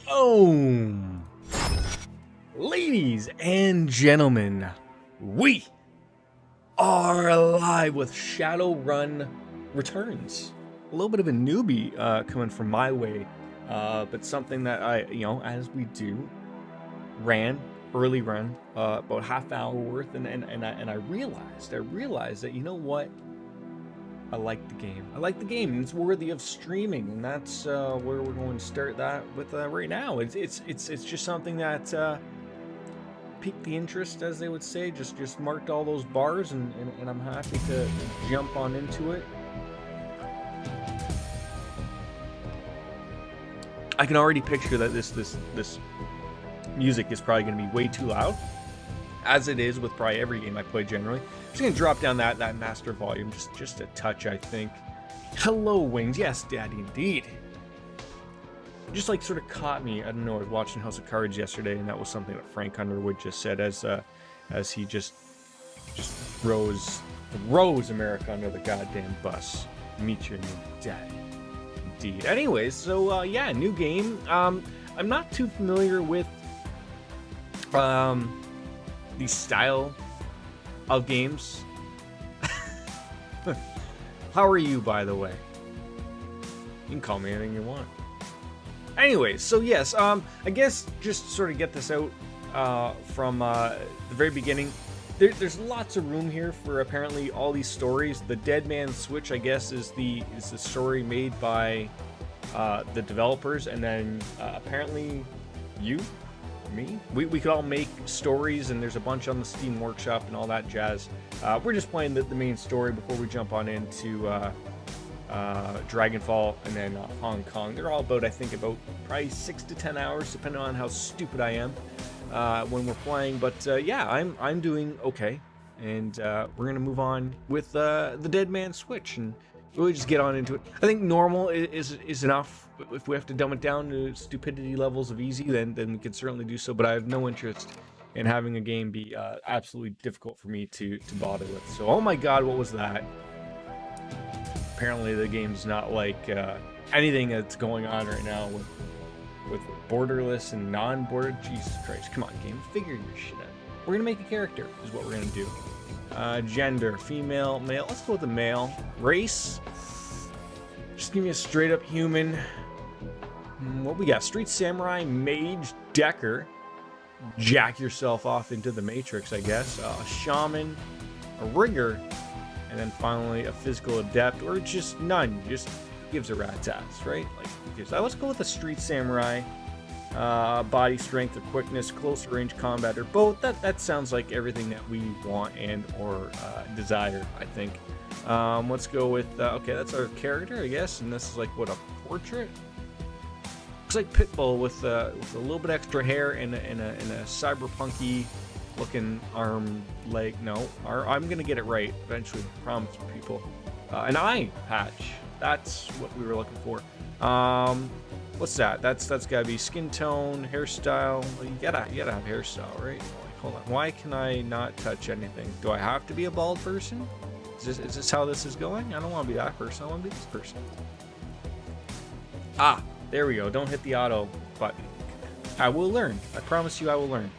Boom! Ladies and gentlemen, we are live with Shadowrun Returns. A little bit of a newbie coming from my way, but something that I, as we do, early run, about half hour worth, and I realized that, you know what? I like the game. I like the game, and it's worthy of streaming, and that's where we're going to start that with right now. It's just something that piqued the interest, as they would say. Just marked all those bars, and I'm happy to jump on into it. I can already picture that this music is probably going to be way too loud, as it is with probably every game I play generally. I'm just going to drop down that master volume just a touch, I think. Hello, Wings. Yes, Daddy, indeed. Just like sort of caught me. I don't know, I was watching House of Cards yesterday, and that was something that Frank Underwood just said as he just throws America under the goddamn bus. Meet your new daddy. Indeed. Anyways, so yeah, new game. I'm not too familiar with the style of games. How are you, by the way? You can call me anything you want. Anyways, so yes, I guess just sort of get this out from the very beginning. There's lots of room here for apparently all these stories. The Dead Man's Switch, I guess, is the story made by the developers, and then apparently me, we could all make stories, and there's a bunch on the Steam Workshop and all that jazz. We're just playing the main story before we jump on into Dragonfall and then Hong Kong. They're all about, I think, about probably 6 to 10 hours, depending on how stupid I am when we're playing. But yeah, I'm doing okay, and we're gonna move on with the Dead Man's Switch and really just get on into it. I think normal is enough. If we have to dumb it down to stupidity levels of easy, then we can certainly do so. But I have no interest in having a game be absolutely difficult for me to bother with. So, oh my god, what was that? Apparently the game's not like anything that's going on right now with borderless and non-border. Jesus Christ, come on, game, figure your shit out. We're gonna make a character is what we're gonna do. Gender, female, male. Let's go with the male. Race, just give me a straight up human. What we got? Street Samurai, Mage, Decker. Jack yourself off into the Matrix, I guess. Shaman, a Rigger, and then finally a Physical Adept, or just none. Just gives a rat's ass, right? Like, let's go with the Street Samurai. Body strength or quickness, close range combat, or both. That sounds like everything that we want and or desire, I think. Let's go with okay, that's our character, I guess, and this is like what, a portrait? Looks like Pitbull with a little bit extra hair and a cyberpunky looking arm, leg. No, I'm gonna get it right eventually. Promise people. An eye patch. That's what we were looking for. What's that? That's gotta be skin tone, hairstyle. Well, you gotta have hairstyle, right? Like, hold on. Why can I not touch anything? Do I have to be a bald person? Is this how this is going? I don't want to be that person. I want to be this person. Ah, there we go. Don't hit the auto button. I will learn. I promise you, I will learn.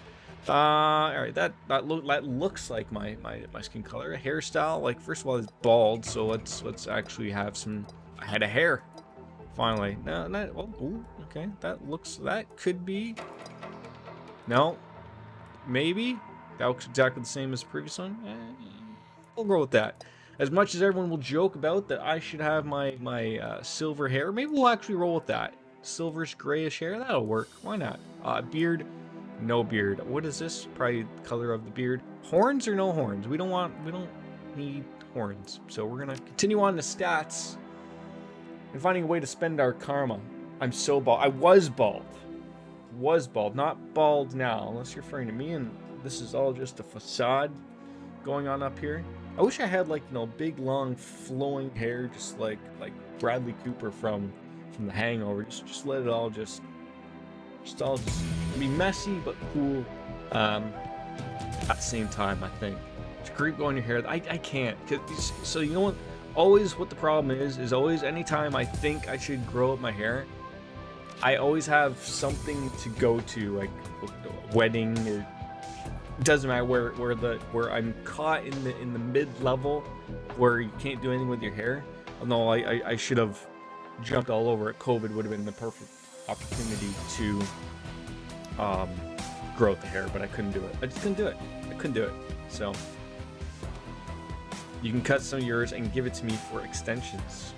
All right. That looks like my skin color. Hairstyle. Like, first of all, it's bald. So let's actually have some. I had a hair. Finally. No, not. Oh, ooh, okay. That could be. No. Maybe. That looks exactly the same as the previous one. We'll go with that. As much as everyone will joke about that I should have my silver hair, maybe we'll actually roll with that. Silverish grayish hair, that'll work. Why not? Beard, no beard. What is this? Probably the color of the beard. Horns or no horns? We don't need horns. So we're gonna continue on the stats and finding a way to spend our karma. I'm so bald. I was bald. Not bald now, unless you're referring to me, and this is all just a facade going on up here. I wish I had, like, big long flowing hair, just like Bradley Cooper from The Hangover. Just let it all just be messy but cool at the same time. I think it's great going your hair. I can't, so you know what? Always what the problem is always anytime I think I should grow up my hair, I always have something to go to, like a wedding. It doesn't matter where I'm caught in the mid level where you can't do anything with your hair. No, I should have jumped all over it. COVID would have been the perfect opportunity to grow out the hair, but I couldn't do it. I just couldn't do it. I couldn't do it. So you can cut some of yours and give it to me for extensions.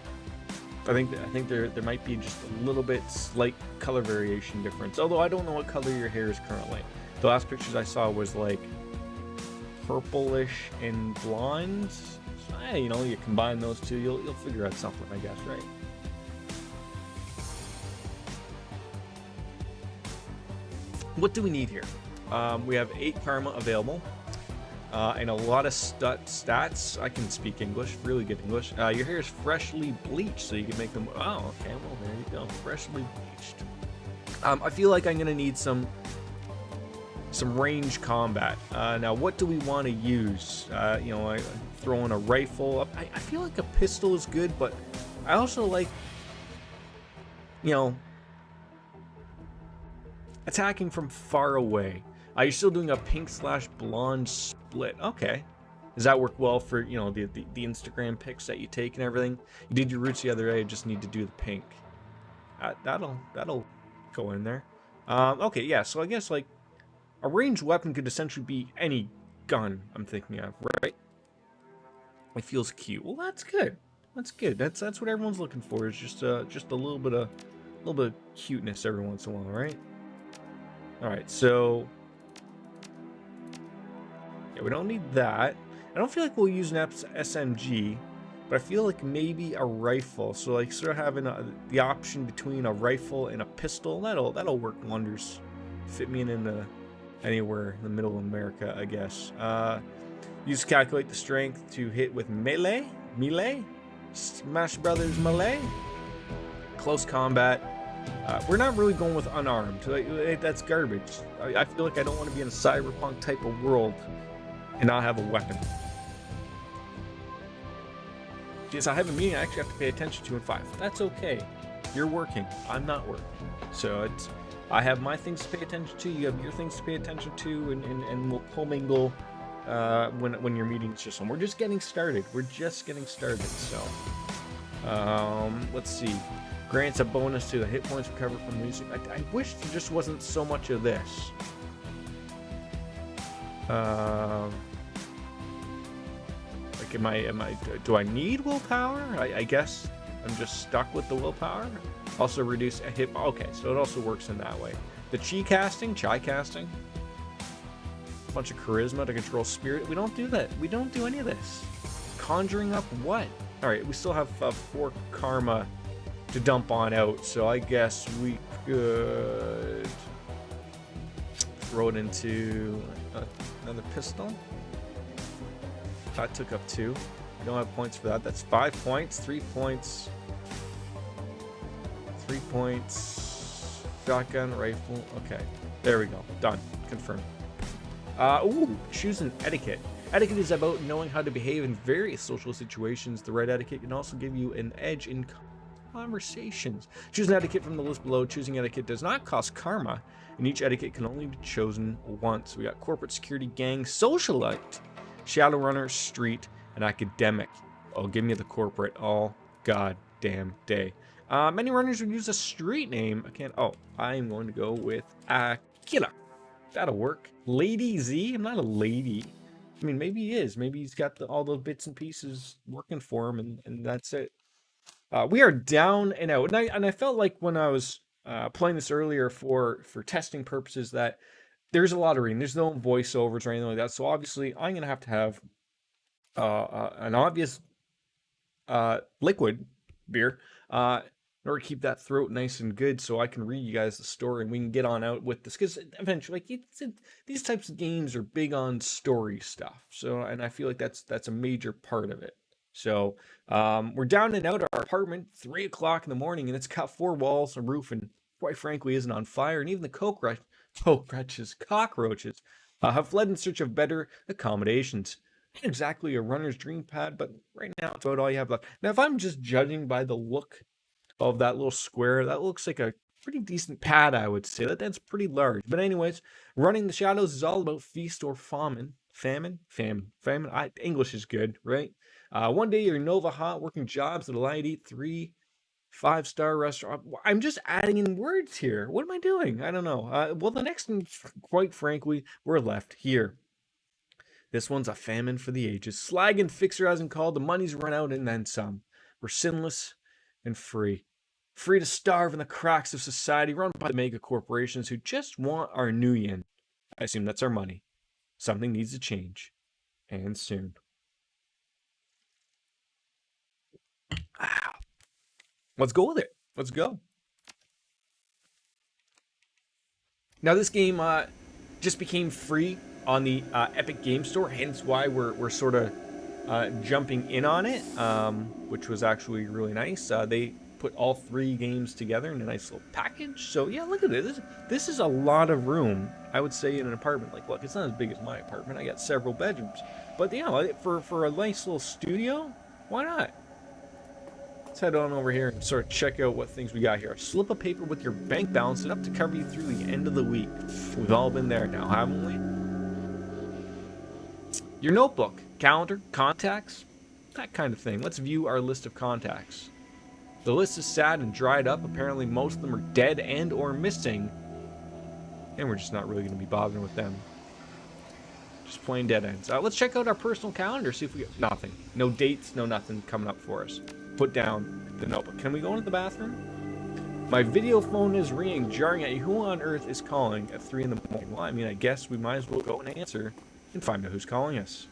I think there might be just a little bit slight color variation difference. Although I don't know what color your hair is currently. The last pictures I saw was like purplish and blonde. So, you know, you combine those two, you'll figure out something, I guess, right? What do we need here? We have 8 karma available. And a lot of stats. I can speak English, really good English. Your hair is freshly bleached, so you can make them. Oh, okay. Well, there you go. Freshly bleached. I feel like I'm gonna need some range combat. Now, what do we want to use? You know, I throw in a rifle. I feel like a pistol is good, but I also like, you know, attacking from far away. You're still doing a pink/blonde split. Okay. Does that work well for, you know, the Instagram pics that you take and everything? You did your roots the other day. I just need to do the pink. That'll go in there. Okay, yeah. So I guess like a ranged weapon could essentially be any gun I'm thinking of, right? It feels cute. Well, that's good. That's good. That's what everyone's looking for. Is just a little bit of cuteness every once in a while, right? All right, so. Yeah, we don't need that. I don't feel like we'll use an SMG, but I feel like maybe a rifle. So like sort of having the option between a rifle and a pistol, that'll work wonders. Fit me in anywhere in the middle of America, I guess. Use calculate the strength to hit with melee, Smash Brothers melee, close combat. We're not really going with unarmed. That's garbage. I feel like I don't want to be in a cyberpunk type of world and not have a weapon. Yes, I have a meeting I actually have to pay attention to in 5. That's okay. You're working. I'm not working. So I have my things to pay attention to. You have your things to pay attention to, and we'll commingle when your meeting's just on. We're just getting started. So let's see. Grants a bonus to the hit points recovered from music. I wish there just wasn't so much of this. Like, do I need willpower? I guess I'm just stuck with the willpower. Also reduce a hit. Okay, so it also works in that way. The chi casting. A bunch of charisma to control spirit. We don't do that. We don't do any of this. Conjuring up what? All right, we still have 4 karma to dump on out, so I guess we could throw it into another pistol. That took up 2. We don't have points for that. That's 5 points. 3 points. 3 points. Shotgun, rifle. Okay, there we go. Done. Confirmed. Choose an etiquette. Etiquette is about knowing how to behave in various social situations. The right etiquette can also give you an edge in conversations. Choose an etiquette from the list below. Choosing etiquette does not cost karma, and each etiquette can only be chosen once. We got corporate, security, gang, socialite, Shadowrunner, street, and academic. Oh, give me the corporate all goddamn day. Many runners would use a street name. I'm going to go with Akira. That'll work. Lady Z. I'm not a lady. I mean, maybe he is. Maybe he's got all the bits and pieces working for him, and that's it. We are down and out, and I felt like when I was playing this earlier for testing purposes that there's a lot of reading. There's no voiceovers or anything like that. So obviously, I'm gonna have to have an obvious liquid beer in order to keep that throat nice and good, so I can read you guys the story and we can get on out with this. Because eventually, these types of games are big on story stuff. So, and I feel like that's a major part of it. So we're down and out of our apartment, 3 o'clock in the morning, and it's got 4 walls, a roof, and quite frankly isn't on fire. And even the cockroaches have fled in search of better accommodations. Not exactly a runner's dream pad, but right now it's about all you have left. Now, if I'm just judging by the look of that little square, that looks like a pretty decent pad, I would say. That's pretty large. But anyways, running the shadows is all about feast or famine. Famine. English is good, right? One day you're Nova Hot working jobs that allow you to eat 3 5-star restaurant. I'm just adding in words here. What am I doing? I don't know. Well, the next one, quite frankly, we're left here. This one's a famine for the ages. Slag and Fixer hasn't called. The money's run out and then some. We're sinless and free. Free to starve in the cracks of society run by the mega corporations who just want our new yen. I assume that's our money. Something needs to change. And soon. Let's go with it. Let's go. Now this game just became free on the Epic Game Store, hence why we're sort of jumping in on it, which was actually really nice. They put all 3 games together in a nice little package. So yeah, look at this. This is a lot of room, I would say, in an apartment. Like, look, it's not as big as my apartment. I got several bedrooms, but yeah, for a nice little studio, why not? Let's head on over here and sort of check out what things we got here. A slip of paper with your bank balance enough to cover you through the end of the week. We've all been there now, haven't we? Your notebook, calendar, contacts, that kind of thing. Let's view our list of contacts. The list is sad and dried up. Apparently most of them are dead and or missing. And we're just not really going to be bothering with them. Just plain dead ends. Let's check out our personal calendar, see if we get nothing. No dates, no nothing coming up for us. Put down the notebook. Can we go into the bathroom? My video phone is ringing, jarring at you. Who on earth is calling at 3 in the morning? Well, I mean, I guess we might as well go and answer and find out who's calling us.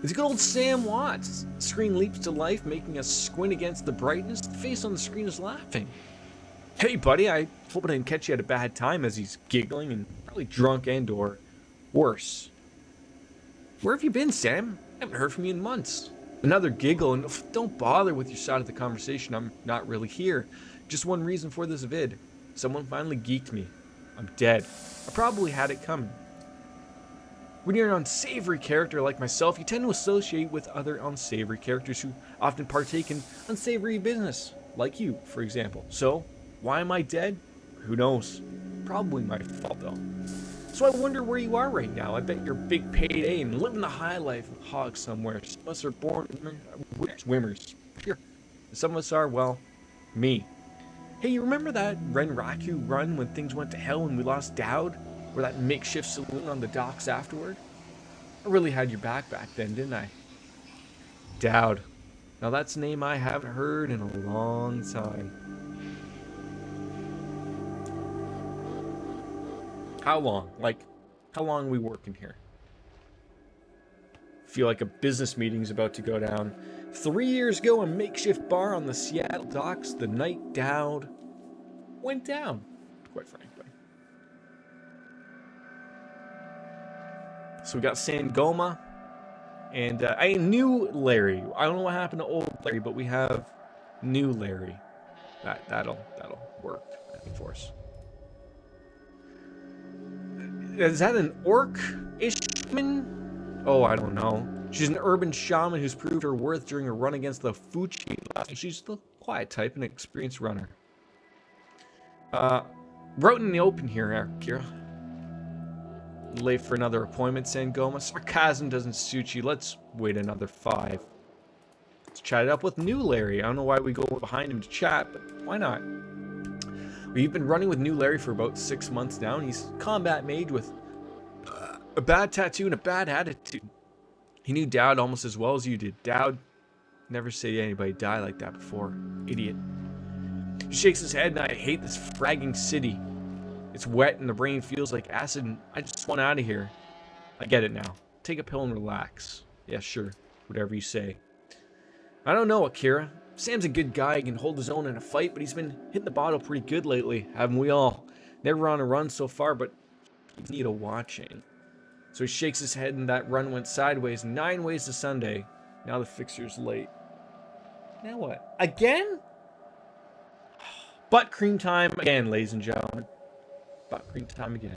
It's good old Sam Watts. The screen leaps to life, making us squint against the brightness. The face on the screen is laughing. Hey, buddy, I hope I didn't catch you at a bad time, as he's giggling and probably drunk and or worse. Where have you been, Sam? I haven't heard from you in months. Another giggle, and don't bother with your side of the conversation. I'm not really here. Just one reason for this vid. Someone finally geeked me. I'm dead. I probably had it coming. When you're an unsavory character like myself, you tend to associate with other unsavory characters who often partake in unsavory business, like you, for example. So, why am I dead? Who knows? Probably my fault, though. So I wonder where you are right now. I bet you're big payday and living the high life of hog somewhere. Some of us are born swimmers. Sure. Some of us are, well, me. Hey, you remember that Renraku run when things went to hell and we lost Dowd? Or that makeshift saloon on the docks afterward? I really had your back then, didn't I? Dowd. Now that's a name I haven't heard in a long time. How long? Like, how long are we working here? Feel like a business meeting's about to go down. 3 years ago, a makeshift bar on the Seattle docks, the night Dowd went down, quite frankly. So we got Sangoma, and I knew Larry. I don't know what happened to old Larry, but we have new Larry. That'll work, I think, for us. Is that an orc-ish woman? Oh, I don't know. She's an urban shaman who's proved her worth during a run against the Fuchi. She's the quiet type and experienced runner. Wrote in the open here, Kira. Late for another appointment, Sangoma. Sarcasm doesn't suit you. Let's wait another 5. Let's chat it up with new Larry. I don't know why we go behind him to chat, but why not? We've been running with new Larry for about 6 months now, and he's a combat mage with a bad tattoo and a bad attitude. He knew Dowd almost as well as you did. Dowd, never say anybody died like that before. Idiot. He shakes his head, and I hate this fragging city. It's wet and the rain feels like acid, and I just want out of here. I get it now. Take a pill and relax. Yeah, sure. Whatever you say. I don't know, Akira. Sam's a good guy. He can hold his own in a fight, but he's been hitting the bottle pretty good lately. Haven't we all? Never on a run so far, but you need a watching. So he shakes his head, and that run went sideways 9 ways to Sunday. Now the fixer's late. Now what? Again? Butt cream time again, ladies and gentlemen. Butt cream time again.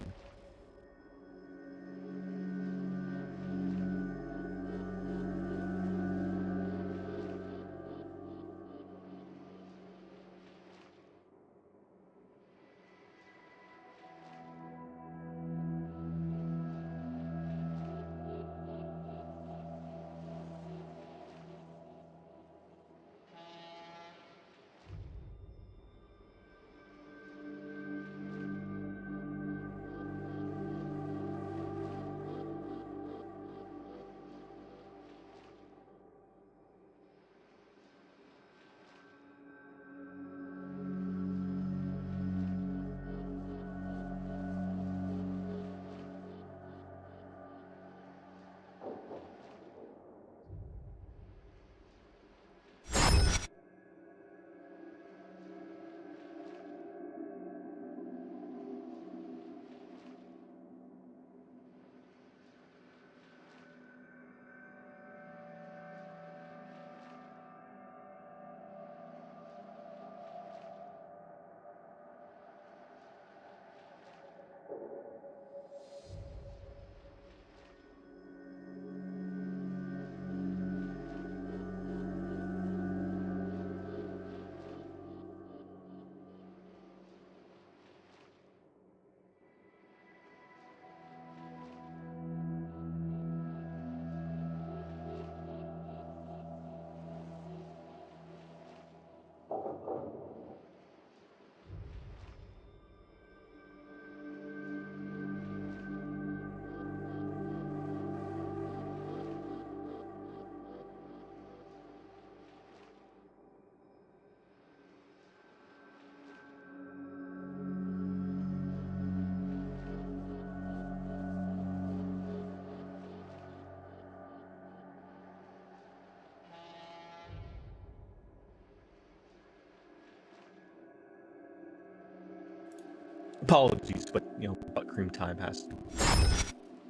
Apologies, but you know, butt cream time has to be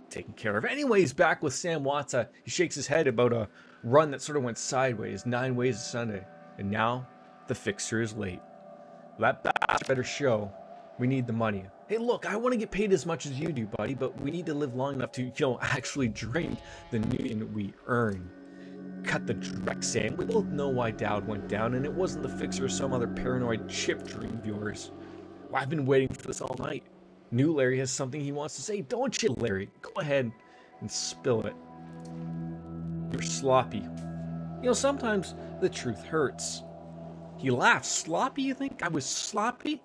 taken care of. Anyways, back with Sam Watsa. He shakes his head about a run that sort of went sideways 9 ways to Sunday, and now the fixer is late. That bastard better show. We need the money. Hey, look, I want to get paid as much as you do, buddy, but we need to live long enough to, you know, actually drink the million we earn. Cut the dreck, Sam. We both know why Dowd went down, and it wasn't the fixer or some other paranoid chip dream of yours. Well, I've been waiting for this all night. New Larry has something he wants to say, don't you, Larry? Go ahead and spill it. You're sloppy. You know, sometimes the truth hurts. He laughed. Sloppy, you think? I was sloppy?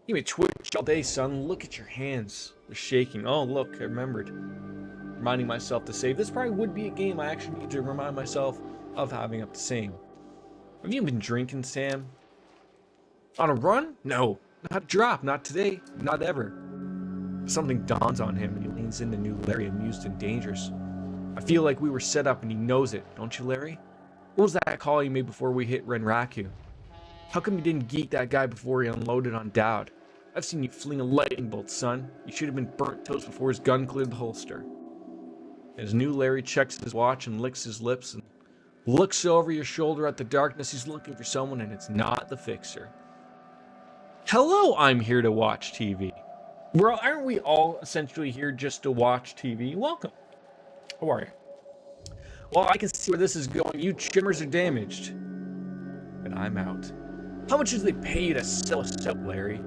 You may twitch all day, son. Look at your hands. They're shaking. Oh, look, I remembered. Reminding myself to save. This probably would be a game I actually need to remind myself of having up the same. Have you been drinking, Sam? On a run? No. Not a drop. Not today. Not ever. Something dawns on him and he leans into New Larry, amused and dangerous. I feel like we were set up and he knows it. Don't you, Larry? What was that call you made before we hit Renraku? How come you didn't geek that guy before he unloaded on Dowd? I've seen you fling a lightning bolt, son. You should have been burnt toast before his gun cleared the holster. As New Larry checks his watch and licks his lips and looks over your shoulder at the darkness, he's looking for someone, and it's not the fixer. Hello, I'm here to watch TV. Well, aren't we all essentially here just to watch TV? Welcome. How are you? Well, I can see where this is going. You chimmers are damaged. And I'm out. How much did they pay you to sell us out, Larry?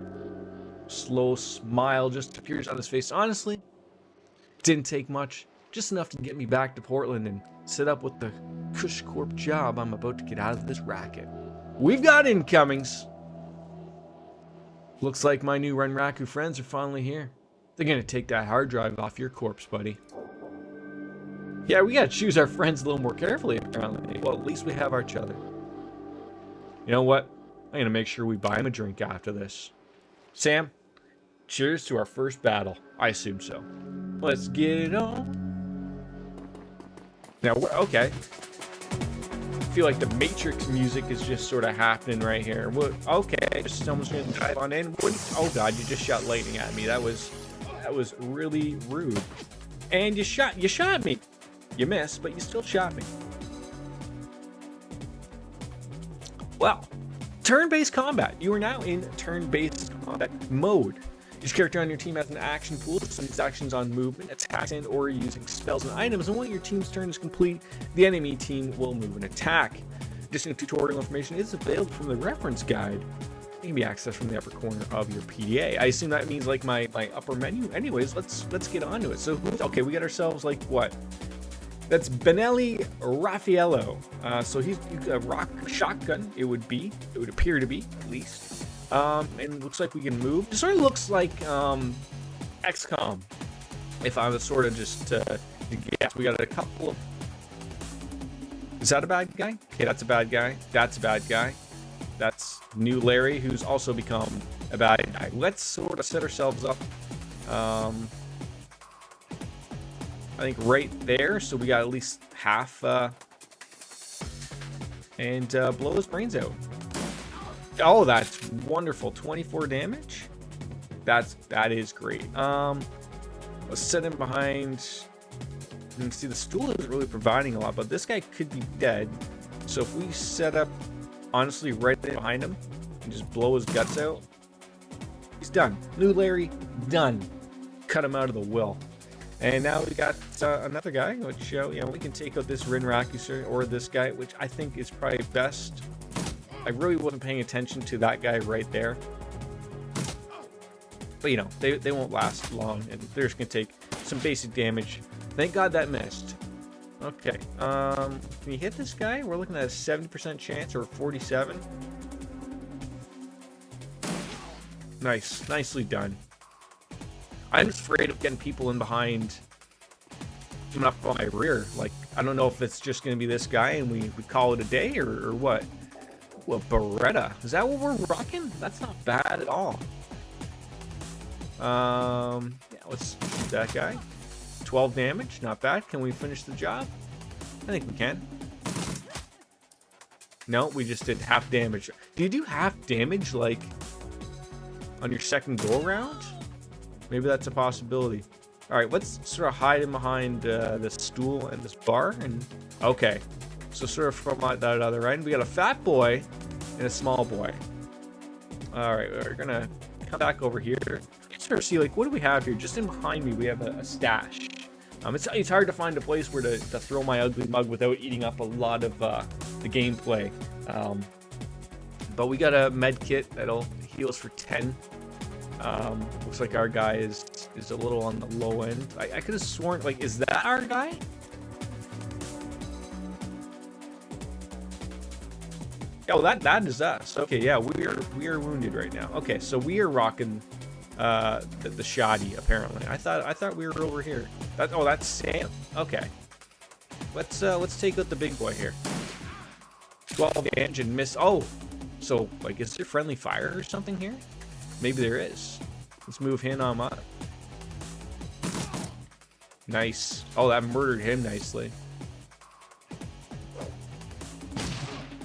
Slow smile just appears on his face. Honestly, it didn't take much. Just enough to get me back to Portland and set up with the Cush Corp job I'm about to get out of this racket. We've got incomings. Looks like my new Renraku friends are finally here. They're gonna take that hard drive off your corpse, buddy. Yeah, we gotta choose our friends a little more carefully, apparently. Well, at least we have each other. You know what? I'm gonna make sure we buy him a drink after this. Sam, cheers to our first battle. I assume so. Let's get it on. Now, okay. I feel like the Matrix music is just sort of happening right here. What? Okay, someone's gonna dive on in. Oh God, you just shot lightning at me. That was really rude. And you shot me. You missed, but you still shot me. Well, turn-based combat. You are now in turn-based combat mode. Each character on your team has an action pool. Some of these actions on movement, attacks, and or using spells and items. And when your team's turn is complete, the enemy team will move and attack. Additional tutorial information is available from the reference guide. It can be accessed from the upper corner of your PDA. I assume that means like my upper menu. Anyways, let's get on to it. So okay, we got ourselves like what? That's Benelli Raffaello. So he's a rock shotgun. It would appear to be at least. And it looks like we can move. It sort of looks like XCOM. If I was sort of just to guess, we got a couple of. Is that a bad guy? Okay, that's a bad guy. That's a bad guy. That's New Larry, who's also become a bad guy. Let's sort of set ourselves up. I think right there, so we got at least half, and blow his brains out. Oh, that's wonderful. 24 damage. That is great. Let's set him behind. And see, the stool isn't really providing a lot, but this guy could be dead. So if we set up, honestly, right behind him and just blow his guts out, he's done. New Larry, done. Cut him out of the will. And now we got another guy, which, we can take out this Renraku or this guy, which I think is probably best. I really wasn't paying attention to that guy right there. But, they won't last long, and they're just going to take some basic damage. Thank God that missed. Okay, can you hit this guy? We're looking at a 70% chance, or 47. Nice, nicely done. I'm just afraid of getting people in behind, coming up on my rear. Like, I don't know if it's just going to be this guy and we call it a day or what. Well, Beretta. Is that what we're rocking? That's not bad at all. Yeah, let's shoot that guy. 12 damage, not bad. Can we finish the job? I think we can. No, we just did half damage. Do you do half damage like on your second go around? Maybe that's a possibility. All right, let's sort of hide him behind this stool and this bar. And okay, so sort of from that other end, we got a fat boy and a small boy. All right, we're gonna come back over here. Sort of see, like, what do we have here? Just in behind me, we have a stash. It's hard to find a place where to throw my ugly mug without eating up a lot of the gameplay. But we got a med kit that'll heal us for 10. Looks like our guy is a little on the low end. I could have sworn, like, is that our guy? Oh, that is us. Okay, yeah, we are wounded right now. Okay, so we are rocking the shoddy apparently. I thought we were over here. That's Sam. Okay, let's take out the big boy here. 12 damage and miss. Oh, so like, is there friendly fire or something here? Maybe there is. Let's move him on up. Nice. Oh, that murdered him nicely.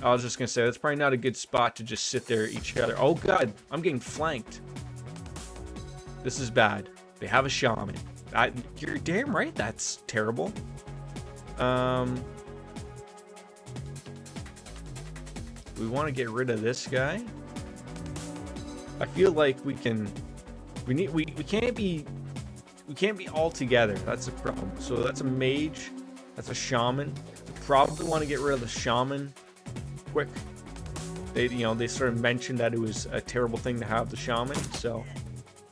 I was just gonna say, that's probably not a good spot to just sit there each other. Oh god, I'm getting flanked. This is bad. They have a shaman. You're damn right, that's terrible. We want to get rid of this guy. I feel like we can't be all together. That's the problem. So that's a mage, that's a shaman. We probably want to get rid of the shaman quick. They sort of mentioned that it was a terrible thing to have the shaman, so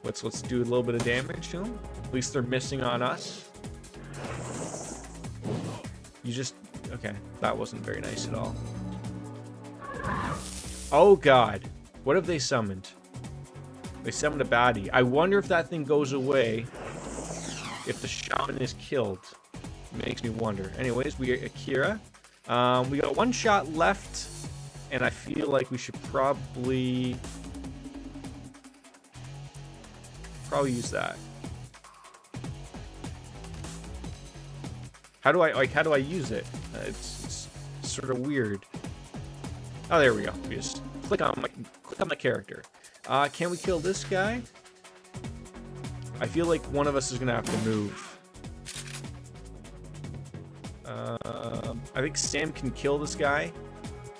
let's do a little bit of damage to them. At least they're missing on us. Okay, that wasn't very nice at all. Oh god, what have they summoned? They summoned a baddie. I wonder if that thing goes away if the shaman is killed. It makes me wonder. Anyways, we got Akira. We got one shot left, and I feel like we should probably use that. How do I use it? It's sort of weird. Oh, there we go. We just click on my character. Can we kill this guy? I feel like one of us is gonna have to move. I think Sam can kill this guy.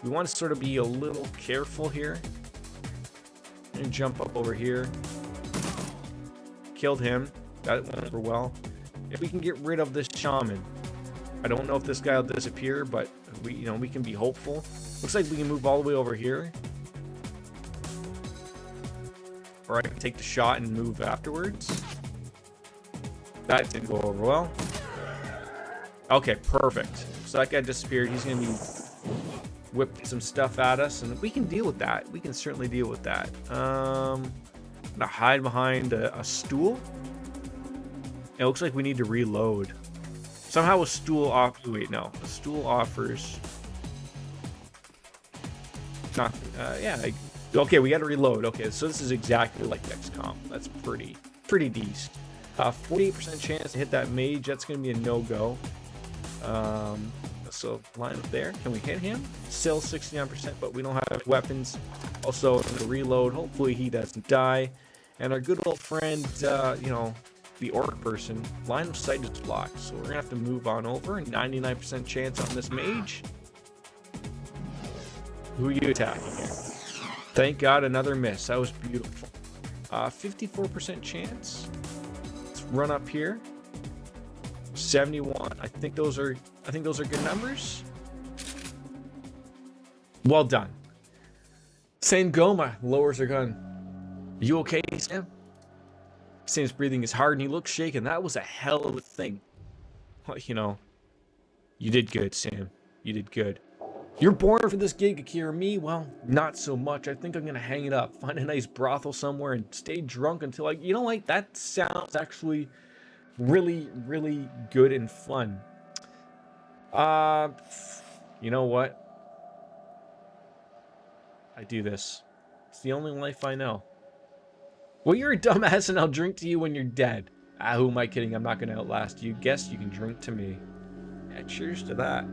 We want to sort of be a little careful here. And jump up over here. Killed him. That went over well. If we can get rid of this shaman. I don't know if this guy will disappear, but we can be hopeful. Looks like we can move all the way over here. Or I can take the shot and move afterwards. That didn't go over well. Okay, perfect. So that guy disappeared. He's going to be whipping some stuff at us, and we can deal with that. We can certainly deal with that. I'm going to hide behind a stool. It looks like we need to reload. Somehow a stool wait, no. A stool offers... Okay, we got to reload. Okay, so this is exactly like XCOM. That's pretty decent. 48% chance to hit that mage. That's going to be a no-go. So line up there. Can we hit him? Still 69%, but we don't have weapons. Also, the reload. Hopefully he doesn't die. And our good old friend, the orc person, line of sight is blocked. So we're going to have to move on over. 99% chance on this mage. Who are you attacking here? Thank God, another miss. That was beautiful. 54% chance. Let's run up here. 71. I think those are good numbers. Well done. Sangoma lowers her gun. Are you okay, Sam? Sam's breathing is hard and he looks shaken. That was a hell of a thing. Well, you did good, Sam. You did good. You're born for this gig, Akira. Me? Well, not so much. I think I'm going to hang it up, find a nice brothel somewhere, and stay drunk until that sounds actually really, really good and fun. You know what? I do this. It's the only life I know. Well, you're a dumbass and I'll drink to you when you're dead. Who am I kidding? I'm not going to outlast you. Guess you can drink to me. Yeah, cheers to that.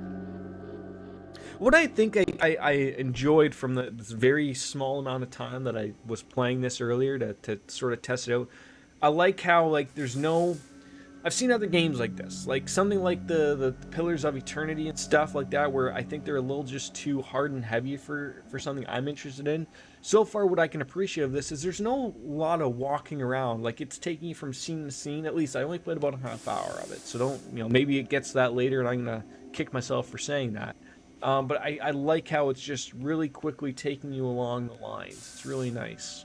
What I think I enjoyed from this very small amount of time that I was playing this earlier to sort of test it out. I like how, like, there's no... I've seen other games like this, like something like the Pillars of Eternity and stuff like that, where I think they're a little just too hard and heavy for something I'm interested in. So far, what I can appreciate of this is there's no lot of walking around. Like, it's taking you from scene to scene. At least I only played about a half hour of it, so don't, you know, maybe it gets to that later and I'm gonna kick myself for saying that. But I like how it's just really quickly taking you along the lines. It's really nice.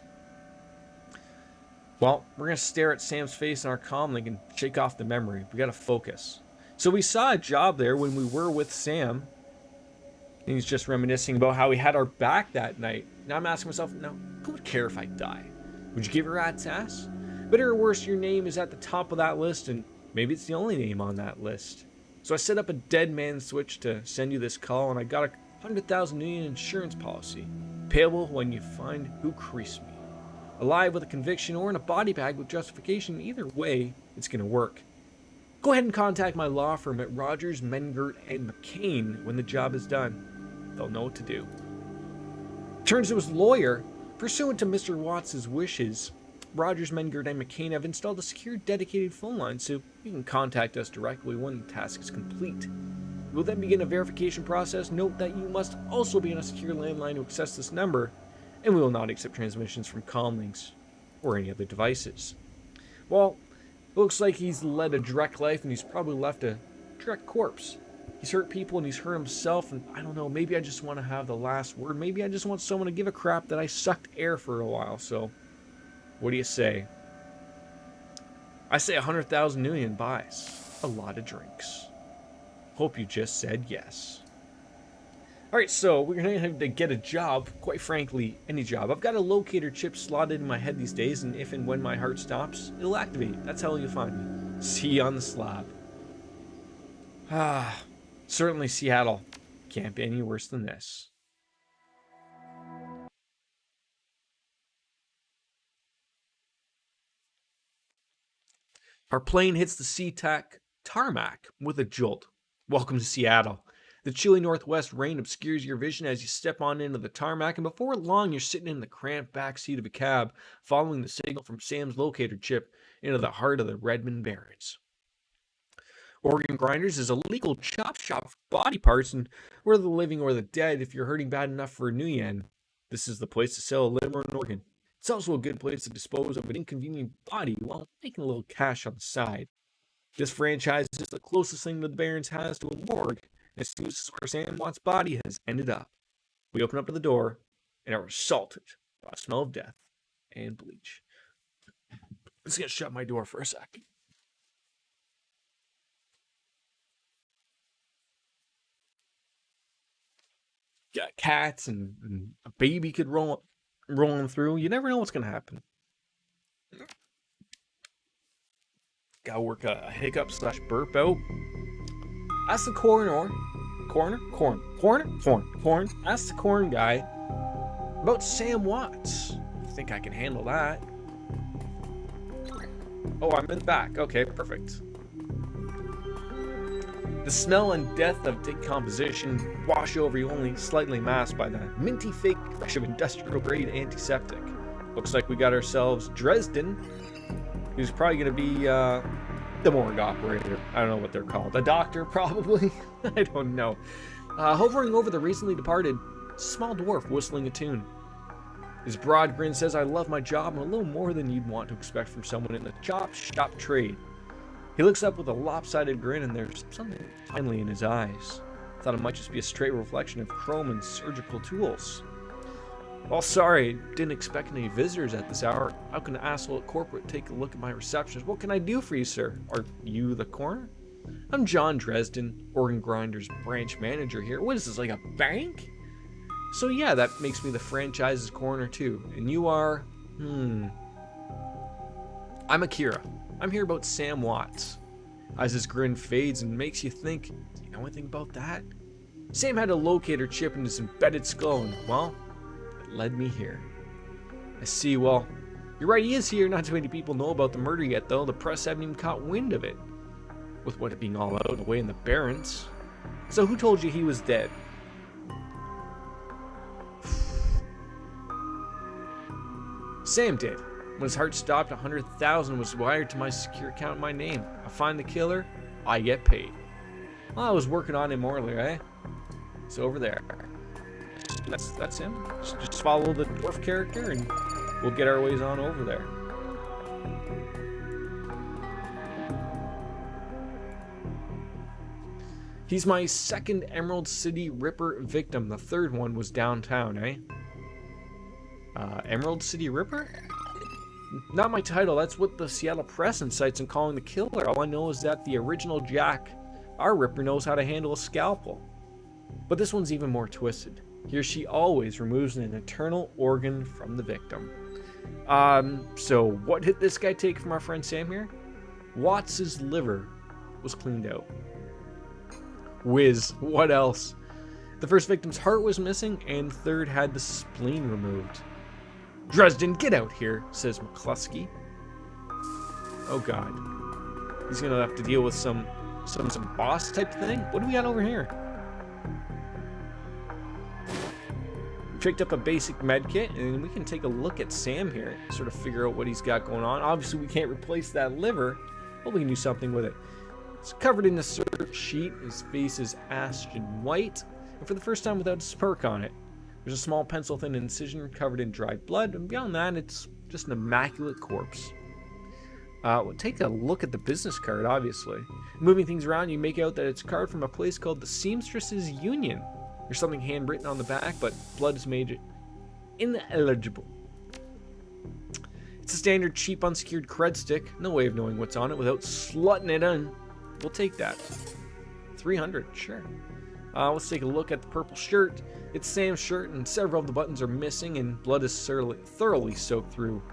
Well, we're going to stare at Sam's face in our comlink and shake off the memory. We got to focus. So we saw a job there when we were with Sam. And he's just reminiscing about how he had our back that night. Now I'm asking myself, now, who would care if I die? Would you give a rat's ass? Better or worse, your name is at the top of that list, and maybe it's the only name on that list. So I set up a dead man switch to send you this call, and I got a 100,000 Union insurance policy. Payable when you find who creased me. Alive with a conviction or in a body bag with justification, either way, it's going to work. Go ahead and contact my law firm at Rogers, Mengert, and McCain when the job is done. They'll know what to do. Turns to his lawyer. Pursuant to Mr. Watts' wishes, Rogers, Mengert, and McCain have installed a secure dedicated phone line so you can contact us directly when the task is complete. We'll then begin a verification process. Note that you must also be on a secure landline to access this number, and we will not accept transmissions from comlinks or any other devices. Well, it looks like he's led a direct life and he's probably left a direct corpse. He's hurt people and he's hurt himself, and I don't know, maybe I just want to have the last word. Maybe I just want someone to give a crap that I sucked air for a while, so what do you say? I say 100,000 Union buys a lot of drinks. Hope you just said yes. Alright, so we're going to have to get a job, quite frankly, any job. I've got a locator chip slotted in my head these days, and if and when my heart stops, it'll activate. That's how you'll find me. See you on the slab. Certainly Seattle. Can't be any worse than this. Our plane hits the SeaTac tarmac with a jolt. Welcome to Seattle. The chilly northwest rain obscures your vision as you step on into the tarmac, and before long you're sitting in the cramped back seat of a cab, following the signal from Sam's locator chip into the heart of the Redmond Barrens. Organ Grinders is a legal chop shop for body parts, and whether the living or the dead, if you're hurting bad enough for a new yen, this is the place to sell a limb or an organ. It's also a good place to dispose of an inconvenient body while making a little cash on the side. This franchise is the closest thing the Barrens has to a morgue, and it seems this is where Sam Watt's body has ended up. We open up to the door and are assaulted by a smell of death and bleach. I'm just gonna shut my door for a second. Got cats and a baby could rolling through. You never know what's gonna happen. Gotta work a hiccup / burp out. Ask the coroner. Ask the corn guy about Sam Watts. I think I can handle that. Oh, I'm in the back. Okay, perfect. The smell and death of decomposition wash over you, only slightly masked by the minty fake fresh of industrial grade antiseptic. Looks like we got ourselves Dresden, who's probably going to be the morgue operator. I don't know what they're called. A doctor, probably? I don't know. Hovering over the recently departed small dwarf whistling a tune. His broad grin says, I love my job, and a little more than you'd want to expect from someone in the chop shop trade. He looks up with a lopsided grin, and there's something kindly in his eyes. Thought it might just be a straight reflection of chrome and surgical tools. Well, sorry, didn't expect any visitors at this hour. How can an asshole at corporate take a look at my receptionist? What can I do for you, sir? Are you the coroner? I'm John Dresden, Organ Grinders branch manager here. What is this, like a bank? So yeah, that makes me the franchise's coroner too. And you are, I'm Akira. I'm here about Sam Watts. As his grin fades and makes you think, do you know anything about that? Sam had a locator chip in his embedded skull, and, well, it led me here. I see, well, you're right, he is here. Not too many people know about the murder yet, though. The press haven't even caught wind of it. With what it being all out and away in the Barrens. So who told you he was dead? Sam did. When his heart stopped, 100,000 was wired to my secure account in my name. I find the killer, I get paid. Well, I was working on him earlier, eh? It's over there. That's him. Just follow the dwarf character and we'll get our ways on over there. He's my second Emerald City Ripper victim. The third one was downtown, eh? Emerald City Ripper? Not my title. That's what the Seattle Press incites in calling the killer. All I know is that the original Jack, our Ripper, knows how to handle a scalpel. But this one's even more twisted. He or she always removes an internal organ from the victim. So what did this guy take from our friend Sam here? Watts's liver was cleaned out. Whiz, what else? The first victim's heart was missing, and the third had the spleen removed. Dresden, get out here, says McCluskey. Oh god. He's gonna have to deal with some boss type thing? What do we got over here? Picked up a basic med kit, and we can take a look at Sam here, sort of figure out what he's got going on. Obviously, we can't replace that liver, but we can do something with it. It's covered in a search sheet. His face is ashen white, and for the first time without a smirk on it. There's a small pencil-thin incision covered in dried blood, and beyond that, it's just an immaculate corpse. We'll take a look at the business card, obviously. Moving things around, you make out that it's a card from a place called the Seamstresses Union. There's something handwritten on the back, but blood has made it ineligible. It's a standard cheap unsecured cred stick. No way of knowing what's on it without slutting it in. We'll take that. 300, sure. Let's take a look at the purple shirt. It's Sam's shirt, and several of the buttons are missing, and blood is thoroughly soaked through.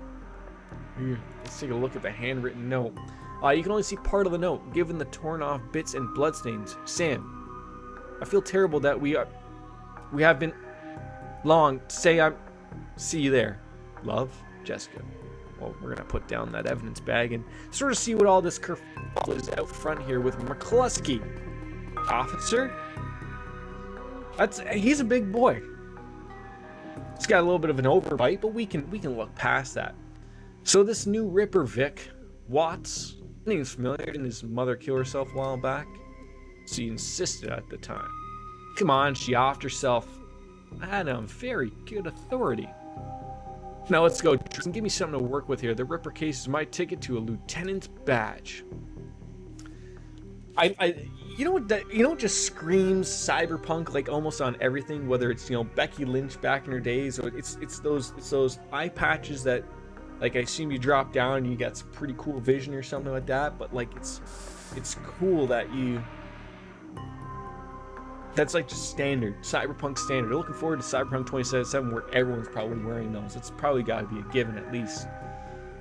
Let's take a look at the handwritten note. You can only see part of the note, given the torn off bits and bloodstains. Sam, I feel terrible that we have been long. See you there. Love, Jessica. Well, we're gonna put down that evidence bag and sort of see what all this kerfuffle is out front here with McCluskey. Officer? He's a big boy. He's got a little bit of an overbite, but we can look past that. So this new Ripper Vic, Watts, name's familiar, didn't his mother kill herself a while back? So he insisted at the time. Come on, she offed herself. I had a very good authority. Now let's go. Give me something to work with here. The Ripper case is my ticket to a lieutenant's badge. You know what just screams cyberpunk like almost on everything, whether it's Becky Lynch back in her days, or it's those eye patches that like I assume you drop down and you got some pretty cool vision or something like that, but like it's cool that that's like just standard cyberpunk standard. I'm looking forward to Cyberpunk 2077 where everyone's probably wearing those. It's probably got to be a given at least.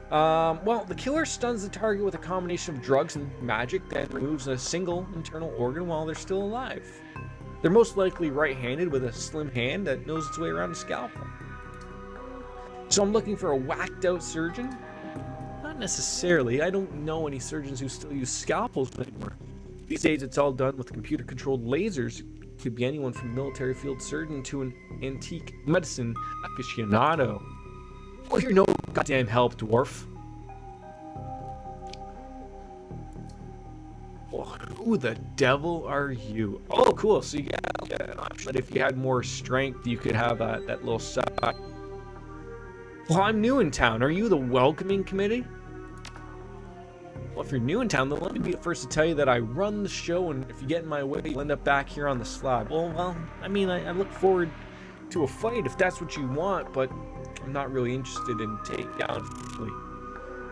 Well, the killer stuns the target with a combination of drugs and magic that removes a single internal organ while they're still alive. They're most likely right-handed with a slim hand that knows its way around a scalpel. So I'm looking for a whacked-out surgeon? Not necessarily. I don't know any surgeons who still use scalpels anymore. These days it's all done with computer-controlled lasers. It could be anyone from military field surgeon to an antique medicine aficionado. Well, you're no goddamn help, dwarf. Oh, who the devil are you? Oh, cool. So you got an option that if you had more strength, you could have that little side. Well, I'm new in town. Are you the welcoming committee? Well, if you're new in town, then let me be the first to tell you that I run the show, and if you get in my way, you'll end up back here on the slab. Well, I mean, I look forward to a fight if that's what you want, but I'm not really interested in takedown.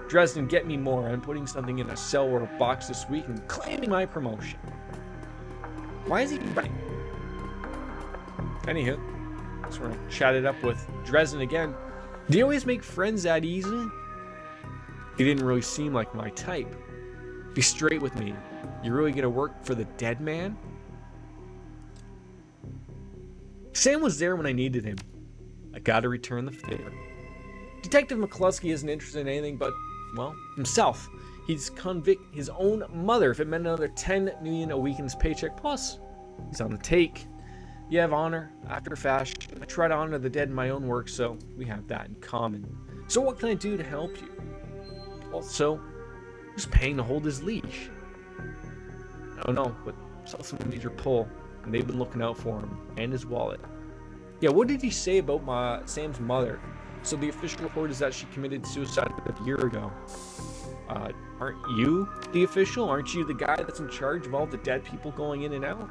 Dresden, get me more. I'm putting something in a cell or a box this week and claiming my promotion. Why is he running? Anywho, so we're gonna chat it up with Dresden again. Do you always make friends that easy? He didn't really seem like my type. Be straight with me. You really gonna work for the dead man? Sam was there when I needed him. I gotta return the favor. Detective McCluskey isn't interested in anything but, well, himself. He's convict his own mother if it meant another 10 million a week in his paycheck. Plus, he's on the take. You have honor after fashion. I try to honor the dead in my own work, so we have that in common. So what can I do to help you? Also, who's paying to hold his leash? I don't know, but someone needs your pull, and they've been looking out for him and his wallet. Yeah, what did he say about Sam's mother? So the official report is that she committed suicide a year ago. Aren't you the official? Aren't you the guy that's in charge of all the dead people going in and out?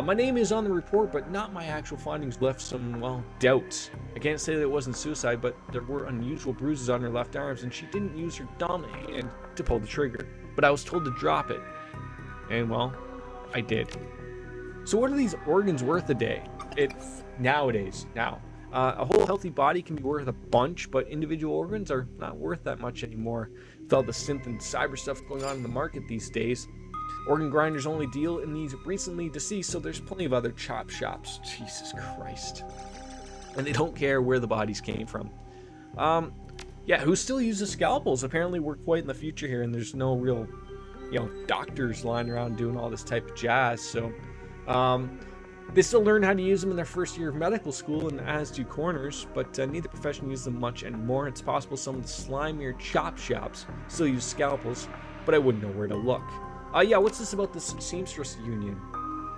My name is on the report, but not my actual findings left some, well, doubts. I can't say that it wasn't suicide, but there were unusual bruises on her left arms, and she didn't use her dominant hand to pull the trigger. But I was told to drop it. And, well, I did. So what are these organs worth a day? Nowadays. A whole healthy body can be worth a bunch, but individual organs are not worth that much anymore. With all the synth and cyber stuff going on in the market these days, organ grinders only deal in these recently deceased, so there's plenty of other chop shops. Jesus Christ. And they don't care where the bodies came from. Yeah, who still uses scalpels? Apparently we're quite in the future here, and there's no real, doctors lying around doing all this type of jazz, so... They still learn how to use them in their first year of medical school, and as do coroners, but neither profession uses them much anymore. It's possible some of the slimier chop shops still use scalpels, but I wouldn't know where to look. Yeah, what's this about this seamstress union?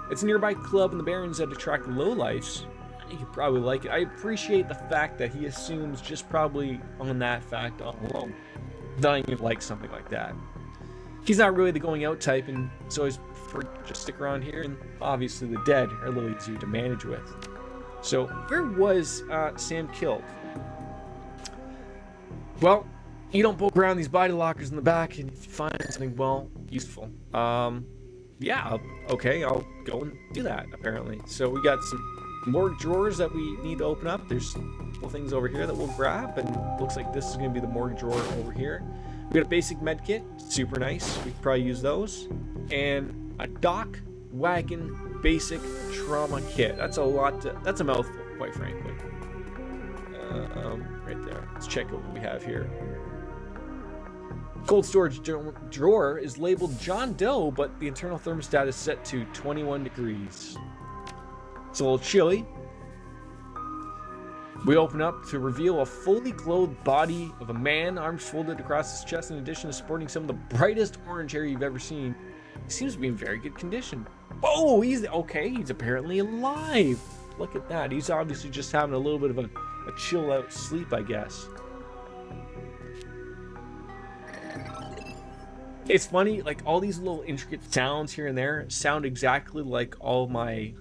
It's a nearby club in the Barrens that attract lowlifes. You probably like it. I appreciate the fact that he assumes just probably on that fact alone that I would like something like that. He's not really the going out type, and so he's preferred to just stick around here, and obviously the dead are a little easier to manage with. So, where was Sam killed? Well, you don't poke around these body lockers in the back, and if you find something, well, useful. Yeah, okay, I'll go and do that, apparently. So we got some more drawers that we need to open up. There's little things over here that we'll grab, and looks like this is going to be the morgue drawer over here. We got a basic med kit, super nice. We could probably use those. And a dock wagon basic trauma kit. That's a lot. That's a mouthful, quite frankly. Right there. Let's check out what we have here. Cold storage drawer is labeled John Doe, but the internal thermostat is set to 21 degrees. It's a little chilly. We open up to reveal a fully clothed body of a man, arms folded across his chest, in addition to sporting some of the brightest orange hair you've ever seen. He seems to be in very good condition. Oh, he's okay. He's apparently alive. Look at that. He's obviously just having a little bit of a chill out sleep, I guess. It's funny, like all these little intricate sounds here and there sound exactly like all my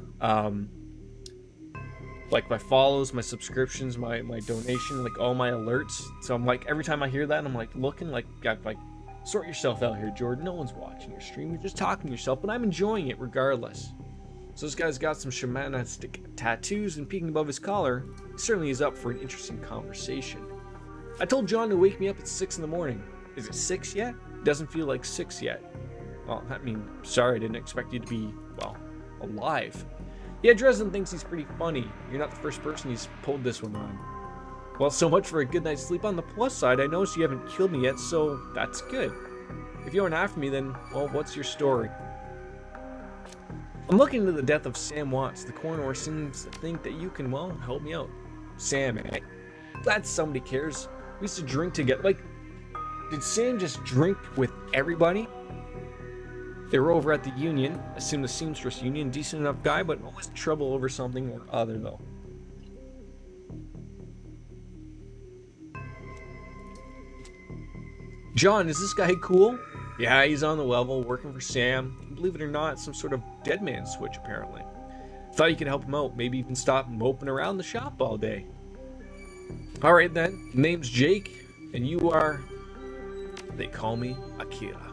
like my follows, my subscriptions, my donation, like all my alerts. So I'm like, every time I hear that, I'm like looking like, sort yourself out here, Jordan. No one's watching your stream. You're just talking to yourself, but I'm enjoying it regardless. So this guy's got some shamanistic tattoos, and peeking above his collar, he certainly is up for an interesting conversation. I told John to wake me up at 6 in the morning. Is it 6 yet? Doesn't feel like 6 yet. Well, I mean, sorry, I didn't expect you to be, well, alive. Yeah, Dresden thinks he's pretty funny. You're not the first person he's pulled this one on. Well, so much for a good night's sleep. On the plus side, I noticed you haven't killed me yet, so that's good. If you aren't after me, then, well, what's your story? I'm looking into the death of Sam Watts. The coroner seems to think that you can, well, help me out. Sam, eh? Glad somebody cares. We used to drink together. Like, did Sam just drink with everybody? They were over at the union, assume the seamstress union, decent enough guy, but always trouble over something or other though. John, is this guy cool? Yeah, he's on the level, working for Sam. Believe it or not, some sort of dead man switch apparently. Thought you could help him out, maybe even stop moping around the shop all day. Alright then, name's Jake, and you are... They call me Akira.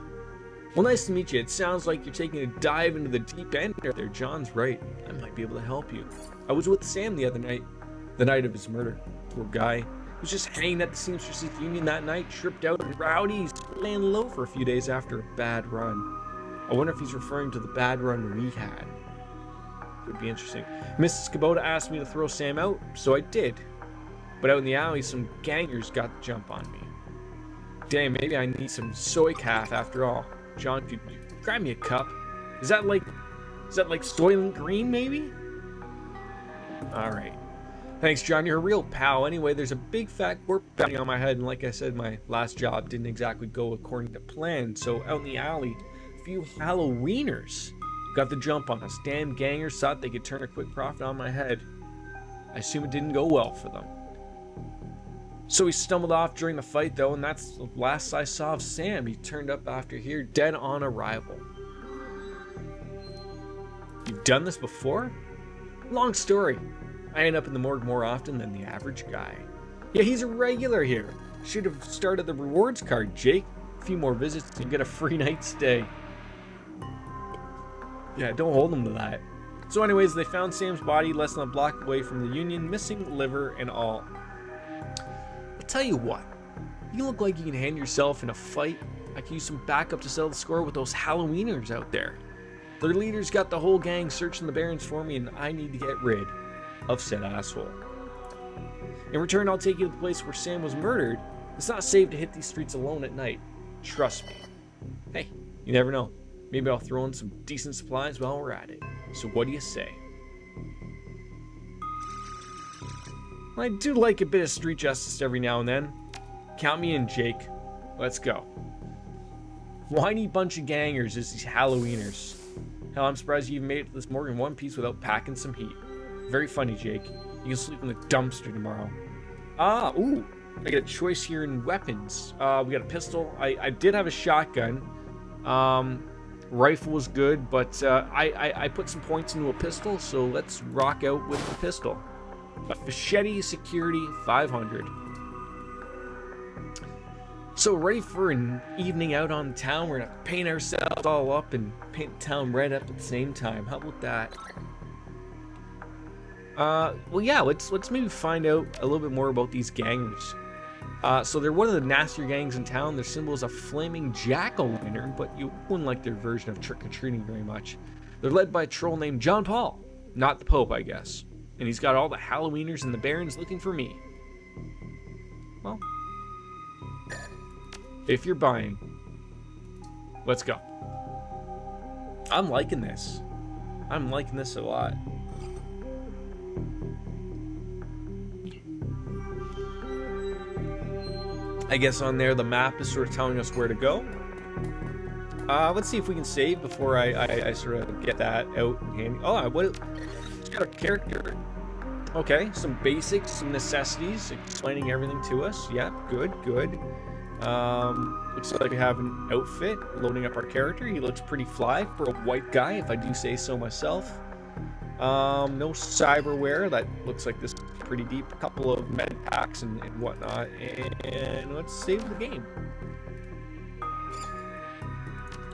Well, nice to meet you. It sounds like you're taking a dive into the deep end there. John's right. I might be able to help you. I was with Sam the other night, the night of his murder. Poor guy. He was just hanging at the Seamstress Union that night, tripped out and rowdy. He's laying low for a few days after a bad run. I wonder if he's referring to the bad run we had. Would be interesting. Mrs. Kubota asked me to throw Sam out, so I did. But out in the alley, some gangers got the jump on me. Damn, maybe I need some soy calf after all. John, could you grab me a cup? Is that like Soylent Green, maybe? Alright. Thanks, John. You're a real pal. Anyway, there's a big fat corp bounty on my head, and like I said, my last job didn't exactly go according to plan. So out in the alley, a few Halloweeners got the jump on us. Damn gangers thought they could turn a quick profit on my head. I assume it didn't go well for them. So he stumbled off during the fight, though, and that's the last I saw of Sam. He turned up after here, dead on arrival. You've done this before? Long story. I end up in the morgue more often than the average guy. Yeah, he's a regular here. Should have started the rewards card, Jake. A few more visits and get a free night stay. Yeah, don't hold him to that. So anyways, they found Sam's body less than a block away from the Union, missing liver and all. I'll tell you what. You look like you can handle yourself in a fight. I can use some backup to settle the score with those Halloweeners out there. Their leaders got the whole gang searching the barrens for me, and I need to get rid of said asshole. In return, I'll take you to the place where Sam was murdered. It's not safe to hit these streets alone at night. Trust me. Hey, you never know. Maybe I'll throw in some decent supplies while we're at it. So what do you say? I do like a bit of street justice every now and then. Count me in, Jake. Let's go. Whiny bunch of gangers is these Halloweeners. Hell, I'm surprised you even made it to this morgue in one piece without packing some heat. Very funny, Jake. You can sleep in the dumpster tomorrow. Ooh. I got a choice here in weapons. We got a pistol. I did have a shotgun. Rifle was good, but I put some points into a pistol, so let's rock out with the pistol. A machete, security, 500. So ready for an evening out on town. We're gonna paint ourselves all up and paint the town red up at the same time. How about that? Well, yeah, let's maybe find out a little bit more about these gangers. So they're one of the nastier gangs in town. Their symbol is a flaming jack-o'-lantern, but you wouldn't like their version of trick-or-treating very much. They're led by a troll named John Paul. Not the Pope, I guess. And he's got all the Halloweeners and the Barons looking for me. Well, if you're buying, let's go. I'm liking this. I'm liking this a lot. I guess on there the map is sort of telling us where to go. Let's see if we can save before I sort of get that out in handy. Oh, it's got a character. Okay, some basics, some necessities, explaining everything to us. Yep, good. Looks like we have an outfit. Loading up our character. He looks pretty fly for a white guy, if I do say so myself. No cyberware. That looks like this is pretty deep. A couple of med packs and whatnot. And let's save the game.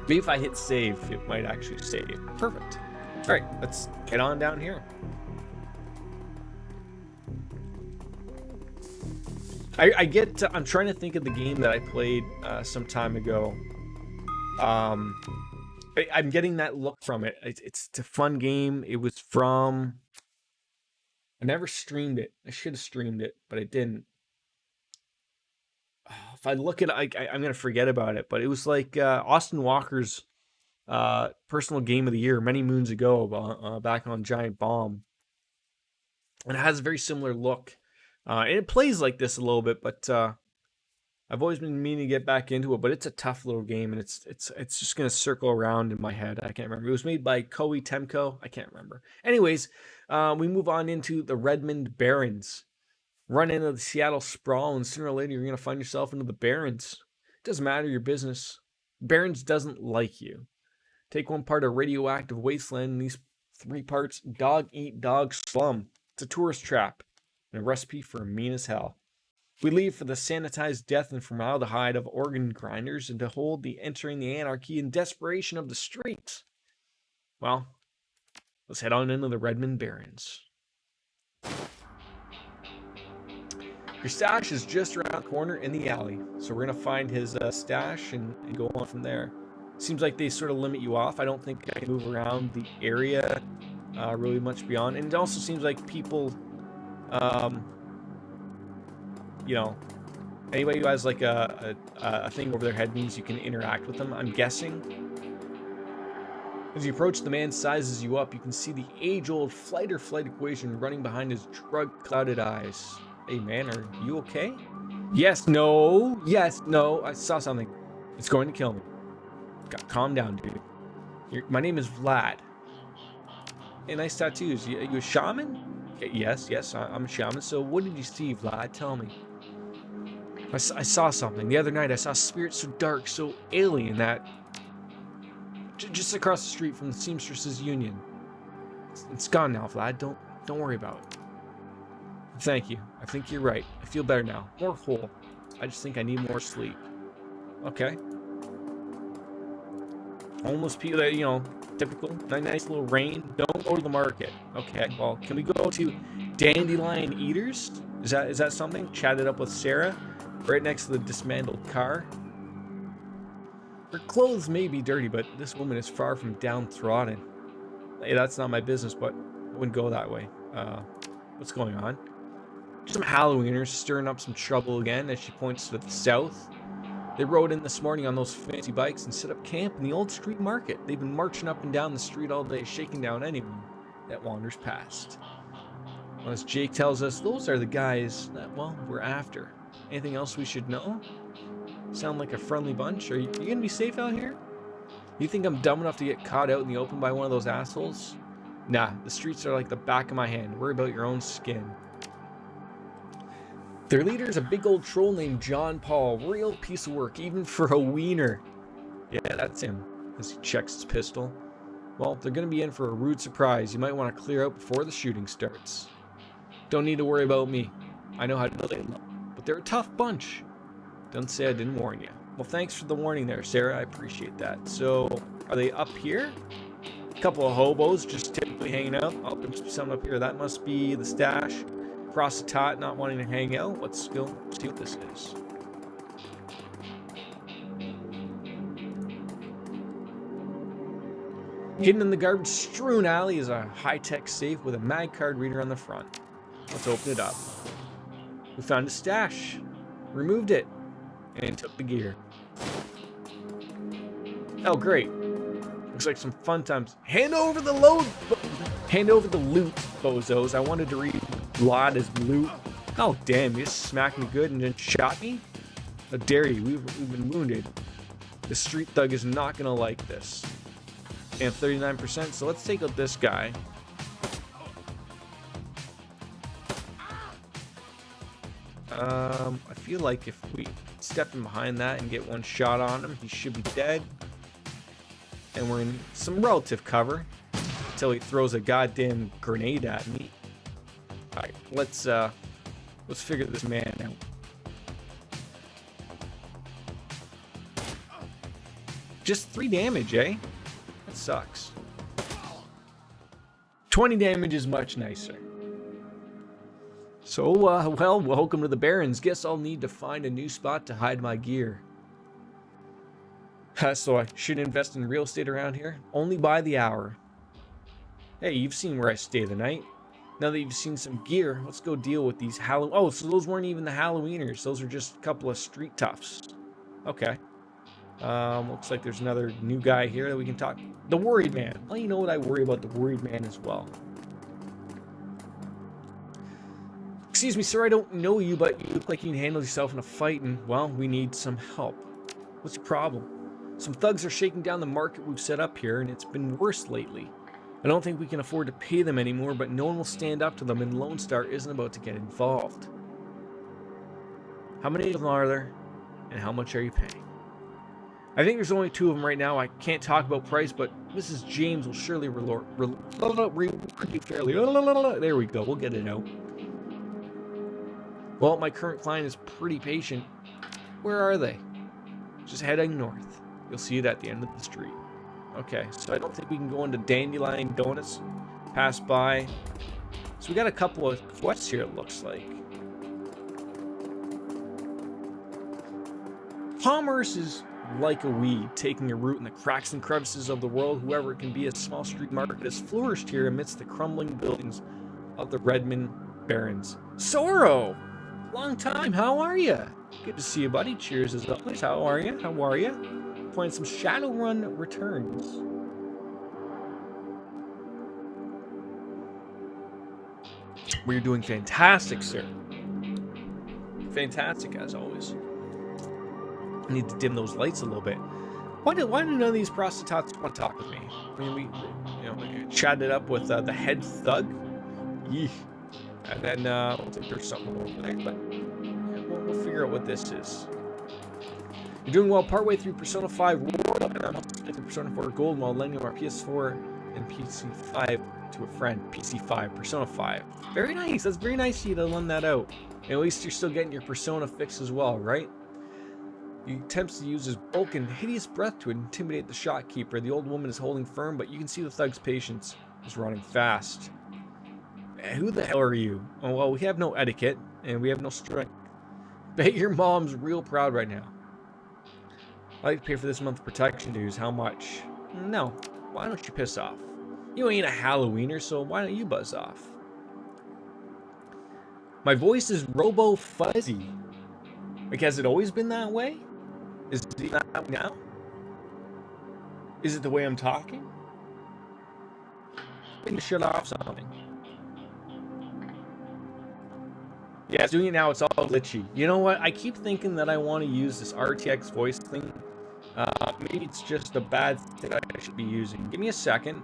Maybe if I hit save, it might actually save. Perfect. Alright, let's head on down here. I'm trying to think of the game that I played some time ago. I'm getting that look from it. It's a fun game. It was from... I never streamed it. I should have streamed it, but I didn't. If I look at it, I'm going to forget about it. But it was like Austin Walker's personal game of the year many moons ago, back on Giant Bomb. And it has a very similar look. And it plays like this a little bit, but I've always been meaning to get back into it. But it's a tough little game, and it's just going to circle around in my head. I can't remember. It was made by Koei Temco. I can't remember. Anyways, we move on into the Redmond Barrens. Run into the Seattle Sprawl, and sooner or later you're going to find yourself into the Barrens. It doesn't matter your business. Barrens doesn't like you. Take one part of radioactive wasteland, and these 3 parts dog-eat-dog slum. It's a tourist trap. And a recipe for mean as hell. We leave for the sanitized death and formaldehyde of organ grinders and to hold the entering the anarchy and desperation of the streets. Well, let's head on into the Redmond Barrens. Your stash is just around the corner in the alley, so we're going to find his stash and go on from there. Seems like they sort of limit you off. I don't think I can move around the area really much beyond. And it also seems like people... you know, anybody who has like a thing over their head means you can interact with them, I'm guessing. As you approach, the man sizes you up. You can see the age-old flight or flight equation running behind his drug-clouded eyes. Hey man, are you okay? Yes, no, I saw something. It's going to kill me. Calm down, dude. My name is Vlad. Hey, nice tattoos. You a shaman? Okay, yes, I'm a shaman. So what did you see, Vlad? Tell me. I saw something. The other night I saw a spirit so dark, so alien that... just across the street from the Seamstresses Union. It's gone now, Vlad. Don't worry about it. Thank you. I think you're right. I feel better now. More whole. I just think I need more sleep. Okay. Homeless people, typical. Nice little rain. Don't go to the market. Okay, well, can we go to Dandelion Eaters? Is that something? Chatted up with Sarah, right next to the dismantled car. Her clothes may be dirty, but this woman is far from downtrodden. Hey, that's not my business, but I wouldn't go that way. What's going on? Some Halloweeners stirring up some trouble again as she points to the south. They rode in this morning on those fancy bikes and set up camp in the old street market. They've been marching up and down the street all day, shaking down anyone that wanders past. Well, as Jake tells us, those are the guys that, well, we're after. Anything else we should know? Sound like a friendly bunch? Are you gonna be safe out here? You think I'm dumb enough to get caught out in the open by one of those assholes? Nah, the streets are like the back of my hand. Worry about your own skin. Their leader is a big old troll named John Paul. Real piece of work, even for a wiener. Yeah, that's him, as he checks his pistol. Well, they're going to be in for a rude surprise. You might want to clear out before the shooting starts. Don't need to worry about me. I know how to play them, but they're a tough bunch. Don't say I didn't warn you. Well, thanks for the warning there, Sarah. I appreciate that. So, are they up here? A couple of hobos just typically hanging out. Oh, there's some up here. That must be the stash. Across the tot, not wanting to hang out. Let's go see what this is. Hidden in the garbage-strewn alley is a high-tech safe with a mag card reader on the front. Let's open it up. We found a stash. Removed it. And took the gear. Oh, great. Looks like some fun times. Hand over the loot, bozos. I wanted to read Vlad as loot. Oh, damn, you just smacked me good and then shot me? How dare you? We've been wounded. The street thug is not going to like this. And 39%, so let's take out this guy. I feel like if we step in behind that and get one shot on him, he should be dead. And we're in some relative cover until he throws a goddamn grenade at me. Alright, let's figure this man out. Just 3 damage, eh? That sucks. 20 damage is much nicer. So, well, welcome to the Barrens. Guess I'll need to find a new spot to hide my gear. So I should invest in real estate around here? Only by the hour. Hey, you've seen where I stay the night. Now that you've seen some gear, let's go deal with these Oh, so those weren't even the Halloweeners. Those are just a couple of street toughs. Okay. Looks like there's another new guy here that we can talk. The Worried Man. Well, you know what? I worry about the Worried Man as well. Excuse me, sir, I don't know you, but you look like you can handle yourself in a fight, and, well, we need some help. What's your problem? Some thugs are shaking down the market we've set up here, and it's been worse lately. I don't think we can afford to pay them anymore, but no one will stand up to them, and Lone Star isn't about to get involved. How many of them are there, and how much are you paying? I think there's only 2 of them right now. I can't talk about price, but Mrs. James will surely reward you fairly. There we go, we'll get it out. Well, my current client is pretty patient. Where are they? Just heading north. You'll see it at the end of the street. Okay, so I don't think we can go into Dandelion Donuts. Pass by. So we got a couple of quests here, it looks like. Commerce is like a weed, taking a root in the cracks and crevices of the world. Whoever it can be, a small street market has flourished here amidst the crumbling buildings of the Redmond Barrens. Sorrow! Long time, how are you? Good to see you, buddy. Cheers as always. How are you? Playing some Shadowrun Returns. Well, you're doing fantastic, sir. Fantastic, as always. I need to dim those lights a little bit. Why do none of these prostitutes want to talk with me? I mean, we chatted up with the head thug. Yeesh. And then, I think there's something over there, but we'll figure out what this is. You're doing well partway through Persona 5 Royal, and I'm also through Persona 4 Gold while lending our PS4 and PC5 to a friend. PC5, Persona 5. Very nice. That's very nice of you to lend that out. And at least you're still getting your Persona fix as well, right? He attempts to use his bulk and hideous breath to intimidate the shopkeeper. The old woman is holding firm, but you can see the thug's patience is running fast. Who the hell are you? Oh, well, we have no etiquette, and we have no strength. Bet your mom's real proud right now. I'd like to pay for this month's protection dues. How much? No. Why don't you piss off? You ain't a Halloweener, so why don't you buzz off? My voice is robo-fuzzy. Like, has it always been that way? Is it that way now? Is it the way I'm talking? I need to shut off something. Yeah, it's doing it now. It's all glitchy. You know what? I keep thinking that I want to use this RTX voice thing. Maybe it's just a bad thing I should be using. Give me a second.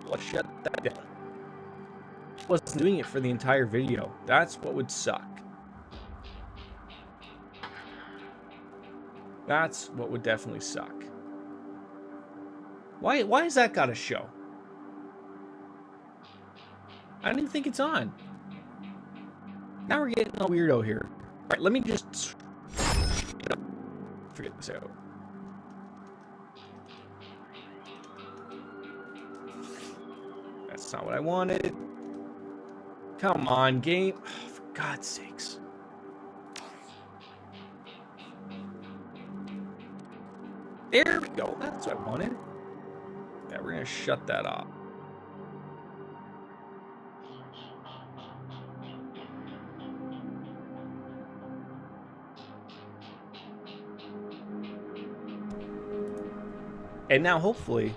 Let's shut that down. I wasn't doing it for the entire video. That's what would suck. That's what would definitely suck. Why has that got to show? I don't even think it's on. Now we're getting a weirdo here. Alright, let me just figure this out. That's not what I wanted. Come on, game. Oh, for God's sakes. There we go. That's what I wanted. Yeah, we're going to shut that off. And now, hopefully,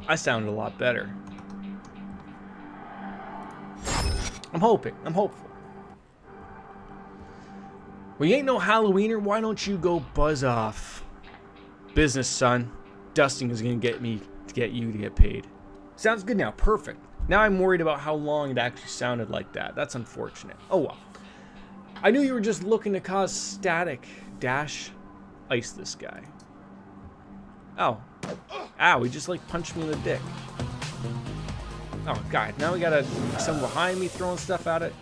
I sound a lot better. I'm hoping. I'm hopeful. Well, you ain't no Halloweener. Why don't you go buzz off? Business, son. Dusting is going to get me to get you to get paid. Sounds good now. Perfect. Now I'm worried about how long it actually sounded like that. That's unfortunate. Oh, well. I knew you were just looking to cause static. Dash. Ice this guy. Oh. Ow, he just like punched me in the dick. Oh, God. Now we got someone behind me throwing stuff at it.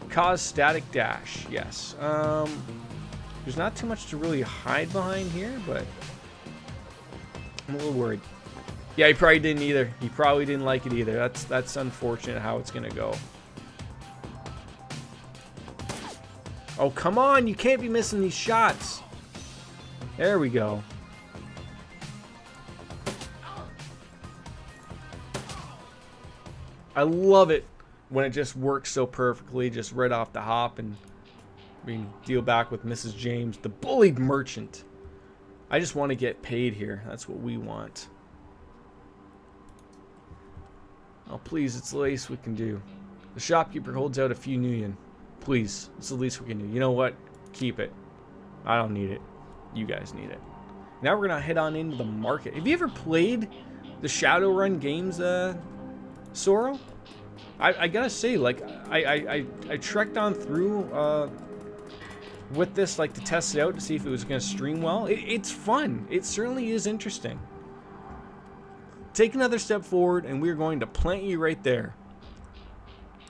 Cause static dash. Yes. There's not too much to really hide behind here, but I'm a little worried. Yeah, he probably didn't either. He probably didn't like it either. That's unfortunate how it's going to go. Oh, come on. You can't be missing these shots. There we go. I love it when it just works so perfectly, just right off the hop, and we can deal back with Mrs. James, the bullied merchant. I just want to get paid here. That's what we want. Oh, please, it's the least we can do. The shopkeeper holds out a few million. Please, it's the least we can do. You know what? Keep it. I don't need it. You guys need it. Now we're going to head on into the market. Have you ever played the Shadowrun games, Sorrow? I gotta say, like, I trekked on through with this, like, to test it out to see if it was gonna stream well. It's fun. It certainly is interesting. Take another step forward, and we're going to plant you right there.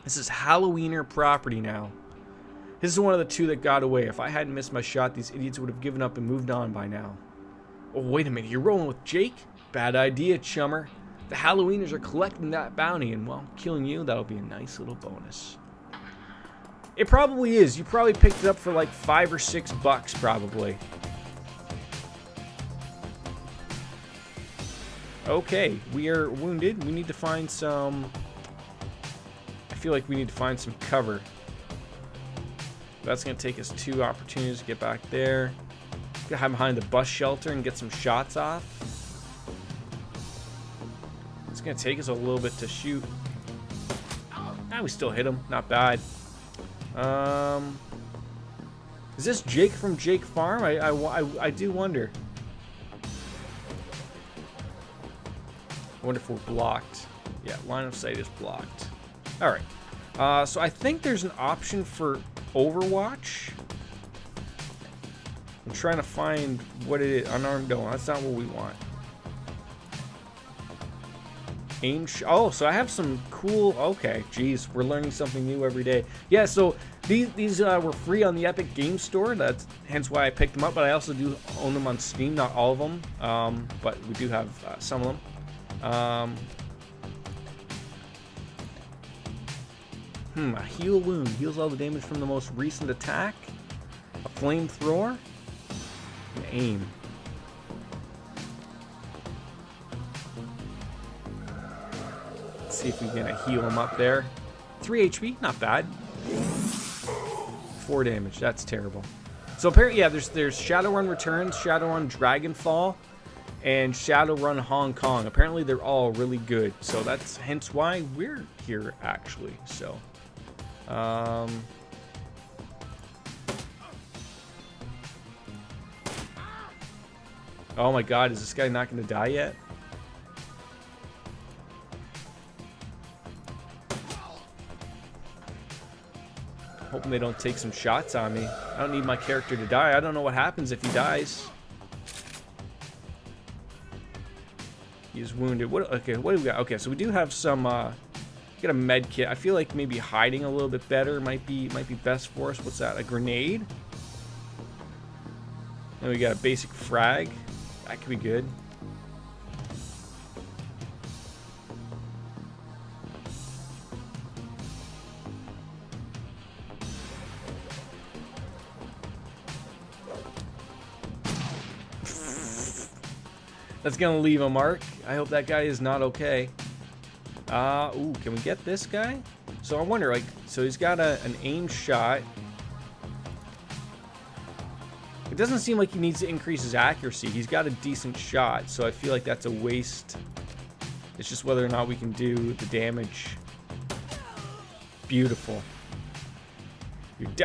This is Halloweener property now. This is one of the two that got away. If I hadn't missed my shot, these idiots would have given up and moved on by now. Oh, wait a minute. You're rolling with Jake? Bad idea, chummer. The Halloweeners are collecting that bounty, and, well, killing you, that'll be a nice little bonus. It probably is. You probably picked it up for like $5 or $6, probably. Okay, we are wounded. We need to find some... I feel like we need to find some cover. That's going to take us 2 opportunities to get back there. Gonna hide behind the bus shelter and get some shots off. It's going to take us a little bit to shoot. Ah, we still hit him. Not bad. Is this Jake from Jake Farm? I do wonder. I wonder if we're blocked. Yeah, line of sight is blocked. All right. So I think there's an option for Overwatch. I'm trying to find what it is. Unarmed, no, that's not what we want. Aim oh, so I have some cool, okay, geez, we're learning something new every day. Yeah, so these were free on the Epic Game Store. That's hence why I picked them up, but I also do own them on Steam, not all of them, but we do have some of them. A heal wound. Heals all the damage from the most recent attack. A flamethrower. An aim. Let's see if we can heal him up there. 3 HP, not bad. 4 damage, that's terrible. So apparently, yeah, there's Shadowrun Returns, Shadowrun Dragonfall, and Shadowrun Hong Kong. Apparently, they're all really good. So that's hence why we're here, actually. So, oh my God, is this guy not going to die yet? Hoping they don't take some shots on me. I don't need my character to die. I don't know what happens if he dies. He's wounded. Okay, what do we got? Okay, so we do have some. Get a med kit. I feel like maybe hiding a little bit better might be best for us. What's that? A grenade. And we got a basic frag. That could be good. That's gonna leave a mark. I hope that guy is not okay. Ooh, can we get this guy? So I wonder, like, so he's got an aim shot. It doesn't seem like he needs to increase his accuracy. He's got a decent shot, so I feel like that's a waste. It's just whether or not we can do the damage. Beautiful.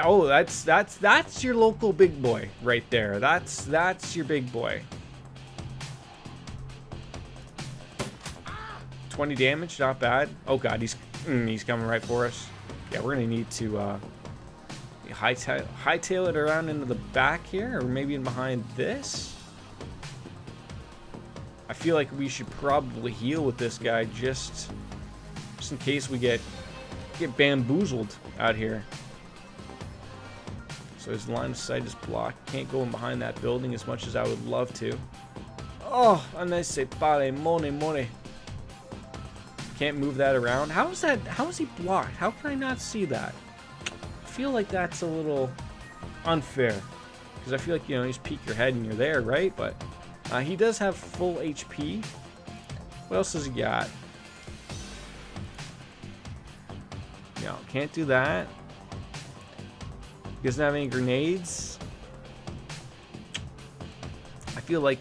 Oh, that's your local big boy right there. That's your big boy. 20 damage, not bad. Oh God, he's coming right for us. Yeah, we're gonna need to hightail it around into the back here, or maybe in behind this. I feel like we should probably heal with this guy just in case we get bamboozled out here. So his line of sight is blocked. Can't go in behind that building as much as I would love to. Oh, a nice pare money. Can't move that around. How is he blocked? How can I not see that? I feel like that's a little unfair. Because I feel like, you just peek your head and you're there, right? But he does have full HP. What else has he got? No, can't do that. He doesn't have any grenades. I feel like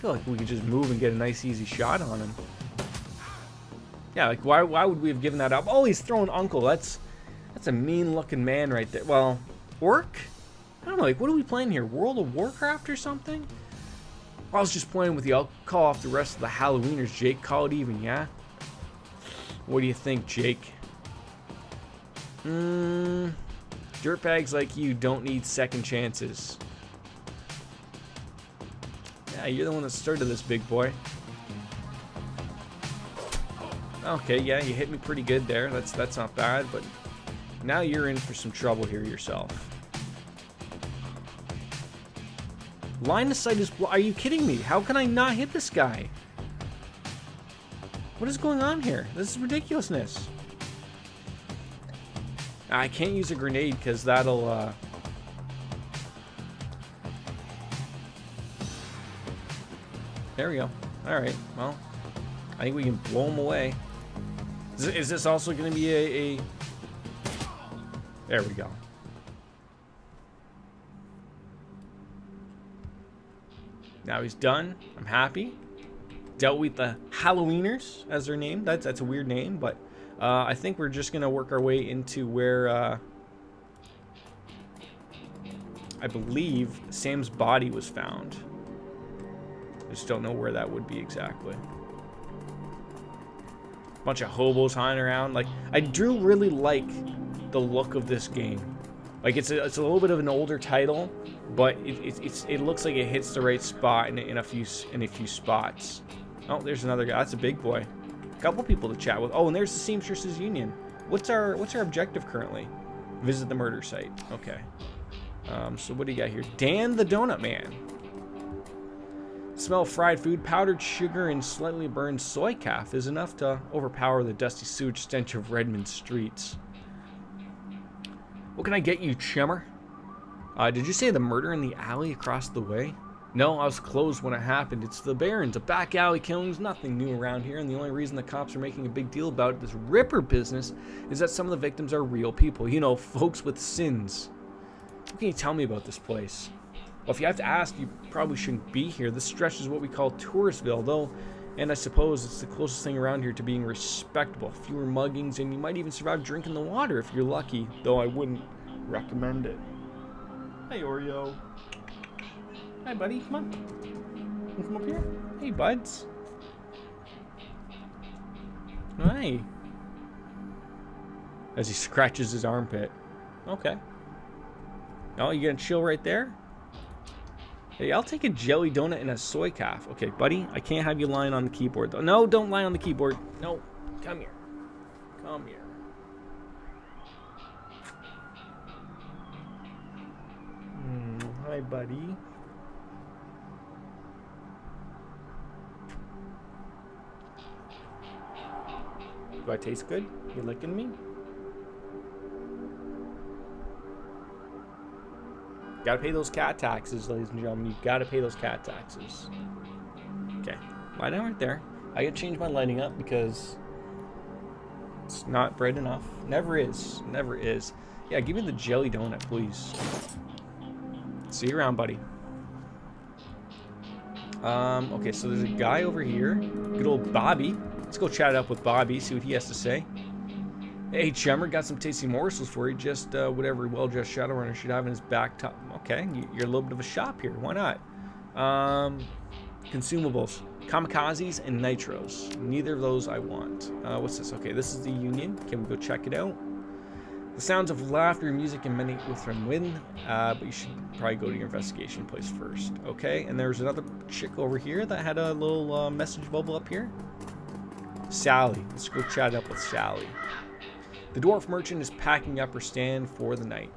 we could just move and get a nice easy shot on him. Yeah, like why would we have given that up? Oh, he's throwing Uncle. That's a mean looking man right there. Well, Orc? I don't know, like what are we playing here? World of Warcraft or something? I was just playing with you. I'll call off the rest of the Halloweeners. Jake, call it even, yeah? What do you think, Jake? Dirtbags like you don't need second chances. Yeah, you're the one that started this, big boy. Okay, yeah, you hit me pretty good there. That's not bad, but now you're in for some trouble here yourself. Line of sight is... Are you kidding me? How can I not hit this guy? What is going on here? This is ridiculousness. I can't use a grenade because that'll... There we go. Alright, well, I think we can blow him away. Is this also going to be a... There we go. Now he's done. I'm happy. Dealt with the Halloweeners, as their name. That's a weird name, but I think we're just going to work our way into where I believe Sam's body was found. I just don't know where that would be exactly. Bunch of hobos hanging around. Like, I do really like the look of this game. Like, it's a little bit of an older title, but it looks like it hits the right spot in a few spots. Oh, there's another guy. That's a big boy. A couple people to chat with. Oh, and there's the Seamstresses Union. What's our objective currently? Visit the murder site. Okay. So what do you got here? Dan the Donut Man. Smell of fried food, powdered sugar, and slightly burned soy calf is enough to overpower the dusty sewage stench of Redmond streets. What can I get you, chummer? Did you say the murder in the alley across the way? No, I was closed when it happened. It's the Barons, a back alley killings, nothing new around here, and the only reason the cops are making a big deal about this Ripper business is that some of the victims are real people. You know, folks with sins. What can you tell me about this place? Well, if you have to ask, you probably shouldn't be here. This stretch is what we call Touristville, though, and I suppose it's the closest thing around here to being respectable. Fewer muggings, and you might even survive drinking the water if you're lucky, though I wouldn't recommend it. Hey, Oreo. Hi, buddy. Come on. You come up here. Hey, buds. Hi. As he scratches his armpit. Okay. Oh, you gonna chill right there? Hey, I'll take a jelly donut and a soy calf. Okay, buddy, I can't have you lying on the keyboard, though. No, don't lie on the keyboard. No, come here. Come here. Hi, buddy. Do I taste good? You licking me? Gotta pay those cat taxes, ladies and gentlemen. You've gotta pay those cat taxes. Okay, lie down right there. I gotta change my lighting up because it's not bright enough. Never is. Never is. Yeah, give me the jelly donut, please. See you around, buddy. Okay, so there's a guy over here. Good old Bobby. Let's go chat it up with Bobby, see what he has to say. Hey, chummer, got some tasty morsels for you. Just what every well-dressed Shadowrunner should have in his back top. Okay, you're a little bit of a shop here. Why not? Consumables. Kamikazes and nitros. Neither of those I want. What's this? Okay, this is the Union. Can we go check it out? The sounds of laughter and music emanate from within, but you should probably go to your investigation place first. Okay, and there's another chick over here that had a little message bubble up here. Sally. Let's go chat up with Sally. The dwarf merchant is packing up her stand for the night.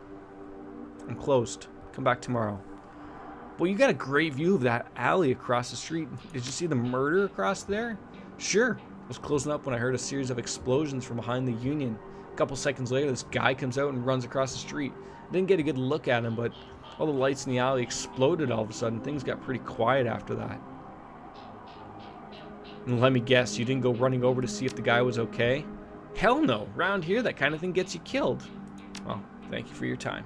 I'm closed. Come back tomorrow. Well, you got a great view of that alley across the street. Did you see the murder across there? Sure. I was closing up when I heard a series of explosions from behind the Union. A couple seconds later, this guy comes out and runs across the street. I didn't get a good look at him, but all the lights in the alley exploded all of a sudden. Things got pretty quiet after that. And let me guess, you didn't go running over to see if the guy was okay? Hell no. Round here, that kind of thing gets you killed. Well, thank you for your time.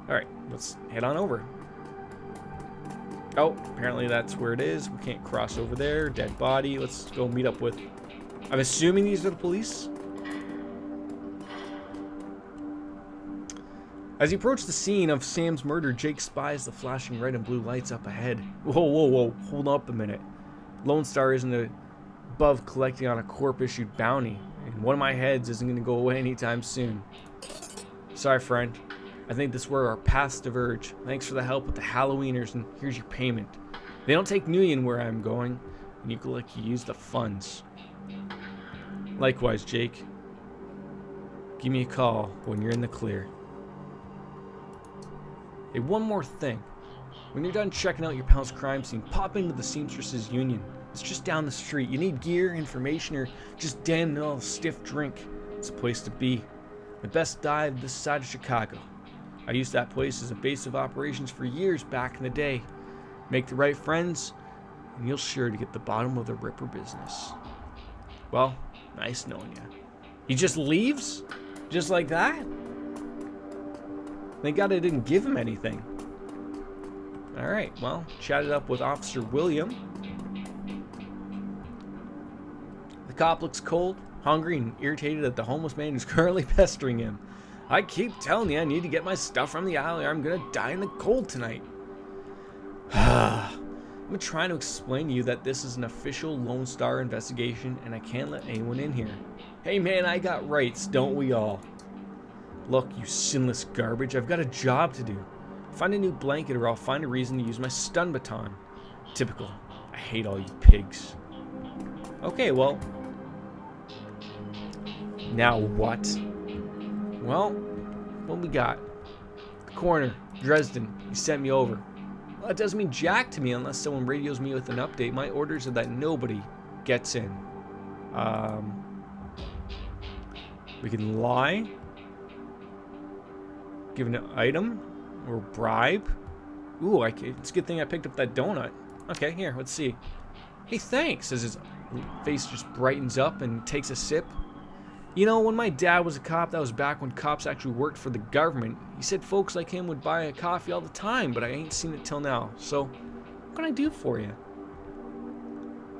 Alright, let's head on over. Oh, apparently that's where it is. We can't cross over there. Dead body. Let's go meet up with... I'm assuming these are the police? As he approached the scene of Sam's murder, Jake spies the flashing red and blue lights up ahead. Whoa, whoa, whoa. Hold up a minute. Lone Star isn't above collecting on a corp-issued bounty, and one of my heads isn't going to go away anytime soon. Sorry, friend. I think this is where our paths diverge. Thanks for the help with the Halloweeners, and here's your payment. They don't take Nguyen where I'm going, and you can like you use the funds. Likewise, Jake. Give me a call when you're in the clear. Hey, one more thing. When you're done checking out your pal's crime scene, pop into the Seamstresses Union. It's just down the street. You need gear, information, or just damn a stiff drink. It's a place to be. The best dive this side of Chicago. I used that place as a base of operations for years back in the day. Make the right friends, and you'll sure to get the bottom of the Ripper business. Well, nice knowing you. He just leaves? Just like that? Thank God I didn't give him anything. Alright, well, chatted up with Officer William. The cop looks cold. hungry and irritated at the homeless man who's currently pestering him. I keep telling you I need to get my stuff from the alley or I'm gonna die in the cold tonight. I'm trying to explain to you that this is an official Lone Star investigation and I can't let anyone in here. Hey man, I got rights, don't we all? Look, you sinless garbage, I've got a job to do. Find a new blanket or I'll find a reason to use my stun baton. Typical. I hate all you pigs. Okay, well. Now what? Well, what we got? The coroner, Dresden, he sent me over. Well, that doesn't mean jack to me unless someone radios me with an update. My orders are that nobody gets in. We can lie. Give an item. Or bribe. Ooh, it's a good thing I picked up that donut. Okay, here, let's see. Hey, thanks, as his face just brightens up and takes a sip. You know, when my dad was a cop, that was back when cops actually worked for the government. He said folks like him would buy a coffee all the time, but I ain't seen it till now. So, what can I do for you?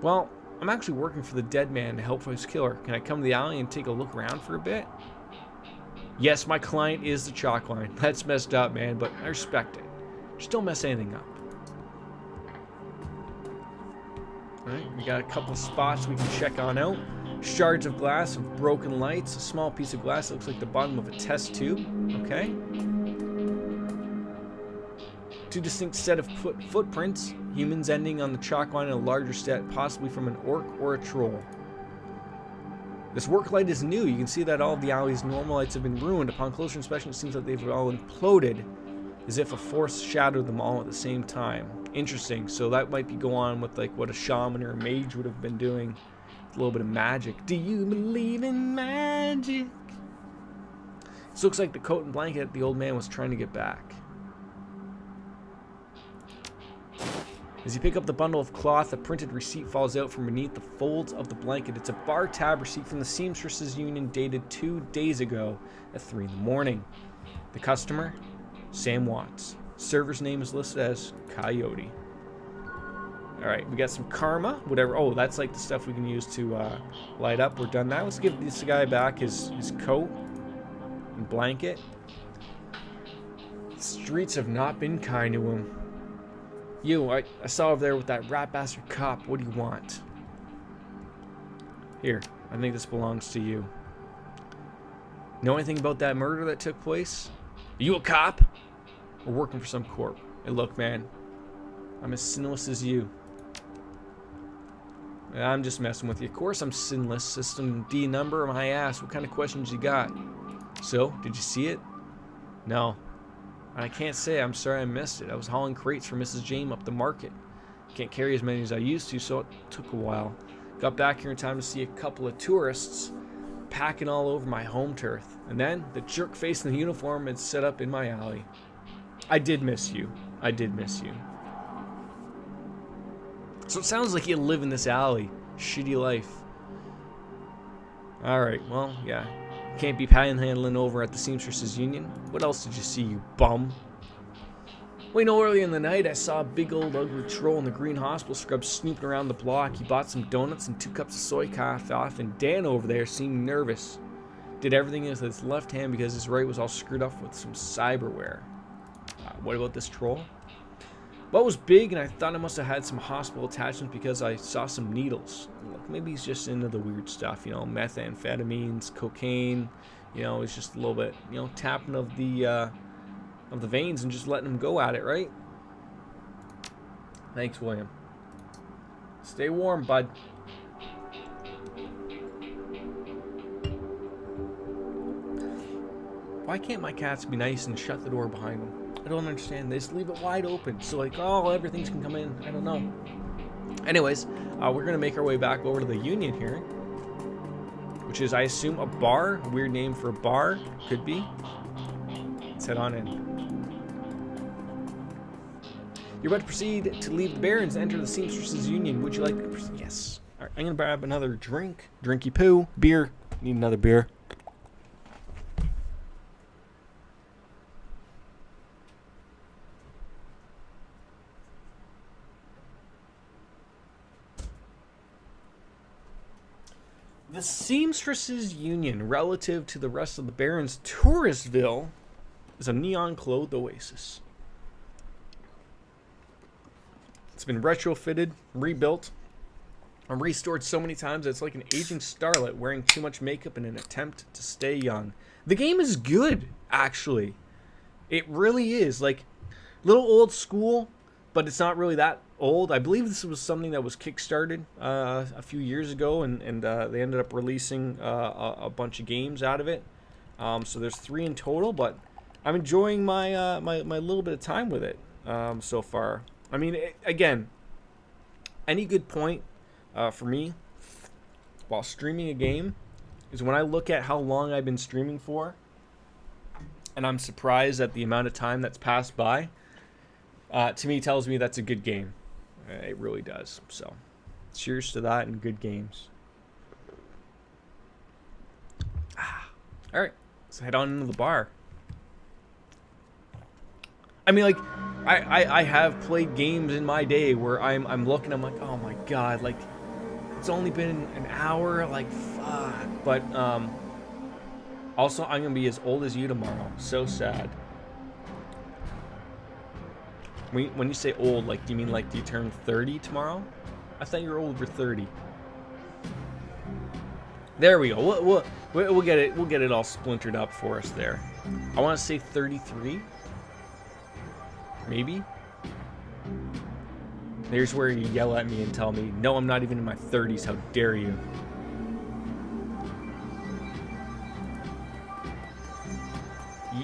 Well, I'm actually working for the dead man to help his killer. Can I come to the alley and take a look around for a bit? Yes, my client is the chalk line. That's messed up, man, but I respect it. Just don't mess anything up. Alright, we got a couple of spots we can check on out. Shards of glass of broken lights. A small piece of glass that looks like the bottom of a test tube. Okay. Two distinct set of footprints. Humans ending on the chalk line and a larger set, possibly from an orc or a troll. This work light is new. You can see that all of the alley's normal lights have been ruined. Upon closer inspection, it seems that they've all imploded, as if a force shadowed them all at the same time. Interesting. So that might be going on with like what a shaman or a mage would have been doing. A little bit of magic. Do you believe in magic? This looks like the coat and blanket the old man was trying to get back. As you pick up the bundle of cloth, a printed receipt falls out from beneath the folds of the blanket. It's a bar tab receipt from the Seamstresses Union dated 2 days ago at 3 in the morning. The customer, Sam Watts. Server's name is listed as Coyote. Alright, we got some karma, whatever. Oh, that's like the stuff we can use to light up. We're done now. Let's give this guy back his coat and blanket. The streets have not been kind to him. You, I saw over there with that rat bastard cop. What do you want? Here, I think this belongs to you. Know anything about that murder that took place? Are you a cop? Or working for some corp? Hey, look, man. I'm as sinless as you. I'm just messing with you. Of course I'm sinless. System D number, my ass. What kind of questions you got? So, did you see it? No. I can't say. I'm sorry I missed it. I was hauling crates for Mrs. James up the market. Can't carry as many as I used to, so it took a while. Got back here in time to see a couple of tourists packing all over my home turf. And then the jerk face in the uniform had set up in my alley. I did miss you. I did miss you. So it sounds like you live in this alley. Shitty life. Alright, well, yeah. Can't be panhandling over at the Seamstresses Union. What else did you see, you bum? Well, you know, early in the night, I saw a big old ugly troll in the green hospital scrub snooping around the block. He bought some donuts and 2 cups of soy coffee, and Dan over there seemed nervous. Did everything with his left hand because his right was all screwed up with some cyberware. What about this troll? Well, it was big, and I thought it must have had some hospital attachments because I saw some needles. Look, maybe he's just into the weird stuff, you know, methamphetamines, cocaine. You know, it's just a little bit, you know, tapping of the veins and just letting him go at it, right? Thanks, William. Stay warm, bud. Why can't my cats be nice and shut the door behind them? I don't understand. They just leave it wide open. So like, oh, everything can come in. I don't know. Anyways, we're going to make our way back over to the Union here. Which is, I assume, a bar. A weird name for a bar. Could be. Let's head on in. You're about to proceed to leave the Barrens and enter the Seamstresses Union. Would you like to proceed? Yes. All right, I'm going to grab another drink. Drinky poo. Beer. Need another beer. The Seamstresses Union, relative to the rest of the Barons' Touristville, is a neon-clothed oasis. It's been retrofitted, rebuilt, and restored so many times that it's like an aging starlet wearing too much makeup in an attempt to stay young. The game is good, actually. It really is. Like, a little old school, but it's not really that old. I believe this was something that was kickstarted a few years ago, and they ended up releasing a bunch of games out of it. So there's 3 in total, but I'm enjoying my my little bit of time with it so far. I mean, again, any good point for me while streaming a game is when I look at how long I've been streaming for, and I'm surprised at the amount of time that's passed by. To me, tells me that's a good game. It really does. So, cheers to that and good games. All right, let's head on into the bar. I mean, like, I have played games in my day where I'm looking, I'm like, oh my god, like, it's only been an hour, like, fuck. But also, I'm gonna be as old as you tomorrow. So sad. When you say old, like, do you mean, like, do you turn 30 tomorrow? I thought you were over 30. There we go. We'll get it. We'll get it all splintered up for us there. I want to say 33. Maybe. There's where you yell at me and tell me, no, I'm not even in my 30s. How dare you?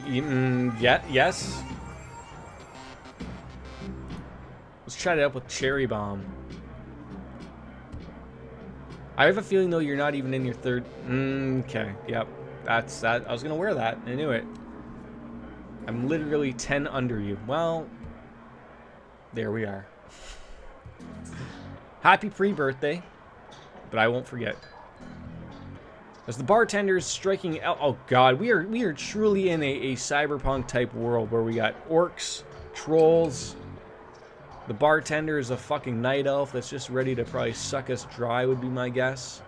Yes. Let's try it out with Cherry Bomb. I have a feeling, though, you're not even in your third... okay, yep. That's that. I was going to wear that. I knew it. I'm literally 10 under you. Well, there we are. Happy pre-birthday. But I won't forget. As the bartender is striking out... Oh, God. We are truly in a cyberpunk-type world where we got orcs, trolls... The bartender is a fucking night elf that's just ready to probably suck us dry, would be my guess.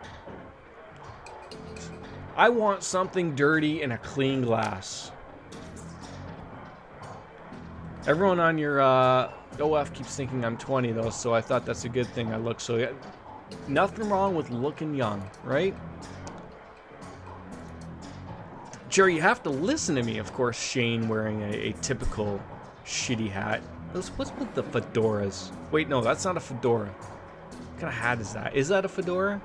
I want something dirty in a clean glass. Everyone on your OF keeps thinking I'm 20, though, so I thought that's a good thing. I look so... Nothing wrong with looking young, right? Jerry, you have to listen to me. Of course, Shane wearing a typical shitty hat. What's with the fedoras? Wait, no, that's not a fedora. What kind of hat is that? Is that a fedora?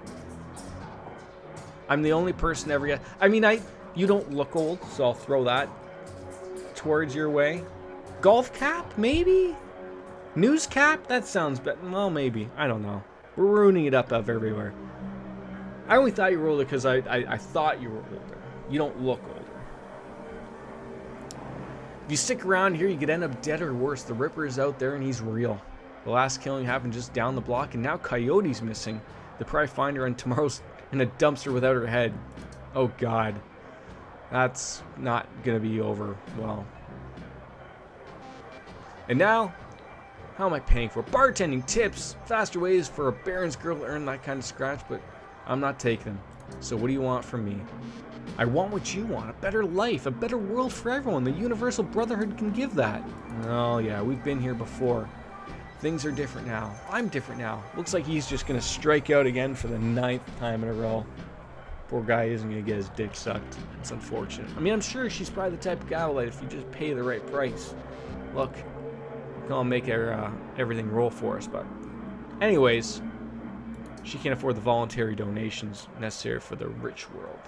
I'm the only person ever yet. I mean, you don't look old, so I'll throw that towards your way. Golf cap, maybe? News cap? That sounds better. Well, maybe. I don't know. We're ruining it up everywhere. I only thought you were older because I thought you were older. You don't look older. If you stick around here, you could end up dead or worse. The Ripper is out there and he's real. The last killing happened just down the block, and now Coyote's missing. They'll probably find her on tomorrow's in a dumpster without her head. Oh God. That's not gonna be over well. And now, how am I paying for bartending tips? Faster ways for a Baron's girl to earn that kind of scratch, but I'm not taking them. So what do you want from me? I want what you want, a better life, a better world for everyone. The Universal Brotherhood can give that. Oh yeah, we've been here before. Things are different now. I'm different now. Looks like he's just gonna strike out again for the 9th time in a row. Poor guy isn't gonna get his dick sucked. It's unfortunate. I mean, I'm sure she's probably the type of gal that if you just pay the right price. Look, we can all make her, everything roll for us, but... Anyways, she can't afford the voluntary donations necessary for the rich world.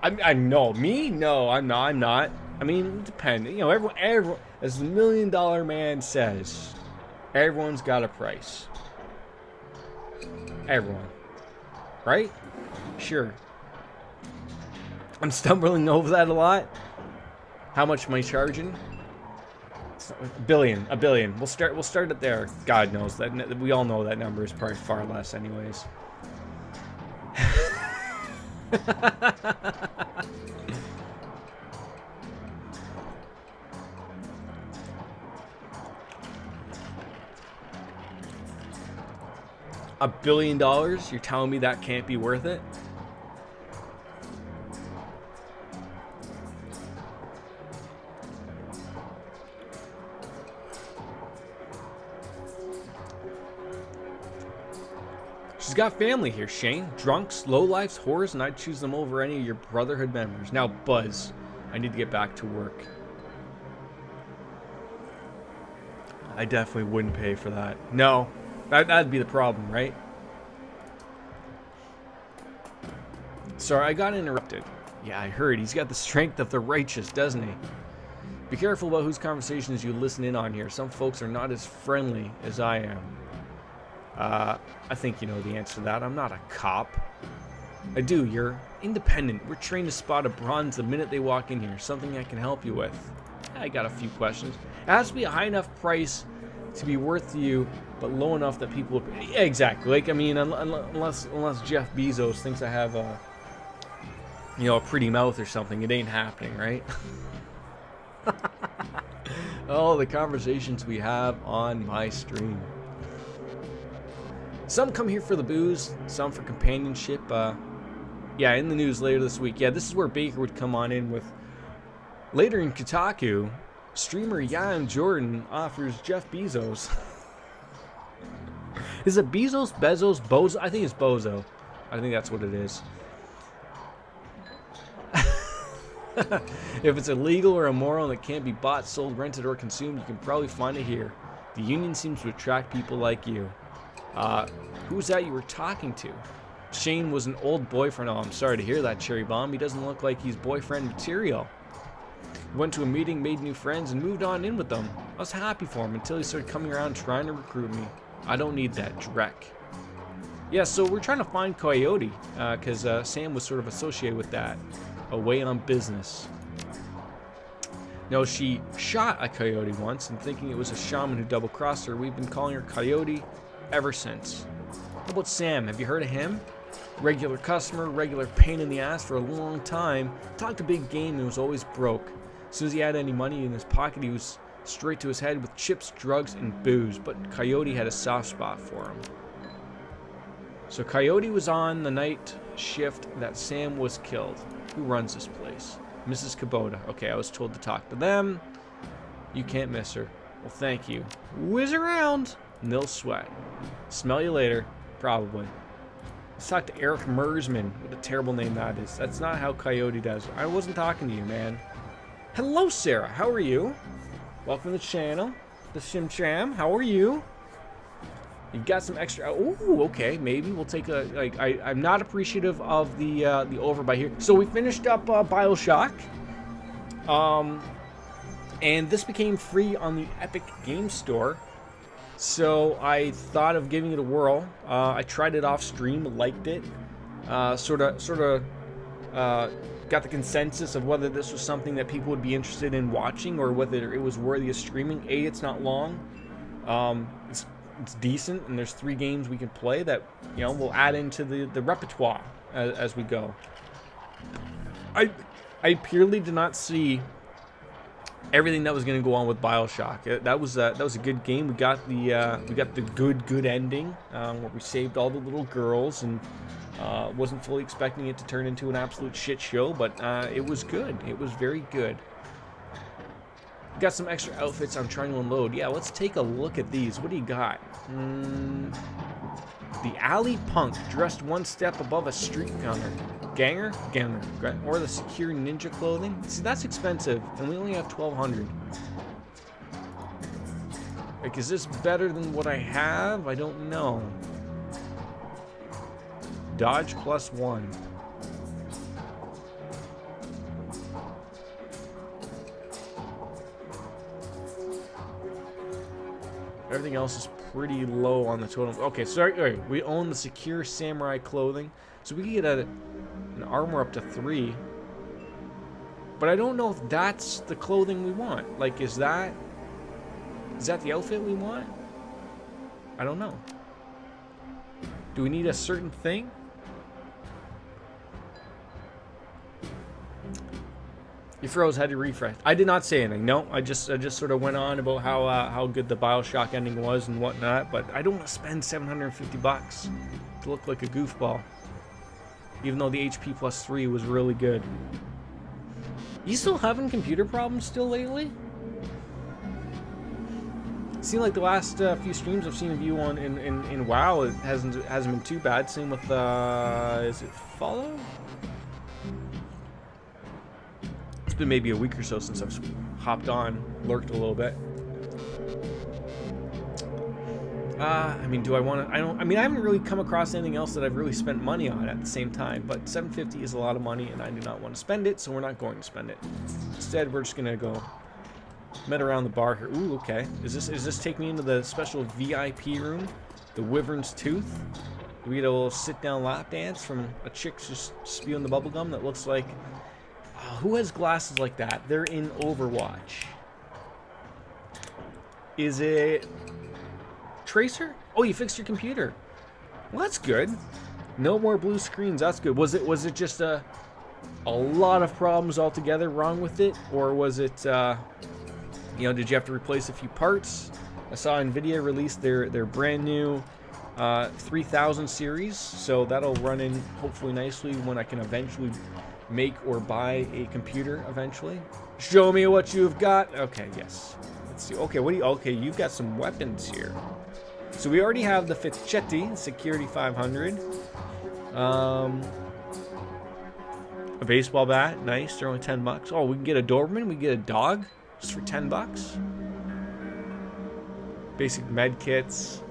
I know me? No, I'm not. I mean, it depends. You know, everyone, as the $1 Million Man says, everyone's got a price. Everyone, right? Sure. I'm stumbling over that a lot. How much am I charging? A billion. We'll start it there. God knows that we all know that number is probably far less, anyways. $1 billion? You're telling me that can't be worth it? She's got family here, Shane. Drunks, lowlifes, whores, and I'd choose them over any of your Brotherhood members. Now, Buzz, I need to get back to work. I definitely wouldn't pay for that. No, that'd be the problem, right? Sorry, I got interrupted. Yeah, I heard. He's got the strength of the righteous, doesn't he? Be careful about whose conversations you listen in on here. Some folks are not as friendly as I am. I think you know the answer to that. I'm not a cop. I do. You're independent. We're trained to spot a bronze the minute they walk in here. Something I can help you with. I got a few questions. It has to be a high enough price to be worth to you, but low enough that people will... Yeah, exactly. Like, I mean, unless Jeff Bezos thinks I have a, you know, a pretty mouth or something, it ain't happening, right? Oh, the conversations we have on my stream. Some come here for the booze, some for companionship. Yeah, in the news later this week. Yeah, this is where Baker would come on in with... Later in Kotaku, streamer Jan Jordan offers Jeff Bezos. Is it Bezos, Bezos, Bozo? I think it's Bozo. I think that's what it is. If it's illegal or immoral and it can't be bought, sold, rented, or consumed, you can probably find it here. The union seems to attract people like you. Who's that you were talking to? Shane was an old boyfriend. Oh, I'm sorry to hear that, Cherry Bomb. He doesn't look like he's boyfriend material. He went to a meeting, made new friends, and moved on in with them. I was happy for him until he started coming around trying to recruit me. I don't need that dreck. Yeah, so we're trying to find Coyote, because Sam was sort of associated with that. Away on business. No, she shot a coyote once, and thinking it was a shaman who double-crossed her, we've been calling her Coyote ever since. How about Sam? Have you heard of him? Regular customer, regular pain in the ass for a long time. Talked a big game and was always broke. As soon as he had any money in his pocket, he was straight to his head with chips, drugs, and booze. But Coyote had a soft spot for him. So Coyote was on the night shift that Sam was killed. Who runs this place? Mrs. Kubota. Okay, I was told to talk to them. You can't miss her. Well, thank you. Whiz around. Nil sweat. Smell you later. Probably. Let's talk to Eric Mersman. What a terrible name that is. That's not how Coyote does it. I wasn't talking to you, man. Hello, Sarah. How are you? Welcome to the channel. The Shim Cham. How are you? You got some extra... Oh, okay. Maybe we'll take a... Like, I'm not appreciative of the overbuy here. So we finished up Bioshock. And this became free on the Epic Game Store. So I thought of giving it a whirl. I tried it off stream, liked it. Sort of got the consensus of whether this was something that people would be interested in watching or whether it was worthy of streaming. A, it's not long. It's decent, and there's 3 games we can play that, you know, we'll add into the repertoire as we go. I purely did not see everything that was going to go on with Bioshock. That was a good game. We got the good ending where we saved all the little girls, and wasn't fully expecting it to turn into an absolute shit show, but it was good. It was very good. Got some extra outfits I'm trying to unload. Yeah, let's take a look at these. What do you got? The alley punk dressed one step above a street gunner. Ganger? Ganger. Or the secure ninja clothing. See, that's expensive, and we only have 1,200. Like, is this better than what I have? I don't know. Dodge +1. Everything else is pretty low on the totem. Okay, sorry. We own the secure samurai clothing, so we can get an armor up to 3. But I don't know if that's the clothing we want. Like, is that the outfit we want? I don't know. Do we need a certain thing? You froze, had to refresh. I did not say anything. No, I just sort of went on about how good the Bioshock ending was and whatnot. But I don't want to spend $750 to look like a goofball. Even though the HP plus 3 was really good. You still having computer problems still lately? It seemed like the last few streams I've seen of you on in WoW, it hasn't been too bad. Same with is it Follow? It's been maybe a week or so since I've hopped on, lurked a little bit. I mean, do I want to? I mean, I haven't really come across anything else that I've really spent money on at the same time. But $750 is a lot of money, and I do not want to spend it, so we're not going to spend it. Instead, we're just gonna go met around the bar here. Ooh, okay. Is this take me into the special VIP room, the Wyvern's Tooth? We get a little sit-down lap dance from a chick just spewing the bubblegum that looks like. Who has glasses like that? They're in Overwatch. Is it Tracer? Oh, you fixed your computer. Well, that's good. No more blue screens. That's good. Was it just a lot of problems altogether wrong with it, or was it you know, did you have to replace a few parts? I saw Nvidia release their brand new 3000 series, so that'll run in hopefully nicely when I can eventually make or buy a computer eventually. Show me what you've got. Okay, yes. Let's see. Okay, what do you? Okay, you've got some weapons here. So we already have the Fischetti Security 500. A baseball bat, nice. They're only $10. Oh, we can get a Doberman. We can get a dog just for $10. Basic med kits.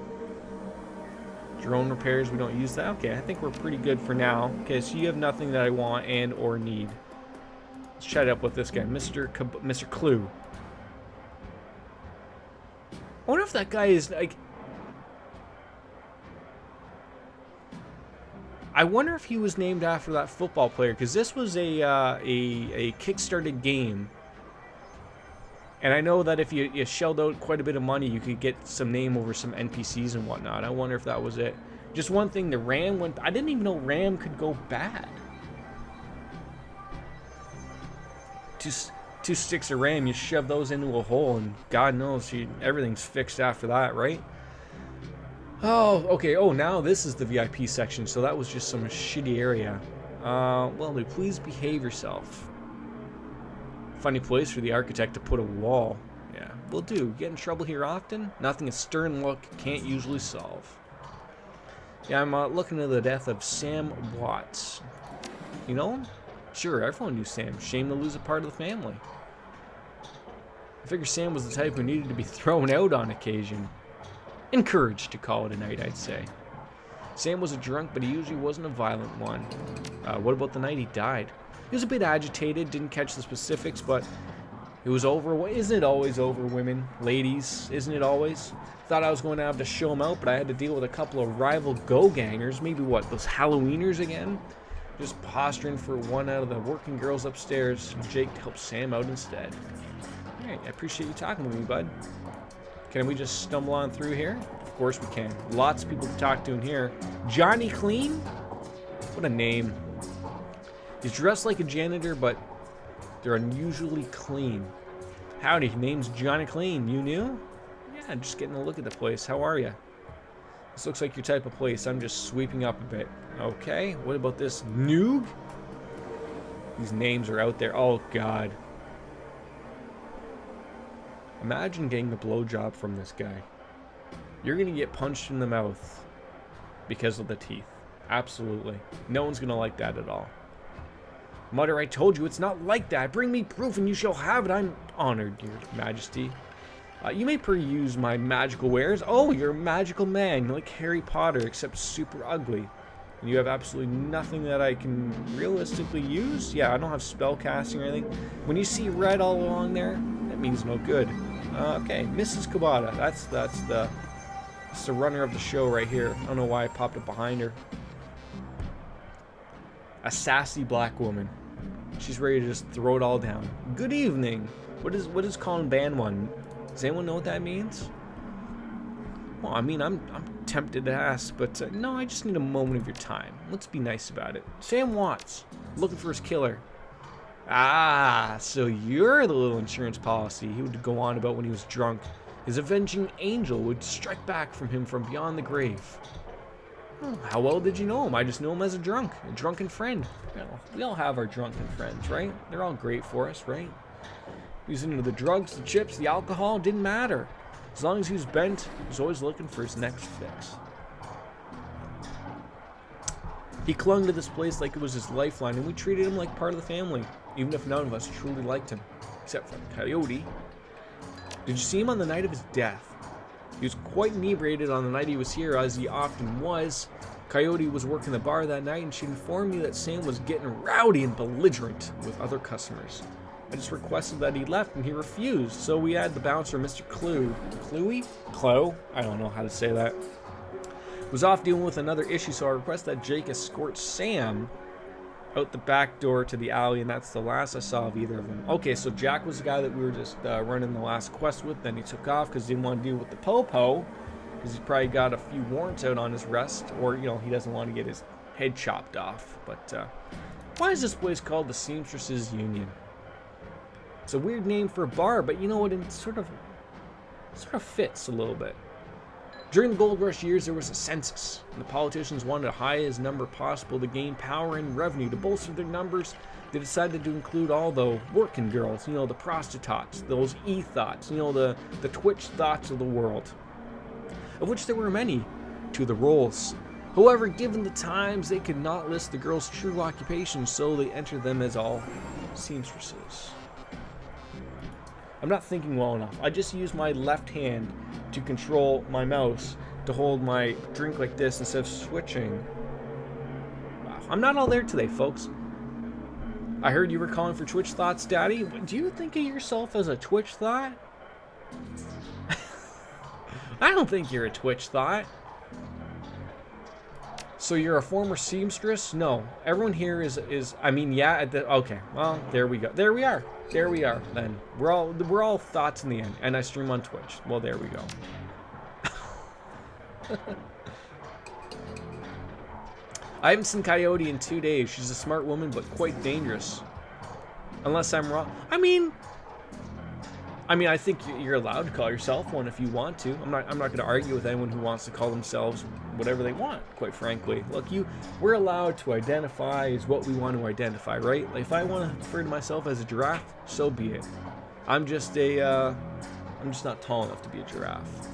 Drone repairs. We don't use that. Okay, I think we're pretty good for now. Okay, so you have nothing that I want and or need. Let's chat up with this guy, Mr. Clue. I wonder if that guy is like. I wonder if he was named after that football player, because this was a kickstarted game, and I know that if you shelled out quite a bit of money, you could get some name over some NPCs and whatnot. I wonder if that was it. Just one thing, the RAM went. I didn't even know RAM could go bad. Two sticks of RAM, you shove those into a hole, and God knows everything's fixed after that, right? Oh, okay. Oh, now this is the VIP section, so that was just some shitty area. Well, dude, please behave yourself. Funny place for the architect to put a wall. Yeah, will do. Get in trouble here often? Nothing a stern look can't usually solve. Yeah, I'm looking at the death of Sam Watts. You know him? Sure, everyone knew Sam. Shame to lose a part of the family. I figure Sam was the type who needed to be thrown out on occasion. Encouraged to call it a night, I'd say. Sam was a drunk, but he usually wasn't a violent one. What about the night he died? He was a bit agitated, didn't catch the specifics, but it was over. Isn't it always over, women? Ladies, isn't it always? Thought I was going to have to show him out, but I had to deal with a couple of rival go-gangers. Maybe what, those Halloweeners again? Just posturing for one out of the working girls upstairs. Jake helped Sam out instead. Alright, I appreciate you talking with me, bud. Can we just stumble on through here? Of course we can. Lots of people to talk to in here. Johnny Clean? What a name. He's dressed like a janitor, but they're unusually clean. Howdy, name's Johnny Clean. You new? Yeah, just getting a look at the place. How are you? This looks like your type of place. I'm just sweeping up a bit. Okay, what about this Noog? These names are out there. Oh, God. Imagine getting the blowjob from this guy. You're going to get punched in the mouth because of the teeth. Absolutely. No one's going to like that at all. Mother, I told you it's not like that. Bring me proof and you shall have it. I'm honored, your majesty. You may peruse my magical wares. Oh, you're a magical man. You're like Harry Potter, except super ugly. And you have absolutely nothing that I can realistically use? Yeah, I don't have spell casting or anything. When you see red all along there, that means no good. Okay, Mrs. Kubata. That's the runner of the show right here. I don't know why I popped up behind her. A sassy black woman. She's ready to just throw it all down. Good evening. What is calling band one? Does anyone know what that means? Well, I mean, I'm tempted to ask, but no, I just need a moment of your time. Let's be nice about it. Sam Watts, looking for his killer. Ah, so you're the little insurance policy he would go on about when he was drunk. His avenging angel would strike back from him from beyond the grave. Oh, how well did you know him? I just know him as a drunken friend. You know, we all have our drunken friends, right? They're all great for us, right? He was into the drugs, the chips, the alcohol, didn't matter. As long as he was bent, he was always looking for his next fix. He clung to this place like it was his lifeline, and we treated him like part of the family, even if none of us truly liked him, except for Coyote. Did you see him on the night of his death? He was quite inebriated on the night he was here, as he often was. Coyote was working the bar that night, and she informed me that Sam was getting rowdy and belligerent with other customers. I just requested that he left, and he refused, so we had the bouncer, Mr. Clo? I don't know how to say that. Was off dealing with another issue, so I request that Jake escort Sam out the back door to the alley, and that's the last I saw of either of them. Okay, so Jack was the guy that we were just running the last quest with. Then he took off because he didn't want to deal with the Popo, because he's probably got a few warrants out on his rest, or, you know, he doesn't want to get his head chopped off. But why is this place called the Seamstresses Union? It's a weird name for a bar, but you know what? It sort of fits a little bit. During the gold rush years, there was a census, and the politicians wanted the highest number possible to gain power and revenue. To bolster their numbers, they decided to include all the working girls, you know, the prostitutes, those e-thoughts, you know, the Twitch thoughts of the world, of which there were many, to the rolls. However, given the times, they could not list the girls' true occupations, so they entered them as all seamstresses. I'm not thinking well enough. I just use my left hand to control my mouse to hold my drink like this instead of switching. Wow. I'm not all there today, folks. I heard you were calling for Twitch thoughts, Daddy. Do you think of yourself as a Twitch thought? I don't think you're a Twitch thought. So you're a former seamstress? No. Everyone here is I mean, yeah, okay. Well, there we go. There we are. There we are, then. We're all thoughts in the end. And I stream on Twitch. Well, there we go. I haven't seen Coyote in 2 days. She's a smart woman, but quite dangerous. Unless I'm wrong. I mean, I think you're allowed to call yourself one if you want to. I'm not going to argue with anyone who wants to call themselves whatever they want, quite frankly. Look, we're allowed to identify as what we want to identify, right? Like, if I want to refer to myself as a giraffe, so be it. I'm just not tall enough to be a giraffe.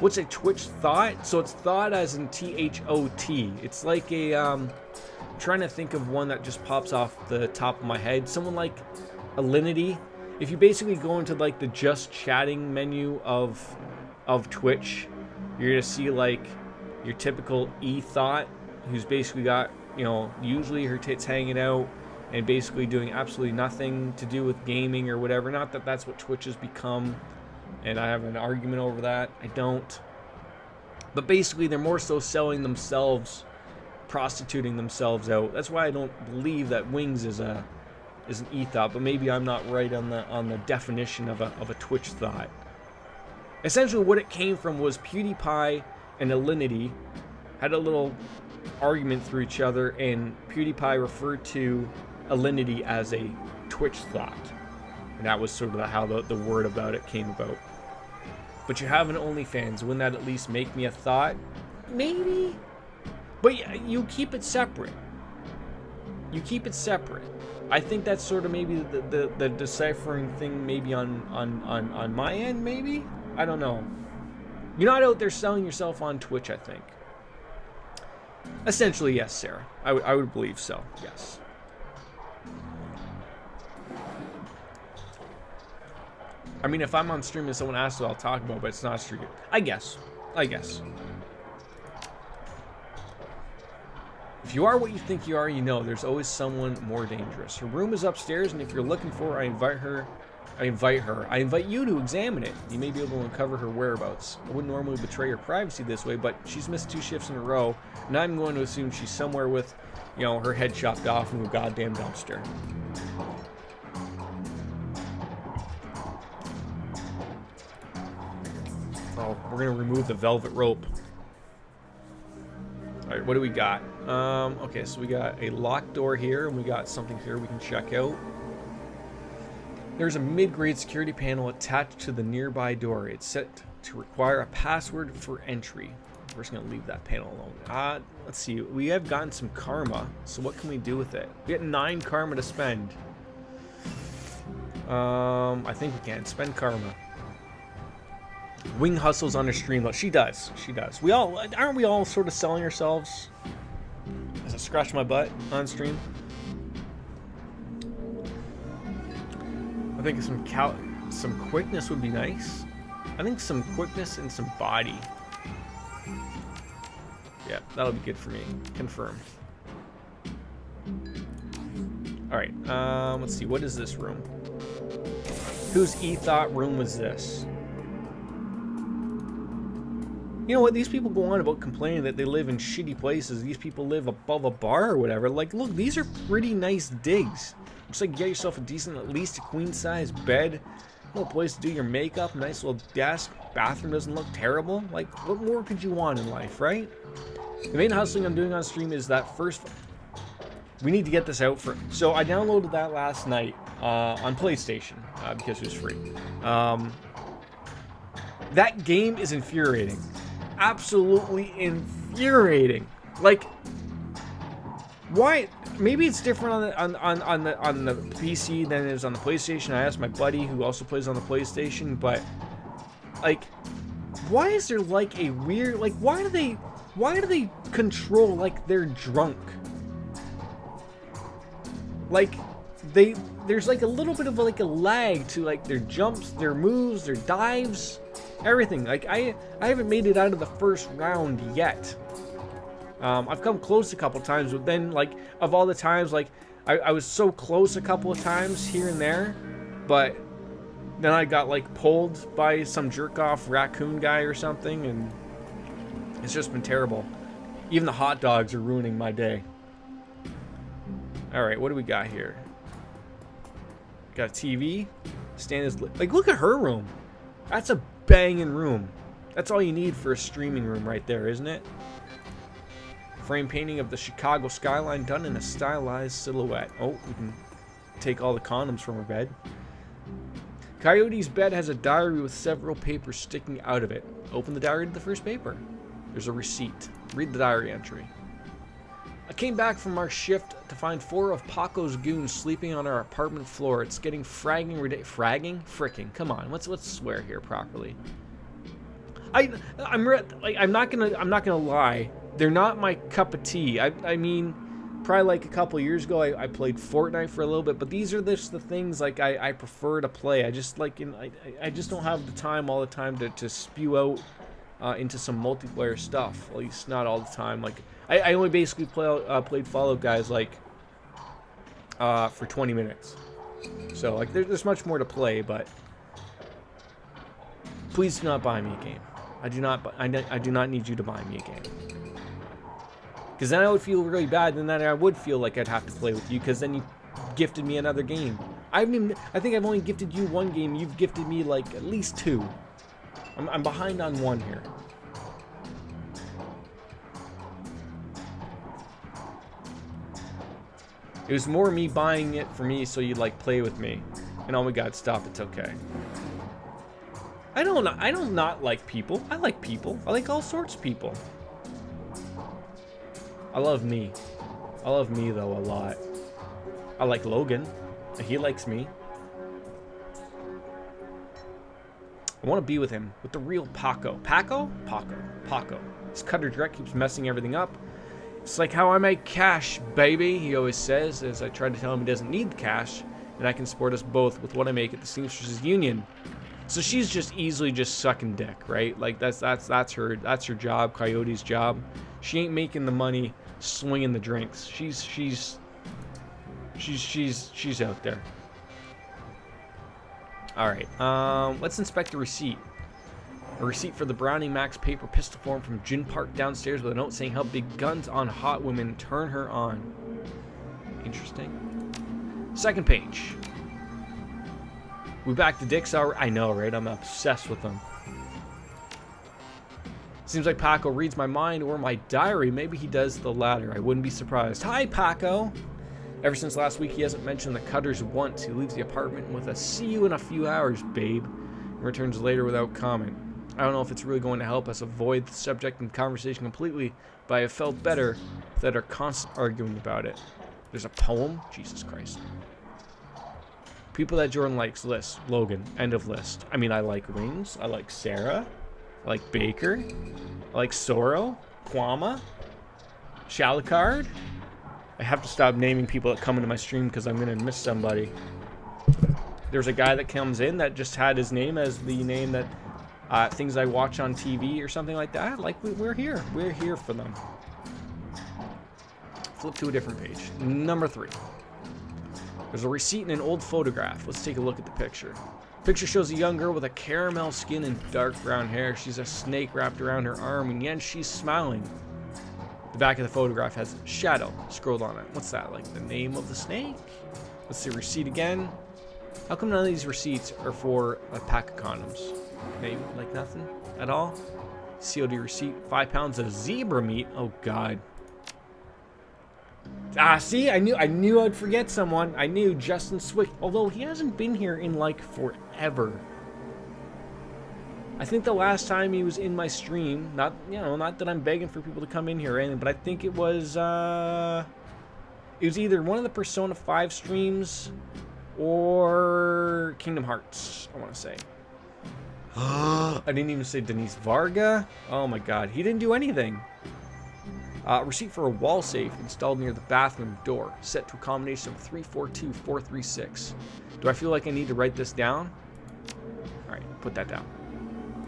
What's a Twitch thought? So it's thought as in T-H-O-T. It's like a, trying to think of one that just pops off the top of my head. Someone like Alinity. If you basically go into like the just chatting menu of Twitch, you're gonna see like your typical e-thought who's basically got, you know, usually her tits hanging out and basically doing absolutely nothing to do with gaming or whatever. Not that that's what Twitch has become, and I have an argument over that. I don't. But basically they're more so selling themselves, prostituting themselves out. That's why I don't believe that Wings is an e-thought, but maybe I'm not right on the definition of a Twitch thought. Essentially what it came from was PewDiePie and Alinity had a little argument through each other, and PewDiePie referred to Alinity as a Twitch thought. And that was sort of how the word about it came about. But you have an OnlyFans. Wouldn't that at least make me a thought? Maybe. But you keep it separate. You keep it separate. I think that's sort of maybe the deciphering thing maybe on my end, maybe? I don't know. You're not out there selling yourself on Twitch, I think. Essentially, yes, Sarah. I would believe so, yes. I mean, if I'm on stream and someone asks what I'll talk about, but it's not stream. I guess. If you are what you think you are, you know there's always someone more dangerous. Her room is upstairs, and if you're looking for her, I invite you to examine it. You may be able to uncover her whereabouts. I wouldn't normally betray her privacy this way, but she's missed 2 shifts in a row, and I'm going to assume she's somewhere with, you know, her head chopped off in a goddamn dumpster. Oh, we're gonna remove the velvet rope. Alright, what do we got? Okay, so we got a locked door here, and we got something here we can check out. There's a mid-grade security panel attached to the nearby door. It's set to require a password for entry. We're just going to leave that panel alone. Let's see. We have gotten some karma, so what can we do with it? We get 9 karma to spend. I think we can. Spend karma. Wing hustles on her stream. She does. She does. Aren't we all sort of selling ourselves? As I scratch my butt on stream. I think some quickness would be nice. I think some quickness and some body. Yeah, that'll be good for me. Confirm. Alright, let's see. What is this room? Whose e-thought room was this? You know what? These people go on about complaining that they live in shitty places. These people live above a bar or whatever. Like, look, these are pretty nice digs. Looks like you get yourself a decent, at least a queen-size bed. A little place to do your makeup. Nice little desk. Bathroom doesn't look terrible. Like, what more could you want in life, right? The main hustling I'm doing on stream is that first... We need to get this out for... So, I downloaded that last night on PlayStation because it was free. That game is infuriating. Absolutely infuriating. Like, why? Maybe it's different on the PC than it is on the PlayStation. I asked my buddy who also plays on the PlayStation, but like, why is there like a weird, like, why do they control like they're drunk? Like, there's like a little bit of like a lag to like their jumps, their moves, their dives, everything. Like, I haven't made it out of the first round yet. I've come close a couple times, but then, like, of all the times, like, I was so close a couple of times here and there, but then I got, like, pulled by some jerk-off raccoon guy or something, and it's just been terrible. Even the hot dogs are ruining my day. Alright, what do we got here? Got a TV. Stand is lit. Like, look at her room. That's a banging room. That's all you need for a streaming room right there, isn't it? Frame painting of the Chicago skyline done in a stylized silhouette. Oh, we can take all the condoms from her bed. Coyote's bed has a diary with several papers sticking out of it. Open the diary to the first paper. There's a receipt. Read the diary entry. I came back from our shift to find 4 of Paco's goons sleeping on our apartment floor. It's getting fragging ridiculous. Fragging? Fricking. Come on. Let's swear here properly. I'm not gonna lie. They're not my cup of tea. I mean, probably like a couple years ago, I played Fortnite for a little bit, but these are just the things like I prefer to play. I just like I just don't have the time all the time to spew out into some multiplayer stuff. At least not all the time. Like I only basically played Fallout Guys like for 20 minutes. So like there's much more to play, but please do not buy me a game. I do not need you to buy me a game. Because then I would feel really bad, and then I would feel like I'd have to play with you, because then you gifted me another game. I think I've only gifted you 1 game. You've gifted me like at least 2. I'm behind on 1 here. It was more me buying it for me so you'd like play with me. And oh my god, stop, it's okay. I don't not like people. I like people. I like all sorts of people. I love me. I love me, though, a lot. I like Logan. He likes me. I want to be with him. With the real Paco. Paco? Paco. This cutter direct keeps messing everything up. It's like how I make cash, baby, he always says, as I try to tell him he doesn't need the cash, and I can support us both with what I make at the Seamsters Union. So she's just easily just sucking dick, right? Like that's her job, Coyote's job. She ain't making the money swinging the drinks. She's out there. All right. Let's inspect the receipt. A receipt for the Browning Max paper pistol form from Gin Park downstairs with a note saying how big guns on hot women turn her on. Interesting. Second page. We back to Dick's hour. I know, right? I'm obsessed with them. Seems like Paco reads my mind or my diary. Maybe he does the latter. I wouldn't be surprised. Hi, Paco. Ever since last week, he hasn't mentioned the Cutters once. He leaves the apartment with a "see you in a few hours, babe," and returns later without comment. I don't know if it's really going to help us avoid the subject and conversation completely, but I have felt better that our constant arguing about it. There's a poem? Jesus Christ. People that Jordan likes. List. Logan. End of list. I mean, I like Rings. I like Sarah. I like Baker. I like Soro. Kwama. Shalicard. I have to stop naming people that come into my stream because I'm going to miss somebody. There's a guy that comes in that just had his name as the name that things I watch on TV or something like that. Like, we're here. We're here for them. Flip to a different page. Number 3. There's a receipt and an old photograph. Let's take a look at the picture. Picture shows a young girl with a caramel skin and dark brown hair. She's a snake wrapped around her arm, and yet she's smiling. The back of the photograph has Shadow scrolled on it. What's that? Like the name of the snake? Let's see, receipt again. How come none of these receipts are for a pack of condoms? Maybe like nothing at all. COD receipt, 5 pounds of zebra meat. Oh God. See, I knew I'd forget someone. I knew Justin Swick, although he hasn't been here in like forever. I think the last time he was in my stream, not that I'm begging for people to come in here or anything, but I think it was either one of the Persona 5 streams or Kingdom Hearts, I want to say. I didn't even say Denise Varga. Oh my God, he didn't do anything. Receipt for a wall safe installed near the bathroom door, set to a combination of 342436. Do I feel like I need to write this down? All right, put that down.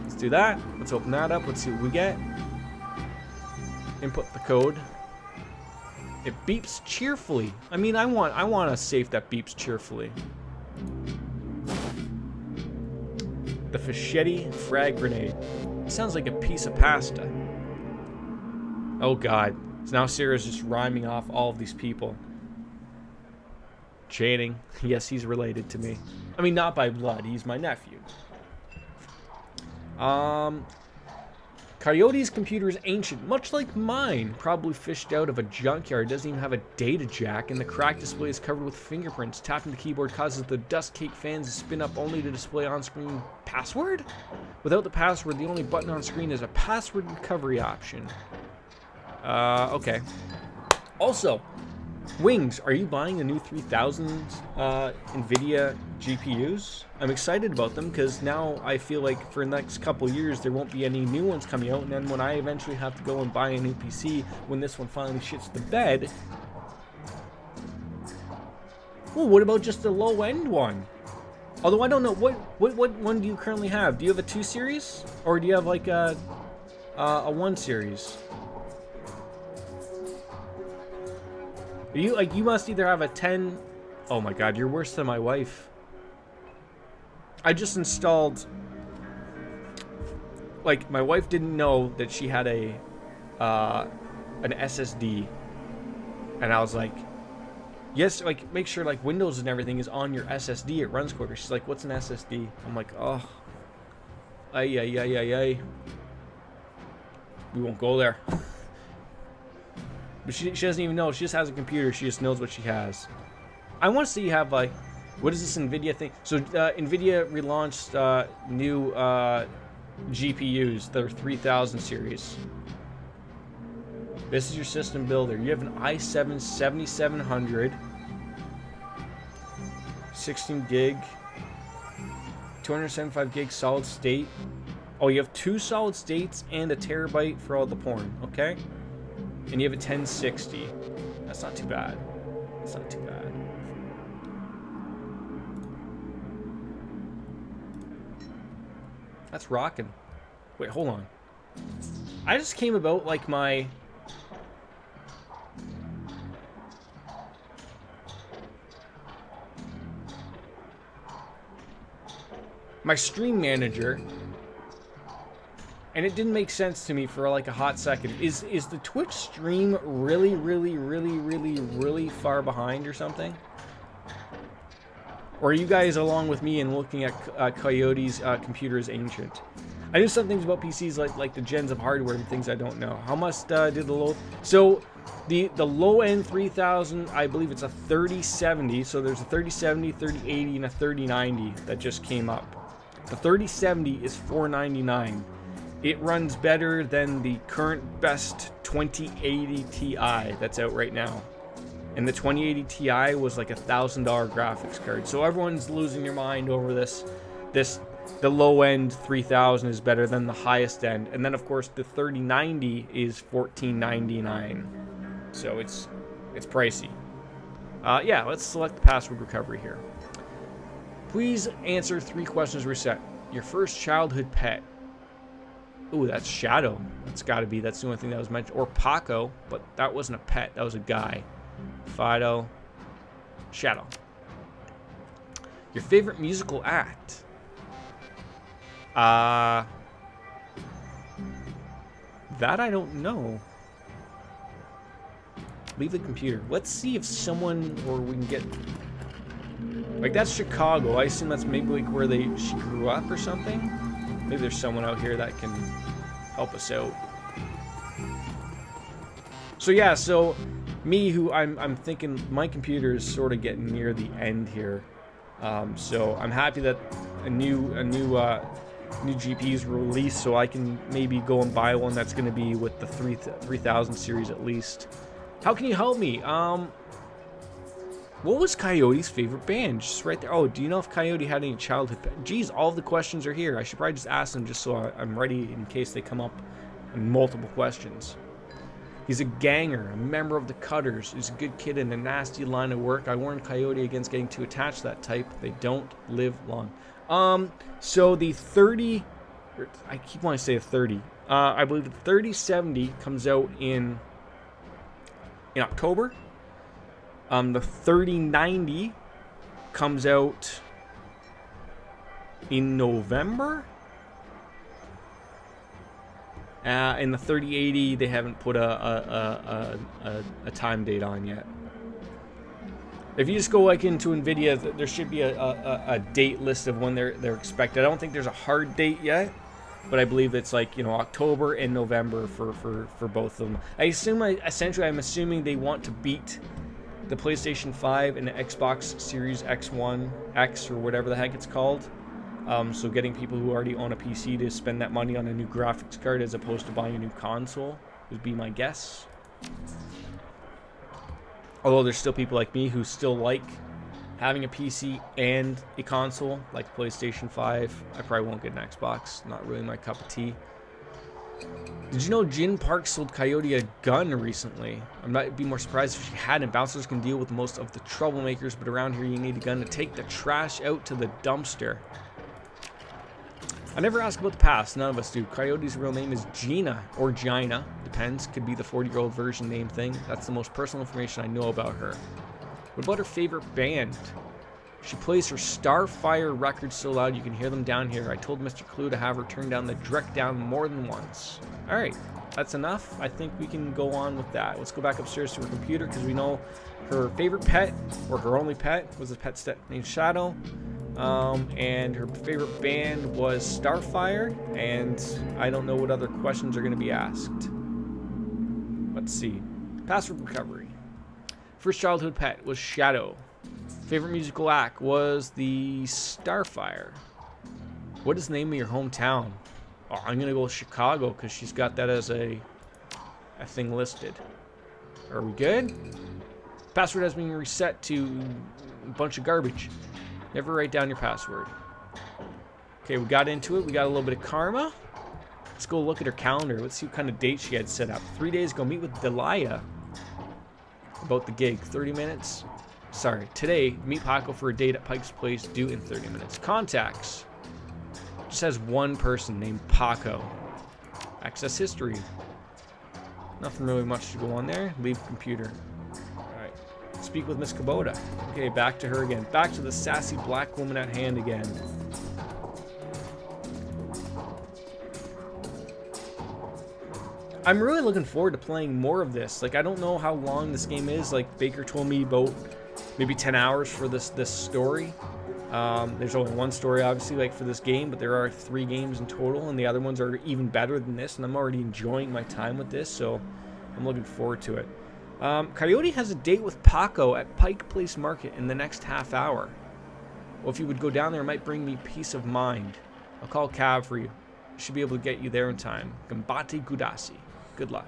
Let's do that. Let's open that up. Let's see what we get. Input the code. It beeps cheerfully. I mean, I want a safe that beeps cheerfully. The Fischetti frag grenade. It sounds like a piece of pasta. Oh God. So now Sarah's just rhyming off all of these people. Channing. Yes, he's related to me. I mean, not by blood. He's my nephew. Coyote's computer is ancient, much like mine. Probably fished out of a junkyard. Doesn't even have a data jack, and the cracked display is covered with fingerprints. Tapping the keyboard causes the dust cake fans to spin up only to display on-screen password? Without the password, the only button on screen is a password recovery option. Okay. Also, Wings, are you buying the new 3000 NVIDIA GPUs? I'm excited about them because now I feel like for the next couple years there won't be any new ones coming out, and then when I eventually have to go and buy a new PC, when this one finally shits the bed, well, what about just a low-end one? Although I don't know, what one do you currently have? Do you have a 2 series? Or do you have like a 1 series? You must either have a 10. Oh my God, you're worse than my wife. I just installed. Like, my wife didn't know that she had an SSD, and I was like, yes, like make sure like Windows and everything is on your SSD. It runs quicker. She's like, what's an SSD? I'm like, oh, ay. We won't go there. But she doesn't even know. She just has a computer. She just knows what she has. I want to see you have, like, what is this NVIDIA thing? So, NVIDIA relaunched new GPUs, their 3000 series. This is your system builder. You have an i7 7700, 16 gig, 275 gig solid state. Oh, you have 2 solid states and a terabyte for all the porn. Okay. And you have a 1060. That's not too bad. That's not too bad. That's rocking. Wait, hold on. I just came about like my stream manager, and it didn't make sense to me for like a hot second. Is the Twitch stream really far behind or something? Or are you guys along with me in looking at Coyote's computer is ancient? I knew some things about PCs like the gens of hardware and things I don't know. How much did the low? So the low end 3000, I believe it's a 3070. So there's a 3070, 3080, and a 3090 that just came up. The 3070 is $499. It runs better than the current best 2080 Ti that's out right now. And the 2080 Ti was like $1,000 graphics card. So everyone's losing their mind over this. The low end 3000 is better than the highest end. And then of course the 3090 is $1499. So it's pricey. Yeah, let's select the password recovery here. Please answer 3 questions reset. Your first childhood pet. Ooh, that's Shadow. That's got to be. That's the only thing that was mentioned. Or Paco, but that wasn't a pet. That was a guy. Fido. Shadow. Your favorite musical act. That I don't know. Leave the computer. Let's see if someone, or we can get... Like, that's Chicago. I assume that's maybe like where she grew up or something. Maybe there's someone out here that can help us out. So yeah, so me, who I'm thinking my computer is sort of getting near the end here. So I'm happy that a new GPU is released, so I can maybe go and buy one that's going to be with the 3000 series at least. How can you help me? What was Coyote's favorite band? Just right there. Oh, do you know if Coyote had any childhood... Geez, all the questions are here. I should probably just ask them just so I'm ready in case they come up in multiple questions. He's a ganger, a member of the Cutters. He's a good kid in a nasty line of work. I warned Coyote against getting too attached to that type. They don't live long. So the 30... I keep wanting to say a 30. I believe the 3070 comes out in October. The 3090 comes out in November. And the 3080, they haven't put a time date on yet. If you just go like into NVIDIA, there should be a date list of when they're expected. I don't think there's a hard date yet, but I believe it's like, you know, October and November for both of them. Essentially, I'm assuming they want to beat the PlayStation 5 and the Xbox Series X1, X, or whatever the heck it's called. So getting people who already own a PC to spend that money on a new graphics card as opposed to buying a new console would be my guess. Although there's still people like me who still like having a PC and a console, like PlayStation 5. I probably won't get an Xbox. Not really my cup of tea. Did you know Jin Park sold Coyote a gun recently? I might be more surprised if she hadn't. Bouncers can deal with most of the troublemakers, but around here you need a gun to take the trash out to the dumpster. I never ask about the past. None of us do. Coyote's real name is Gina, or Gina. Depends. Could be the 40-year-old version name thing. That's the most personal information I know about her. What about her favorite band? She plays her Starfire records so loud you can hear them down here. I told Mr. Clue to have her turn down the direct down more than once. Alright, that's enough. I think we can go on with that. Let's go back upstairs to her computer because we know her favorite pet, or her only pet, was a pet named Shadow. And her favorite band was Starfire, and I don't know what other questions are going to be asked. Let's see. Password recovery. First childhood pet was Shadow. Favorite musical act was the Starfire. What is the name of your hometown? Oh, I'm gonna go with Chicago because she's got that as a thing listed. Are we good? Password has been reset to a bunch of garbage. Never write down your password. Okay, we got into it. We got a little bit of karma. Let's go look at her calendar. Let's see what kind of date she had set up. 3 days ago, meet with Delia about the gig. 30 minutes. Sorry, today, meet Paco for a date at Pike's Place, due in 30 minutes. Contacts. Just has one person named Paco. Access history. Nothing really much to go on there. Leave computer. Alright. Speak with Miss Kubota. Okay, back to her again. Back to the sassy black woman at hand again. I'm really looking forward to playing more of this. Like, I don't know how long this game is. Like, Baker told me about maybe 10 hours for this story. There's only one story, obviously, like for this game, but there are 3 games in total, and the other ones are even better than this, and I'm already enjoying my time with this, so I'm looking forward to it. Coyote has a date with Paco at Pike Place Market in the next half hour. Well, if you would go down there, it might bring me peace of mind. I'll call a cab for you. Should be able to get you there in time. Gambate Gudasi. Good luck.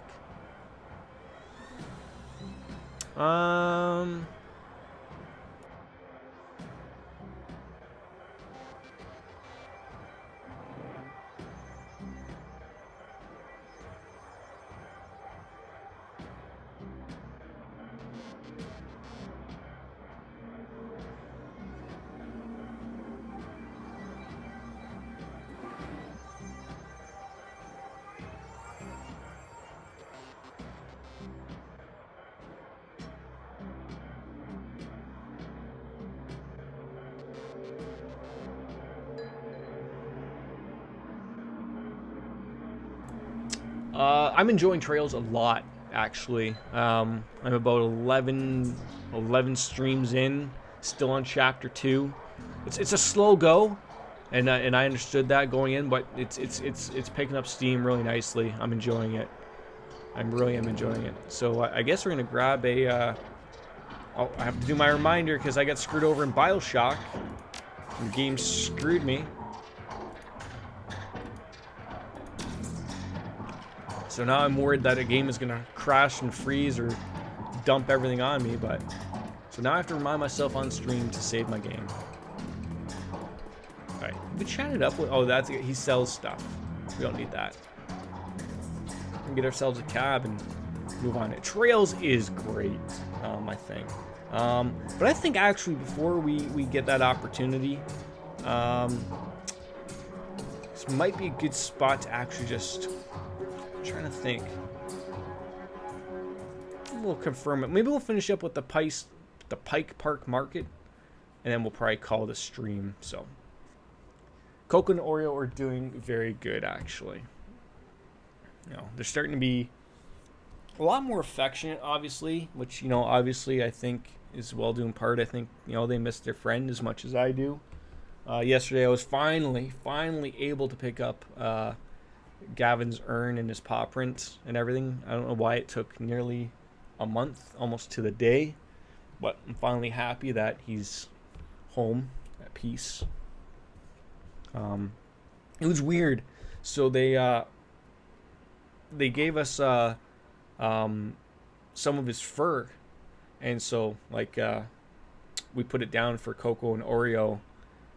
I'm enjoying Trails a lot, actually. I'm about 11 streams in, still on chapter 2. It's a slow go, and I understood that going in, but it's picking up steam really nicely. I'm enjoying it. I really am enjoying it. So I guess we're gonna grab a. Oh, I have to do my reminder because I got screwed over in BioShock. The game screwed me. So now I'm worried that a game is gonna crash and freeze or dump everything on me, but so now I have to remind myself on stream to save my game. Alright, we chatted up with, oh, that's, he sells stuff. We don't need that. We can get ourselves a cab and move on. Trails is great, I think. But I think actually before we get that opportunity, this might be a good spot to actually just, I'm trying to think. We'll confirm it. Maybe we'll finish up with the Pike Park Market, and then we'll probably call the stream. So, Coco and Oreo are doing very good, actually. You know, they're starting to be a lot more affectionate, obviously, which, you know, obviously I think is well due in part. I think, you know, they miss their friend as much as I do. Yesterday I was finally able to pick up Gavin's urn and his paw print and everything. I don't know why it took nearly a month, almost to the day, but I'm finally happy that he's home at peace. It was weird. So they gave us some of his fur, and so like we put it down for Coco and Oreo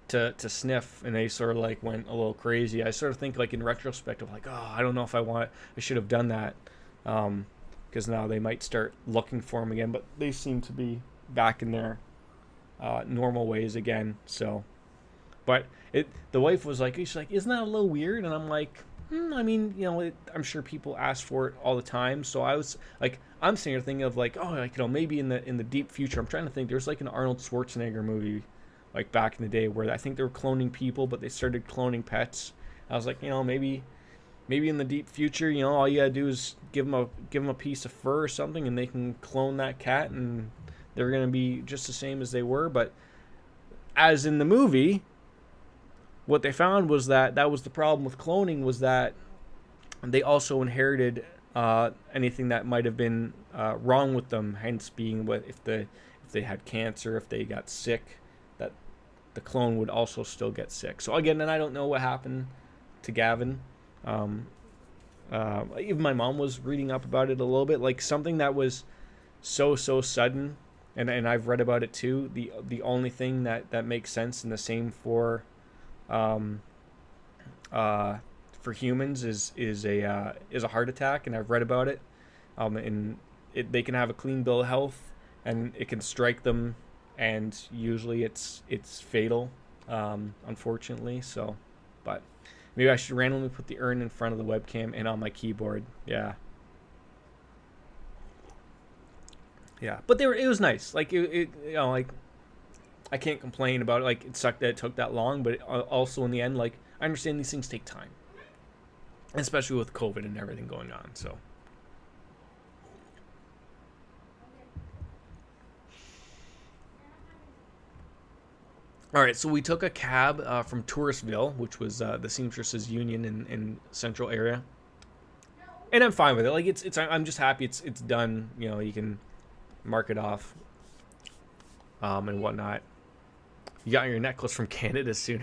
to sniff, and they sort of like went a little crazy. I sort of think like in retrospect of like, oh, I don't know if I should have done that, because now they might start looking for him again, but they seem to be back in their normal ways again. So, but the wife was like, she's like, isn't that a little weird? And I'm like, I mean, you know, I'm sure people ask for it all the time. So I was like, I'm sitting here thinking of like, oh, like, you know, maybe in the deep future, I'm trying to think. There's like an Arnold Schwarzenegger movie, like back in the day, where I think they were cloning people, but they started cloning pets. I was like, you know, maybe in the deep future, you know, all you gotta do is give them a piece of fur or something, and they can clone that cat, and they're gonna be just the same as they were. But as in the movie, what they found was that was the problem with cloning, was that they also inherited anything that might have been wrong with them. Hence, being if they had cancer, if they got sick, that the clone would also still get sick. So again, and I don't know what happened to Gavin. Even my mom was reading up about it a little bit, like something that was so sudden, and I've read about it too. The only thing that makes sense, and the same for humans is a heart attack, and I've read about it. And they can have a clean bill of health, and it can strike them, and usually it's fatal, unfortunately. So, but maybe I should randomly put the urn in front of the webcam and on my keyboard. Yeah. But it was nice. Like it you know, like I can't complain about it. Like, it sucked that it took that long, but also in the end, like, I understand these things take time, especially with COVID and everything going on. So, All right, so we took a cab from Touristville, which was the Seamstresses Union in Central area, and I'm fine with it. Like it's I'm just happy it's done. You know, you can mark it off, and whatnot. You got your necklace from Canada soon.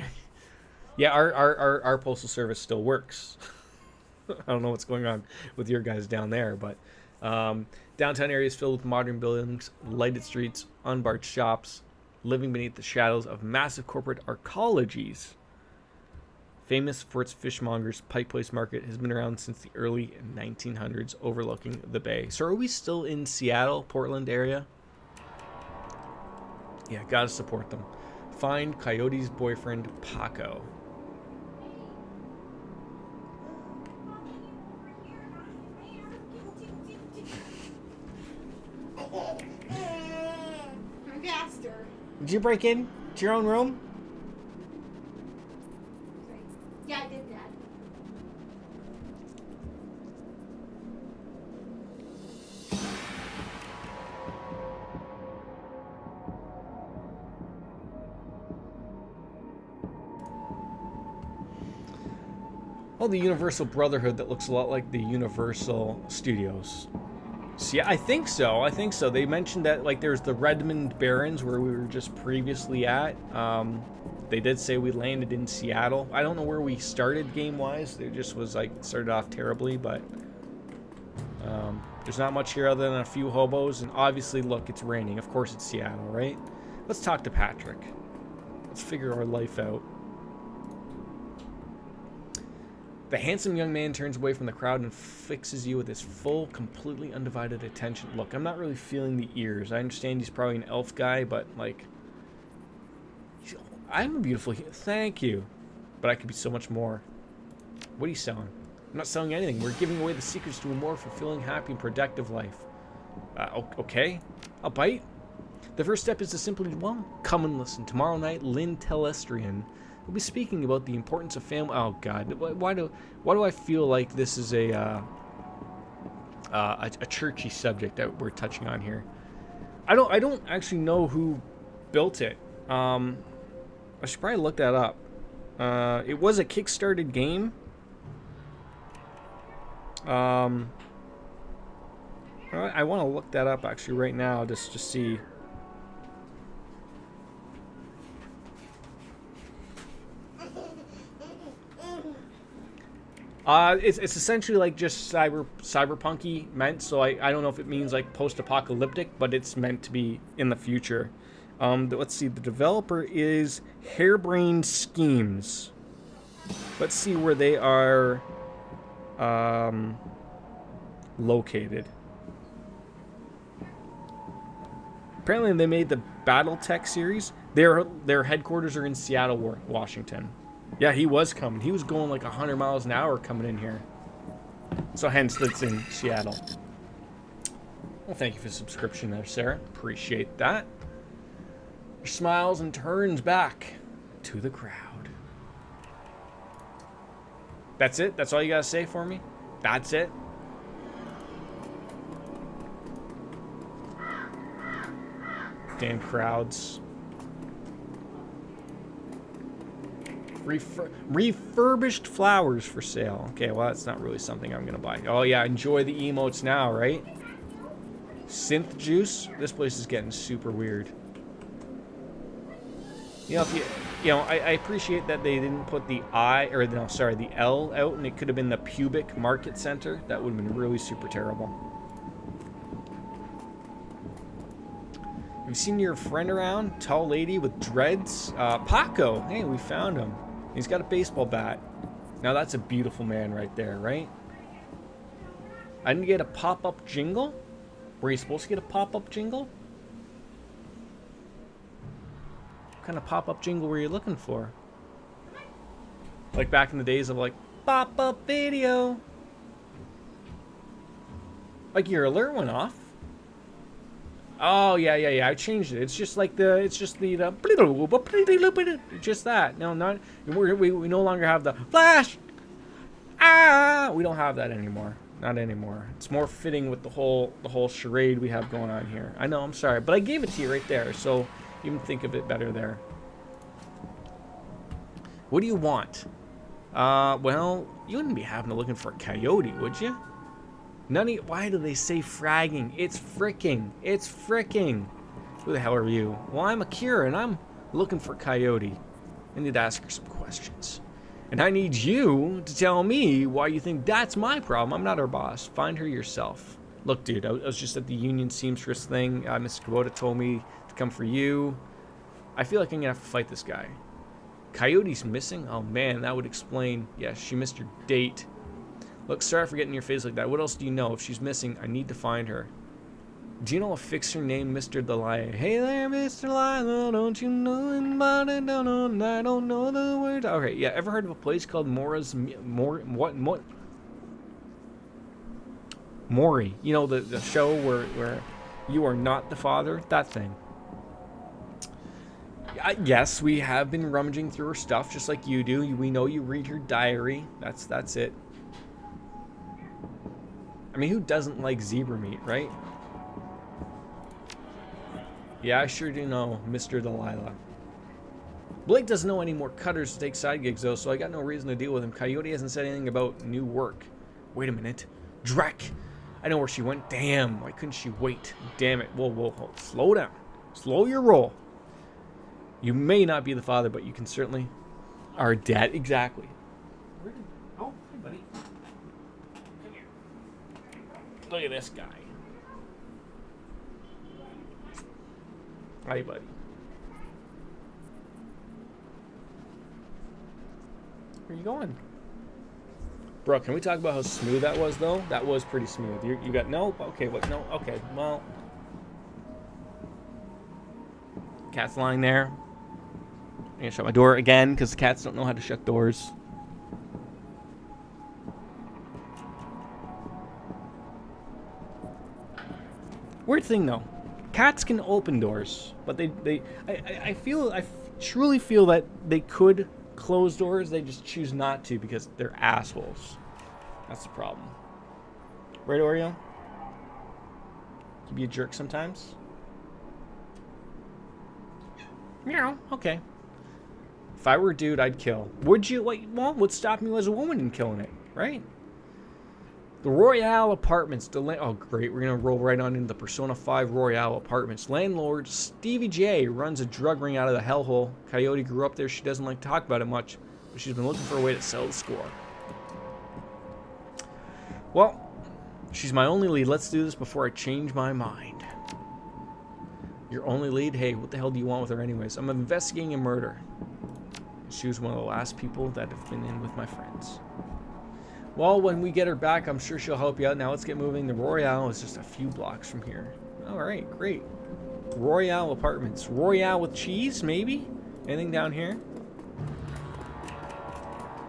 Yeah, our postal service still works. I don't know what's going on with your guys down there, but downtown area is filled with modern buildings, lighted streets, unbarred shops, living beneath the shadows of massive corporate arcologies. Famous for its fishmongers, Pike Place Market has been around since the early 1900s, overlooking the bay. So are we still in Seattle, Portland area? Yeah, gotta support them. Find Coyote's boyfriend, Paco. Did you break in to your own room? Yeah, I did that. Oh, the Universal Brotherhood that looks a lot like the Universal Studios. See, I think so. I think so. They mentioned that like there's the Redmond Barrens where we were just previously at. They did say we landed in Seattle. I don't know where we started game-wise. It just was like started off terribly, but there's not much here other than a few hobos. And obviously, look, it's raining. Of course, it's Seattle, right? Let's talk to Patrick. Let's figure our life out. The handsome young man turns away from the crowd and fixes you with his full, completely undivided attention. Look, I'm not really feeling the ears. I understand he's probably an elf guy, but, like, I'm a beautiful... Thank you. But I could be so much more. What are you selling? I'm not selling anything. We're giving away the secrets to a more fulfilling, happy, and productive life. Okay. I'll bite. The first step is to simply, well, come and listen. Tomorrow night, Lynn Telestrian we'll be speaking about the importance of family. Oh God, why do I feel like this is a churchy subject that we're touching on here? I don't actually know who built it. I should probably look that up. It was a kickstarted game. I want to look that up actually right now just to see. It's essentially like just cyberpunky meant, so I don't know if it means like post-apocalyptic, but it's meant to be in the future. Let's see, the developer is Harebrained Schemes. Let's see where they are located. Apparently they made the BattleTech series. Their headquarters are in Seattle, Washington. Yeah, he was coming. He was going like 100 miles an hour coming in here. So hence that's in Seattle. Well, thank you for the subscription there, Sarah. Appreciate that. He smiles and turns back to the crowd. That's it? That's all you gotta say for me? That's it? Damn crowds. Refurbished flowers for sale. Okay, well, that's not really something I'm gonna buy. Oh yeah, enjoy the emotes now, right? Synth juice. This place is getting super weird. You know, if I appreciate that they didn't put the the L out, and it could have been the pubic market center. That would have been really super terrible. Have you seen your friend around? Tall lady with dreads? Paco. Hey, we found him. He's got a baseball bat. Now that's a beautiful man right there, right? I didn't get a pop-up jingle? Were you supposed to get a pop-up jingle? What kind of pop-up jingle were you looking for? Like back in the days of like, pop-up video. Like your alert went off. Oh yeah. I changed it. It's just like just that. No, not we no longer have the flash. We don't have that anymore. Not anymore. It's more fitting with the whole charade we have going on here. I know. I'm sorry, but I gave it to you right there, so you can think of it better there. What do you want? Well, you wouldn't be having to looking for a coyote, would you? None of you, why do they say fragging? It's fricking. It's fricking. Who the hell are you? Well, I'm Akira, and I'm looking for coyote. I need to ask her some questions. And I need you to tell me why you think that's my problem. I'm not her boss. Find her yourself. Look, dude, I was just at the union seamstress thing. Mr. Kubota told me to come for you. I feel like I'm going to have to fight this guy. Coyote's missing? Oh, man, that would explain. Yeah, she missed your date. Look, sorry for getting in your face like that. What else do you know? If she's missing, I need to find her. Do you know a fixer named Mr. Delilah? Hey there, Mr. Lila, don't you know anybody down on I don't know the words. Okay, yeah, ever heard of a place called Mori? You know, the show where you are not the father? That thing. Yes, we have been rummaging through her stuff just like you do. We know you read her diary. That's it. I mean, who doesn't like zebra meat, right? Yeah, I sure do know, Mr. Delilah. Blake doesn't know any more cutters to take side gigs, though, so I got no reason to deal with him. Coyote hasn't said anything about new work. Wait a minute. Drek! I know where she went. Damn, why couldn't she wait? Damn it. Whoa. Slow down. Slow your roll. You may not be the father, but you can certainly... Our dad, exactly. Oh, hey, buddy. Come here. Look at this guy. Hi, buddy. Where are you going? Bro, can we talk about how smooth that was, though? That was pretty smooth. You got... No? Okay, what? No? Okay, well... Cat's lying there. I'm gonna shut my door again, because the cats don't know how to shut doors. Weird thing, though. Cats can open doors, but I truly feel that they could close doors. They just choose not to because they're assholes. That's the problem. Right, Oreo? Can be a jerk sometimes. Meow. Okay. If I were a dude, I'd kill. Would you? Like, well, what'd stop me as a woman in killing it, right? The Royale Apartments. Oh, great. We're going to roll right on into the Persona 5 Royale Apartments. Landlord Stevie J runs a drug ring out of the hellhole. Coyote grew up there. She doesn't like to talk about it much, but she's been looking for a way to sell the score. Well, she's my only lead. Let's do this before I change my mind. Your only lead? Hey, what the hell do you want with her anyways? I'm investigating a murder. She was one of the last people that have been in with my friends. Well, when we get her back, I'm sure she'll help you out. Now let's get moving. The Royale is just a few blocks from here. All right, great. Royale Apartments. Royale with cheese, maybe? Anything down here?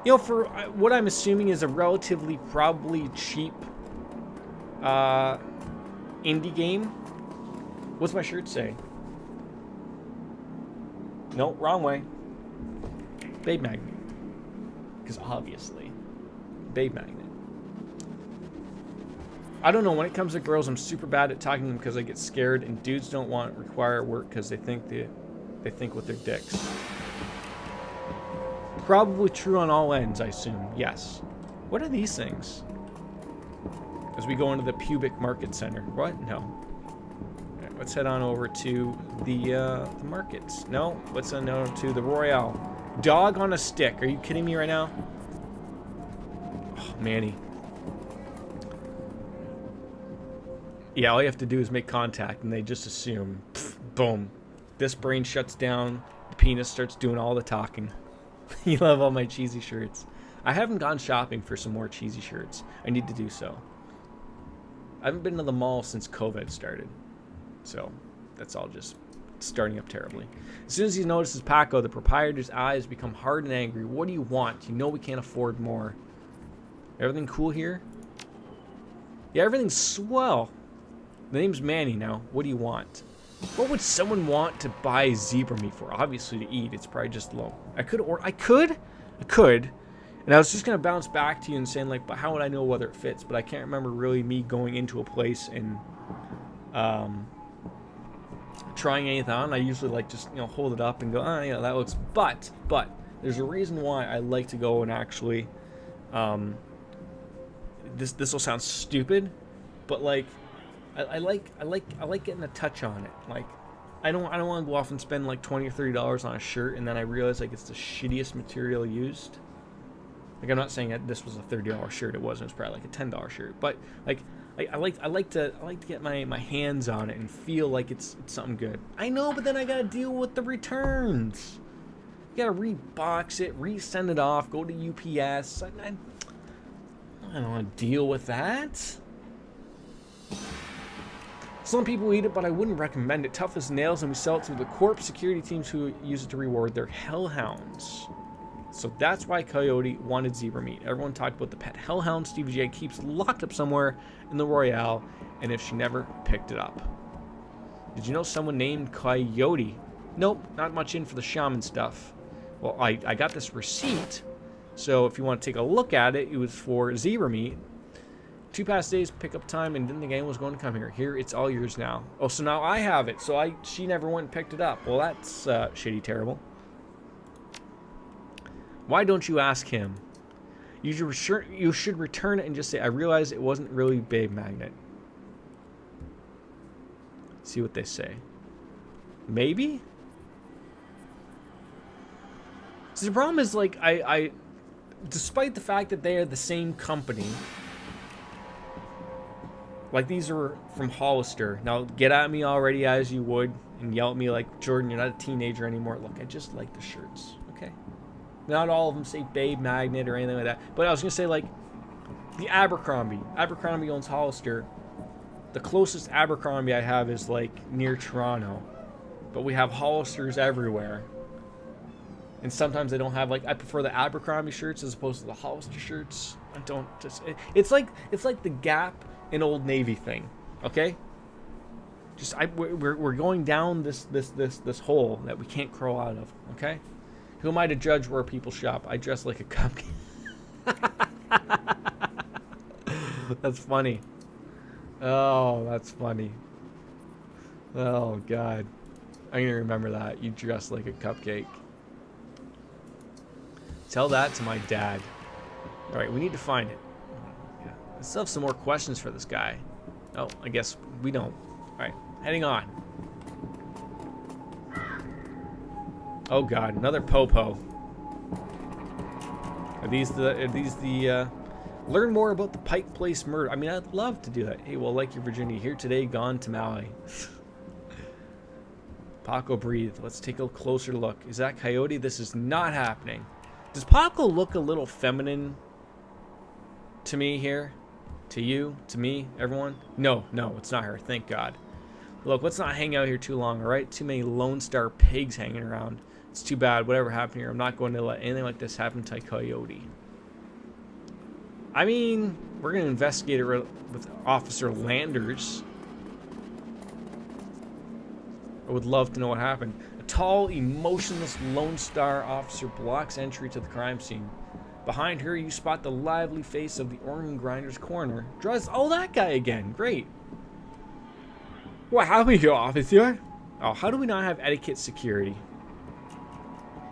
You know, for what I'm assuming is a relatively probably cheap indie game. What's my shirt say? No, wrong way. Babe Magnet. Because obviously. Babe Magnet. I don't know, when it comes to girls, I'm super bad at talking to them because I get scared, and dudes don't require work because they think with their dicks. Probably true on all ends, I assume. Yes. What are these things? As we go into the pubic market center. What? No. Okay, let's head on over to the markets. No. Let's head on to the Royale. Dog on a stick. Are you kidding me right now? Oh, Manny. Yeah, all you have to do is make contact, and they just assume. Pff, boom. This brain shuts down. The penis starts doing all the talking. You love all my cheesy shirts. I haven't gone shopping for some more cheesy shirts. I need to do so. I haven't been to the mall since COVID started. So, that's all just starting up terribly. As soon as he notices Paco, the proprietor's eyes become hard and angry. What do you want? You know we can't afford more. Everything cool here? Yeah, everything's swell. The name's Manny now. What do you want? What would someone want to buy zebra meat for? Obviously to eat. It's probably just low. I could. And I was just going to bounce back to you and saying, like, but how would I know whether it fits? But I can't remember really me going into a place and trying anything on. I usually, like, just, hold it up and go, oh, yeah, that looks... But, There's a reason why I like to go and actually, this will sound stupid, but like, I like getting a touch on it. Like, I don't want to go off and spend like $20 or $30 on a shirt and then I realize like it's the shittiest material used. Like, I'm not saying that this was a $30 shirt. It wasn't. It was probably like a $10 shirt. But like, I like to get my hands on it and feel like it's something good. I know, but then I gotta deal with the returns. You gotta rebox it, resend it off, go to UPS. I don't want to deal with that. Some people eat it, but I wouldn't recommend it. Tough as nails, and we sell it to the corp security teams who use it to reward their hellhounds. So that's why Coyote wanted zebra meat. Everyone talked about the pet hellhound Stevie J keeps locked up somewhere in the Royale, and if she never picked it up. Did you know someone named Coyote? Nope, not much in for the shaman stuff. Well, I got this receipt, so if you want to take a look at it, it was for zebra meat. 2 past days pickup time, and didn't think anyone was going to come here. Here, it's all yours now. Oh, so now I have it. So she never went and picked it up. Well, that's shitty terrible. Why don't you ask him? You should return it and just say, I realized it wasn't really Babe Magnet. See what they say. Maybe? So the problem is, like, I despite the fact that they are the same company, like, these are from Hollister. Now, get at me already as you would and yell at me like, Jordan, you're not a teenager anymore. Look, I just like the shirts, okay? Not all of them say Babe Magnet or anything like that. But I was going to say, like, the Abercrombie. Abercrombie owns Hollister. The closest Abercrombie I have is, like, near Toronto. But we have Hollisters everywhere. And sometimes they don't have, like, I prefer the Abercrombie shirts as opposed to the Hollister shirts. I don't just... It's like the Gap and Old Navy thing, okay? Just we're going down this hole that we can't crawl out of, okay? Who am I to judge where people shop? I dress like a cupcake. That's funny. Oh, that's funny. Oh, God. I'm going to remember that. You dress like a cupcake. Tell that to my dad. All right, we need to find it. Yeah. I still have some more questions for this guy. Oh, I guess we don't. All right, heading on. Oh God, another popo. Are these the learn more about the Pike Place murder? I mean, I'd love to do that. Hey, well, like your Virginia, here today, gone tomorrow. Paco, breathe. Let's take a closer look. Is that Coyote? This is not happening. Does Paco look a little feminine to me here? To you? To me? Everyone? No, it's not her. Thank God. Look, let's not hang out here too long, all right? Too many Lone Star pigs hanging around. It's too bad. Whatever happened here, I'm not going to let anything like this happen to Coyote. I mean, we're going to investigate it with Officer Landers. I would love to know what happened. A tall, emotionless Lone Star officer blocks entry to the crime scene. Behind her, you spot the lively face of the organ grinder's coroner. Oh, that guy again. Great. What happened here, officer? Oh, how do we not have etiquette security?